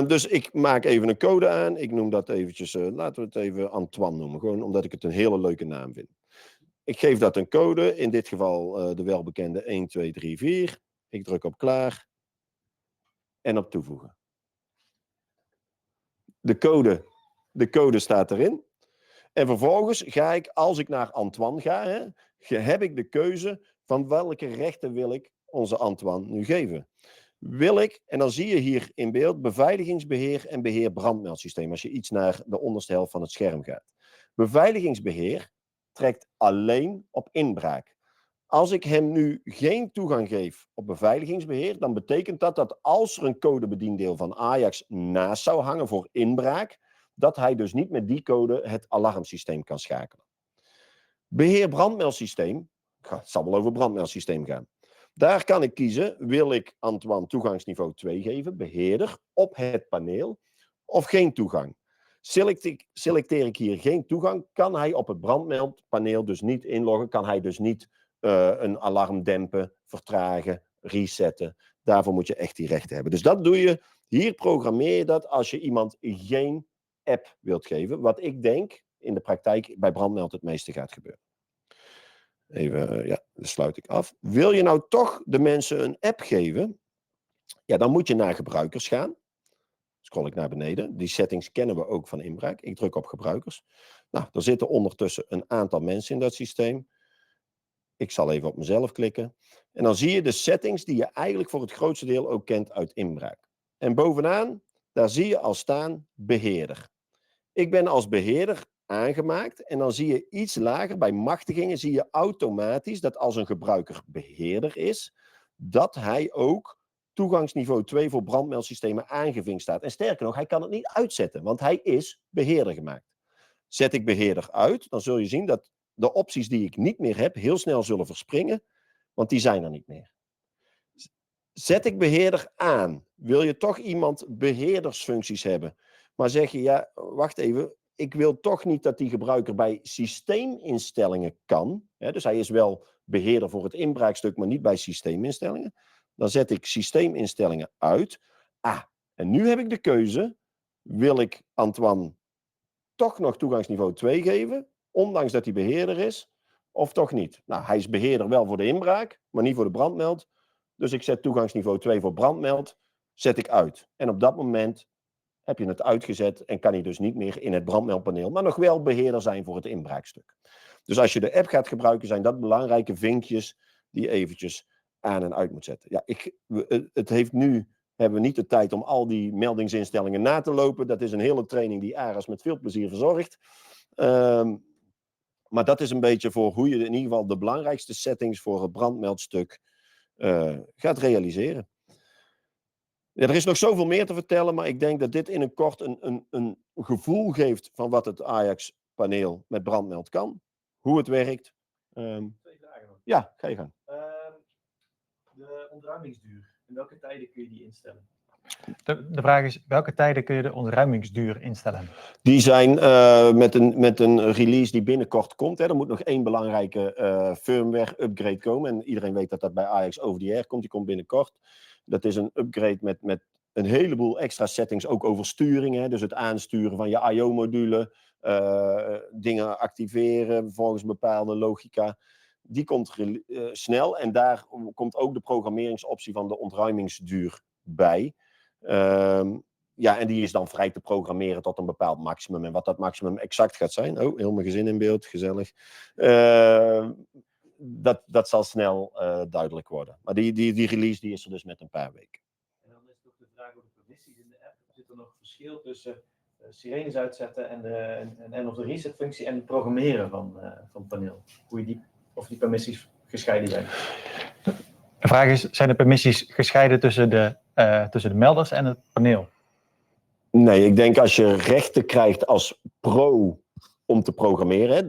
S2: Dus ik maak even een code aan. Ik noem dat eventjes, laten we het even Antoine noemen. Gewoon omdat ik het een hele leuke naam vind. Ik geef dat een code, in dit geval de welbekende 1, 2, 3, 4. Ik druk op klaar en op toevoegen. De code staat erin. En vervolgens ga ik, als ik naar Antoine ga, heb ik de keuze van welke rechten wil ik onze Antoine nu geven. Wil ik, en dan zie je hier in beeld, beveiligingsbeheer en beheer brandmeldsysteem, als je iets naar de onderste helft van het scherm gaat. Beveiligingsbeheer trekt alleen op inbraak. Als ik hem nu geen toegang geef op beveiligingsbeheer, dan betekent dat als er een codebediendeel van Ajax naast zou hangen voor inbraak, dat hij dus niet met die code het alarmsysteem kan schakelen. Beheer brandmeldsysteem, het zal wel over brandmeldsysteem gaan. Daar kan ik kiezen, wil ik Antoine toegangsniveau 2 geven, beheerder, op het paneel, of geen toegang. Selecteer ik hier geen toegang, kan hij op het brandmeldpaneel dus niet inloggen, kan hij dus niet een alarm dempen, vertragen, resetten. Daarvoor moet je echt die rechten hebben. Dus dat doe je, hier programmeer je dat als je iemand geen app wilt geven, wat ik denk in de praktijk bij brandmeld het meeste gaat gebeuren. Even, ja, dat sluit ik af. Wil je nou toch de mensen een app geven, ja, dan moet je naar gebruikers gaan. Scroll ik naar beneden. Die settings kennen we ook van inbraak. Ik druk op gebruikers. Nou, er zitten ondertussen een aantal mensen in dat systeem. Ik zal even op mezelf klikken. En dan zie je de settings die je eigenlijk voor het grootste deel ook kent uit inbraak. En bovenaan, daar zie je al staan beheerder. Ik ben als beheerder aangemaakt en dan zie je iets lager bij machtigingen zie je automatisch dat als een gebruiker beheerder is, dat hij ook toegangsniveau 2 voor brandmeldsystemen aangevinkt staat. En sterker nog, hij kan het niet uitzetten, want hij is beheerder gemaakt. Zet ik beheerder uit, dan zul je zien dat de opties die ik niet meer heb heel snel zullen verspringen, want die zijn er niet meer. Zet ik beheerder aan, wil je toch iemand beheerdersfuncties hebben, maar zeg je, ja, wacht even, ik wil toch niet dat die gebruiker bij systeeminstellingen kan. Hè, dus hij is wel beheerder voor het inbraakstuk, maar niet bij systeeminstellingen. Dan zet ik systeeminstellingen uit. En nu heb ik de keuze, wil ik Antoine toch nog toegangsniveau 2 geven, ondanks dat hij beheerder is, of toch niet? Nou, hij is beheerder wel voor de inbraak, maar niet voor de brandmeld. Dus ik zet toegangsniveau 2 voor brandmeld, zet ik uit. En op dat moment heb je het uitgezet en kan hij dus niet meer in het brandmeldpaneel, maar nog wel beheerder zijn voor het inbraakstuk. Dus als je de app gaat gebruiken, zijn dat belangrijke vinkjes die je eventjes aan en uit moet zetten. Ja, hebben we niet de tijd om al die meldingsinstellingen na te lopen. Dat is een hele training die ARAS met veel plezier verzorgt. Maar dat is een beetje voor hoe je in ieder geval de belangrijkste settings voor het brandmeldstuk gaat realiseren. Ja, er is nog zoveel meer te vertellen, maar ik denk dat dit in een kort een gevoel geeft van wat het Ajax-paneel met brandmeld kan. Hoe het werkt.
S17: 2 vragen nog.
S2: Ja, ga je gang.
S17: De ontruimingsduur. In welke tijden kun je die instellen?
S1: De vraag is, welke tijden kun je de ontruimingsduur instellen?
S2: Die zijn met een release die binnenkort komt. Hè. Er moet nog 1 belangrijke firmware upgrade komen. En iedereen weet dat dat bij Ajax over the air komt. Die komt binnenkort. Dat is een upgrade met een heleboel extra settings, ook over sturing. Hè. Dus het aansturen van je I/O-module, dingen activeren volgens bepaalde logica. Die komt snel en daar komt ook de programmeringsoptie van de ontruimingsduur bij. Ja, en die is dan vrij te programmeren tot een bepaald maximum. En wat dat maximum exact gaat zijn, oh, heel mijn gezin in beeld, gezellig. Dat zal snel duidelijk worden. Maar die release die is er dus met een paar weken.
S17: En dan is ook de vraag over de permissies in de app. Zit er nog verschil tussen sirenes uitzetten en of de reset functie en het programmeren van het paneel? Of die permissies gescheiden zijn?
S1: De vraag is, zijn de permissies gescheiden tussen de melders en het paneel?
S2: Nee, ik denk als je rechten krijgt als pro om te programmeren.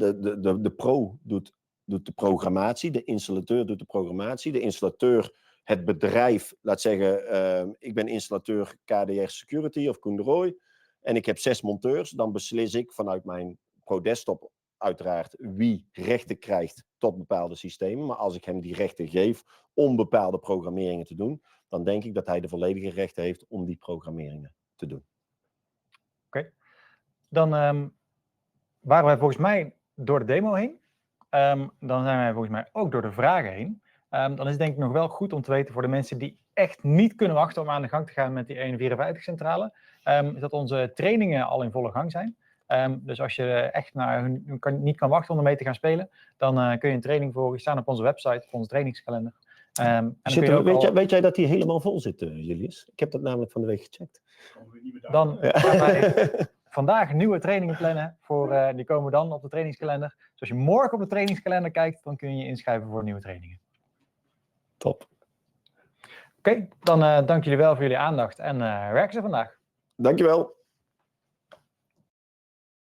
S2: De pro doet de programmatie, de installateur doet de programmatie. De installateur, het bedrijf, laat zeggen, ik ben installateur KDR Security of Koen de Rooij. En ik heb 6 monteurs. Dan beslis ik vanuit mijn pro-desktop uiteraard wie rechten krijgt tot bepaalde systemen. Maar als ik hem die rechten geef om bepaalde programmeringen te doen, dan denk ik dat hij de volledige rechten heeft om die programmeringen te doen.
S1: Oké. Dan waren wij volgens mij door de demo heen. Dan zijn wij volgens mij ook door de vragen heen. Dan is het denk ik nog wel goed om te weten voor de mensen die echt niet kunnen wachten om aan de gang te gaan met die 51-centrale. Is dat onze trainingen al in volle gang zijn. Dus als je echt niet kan wachten om ermee te gaan spelen, dan kun je een training volgen. Die staan op onze website, op onze trainingskalender.
S2: Weet jij dat die helemaal vol zit, Julius? Ik heb dat namelijk van de week gecheckt.
S1: Dan gaan wij vandaag nieuwe trainingen plannen. Die komen dan op de trainingskalender. Dus als je morgen op de trainingskalender kijkt, dan kun je je inschrijven voor nieuwe trainingen.
S2: Top.
S1: Oké, dan dank jullie wel voor jullie aandacht en werken ze vandaag.
S2: Dankjewel.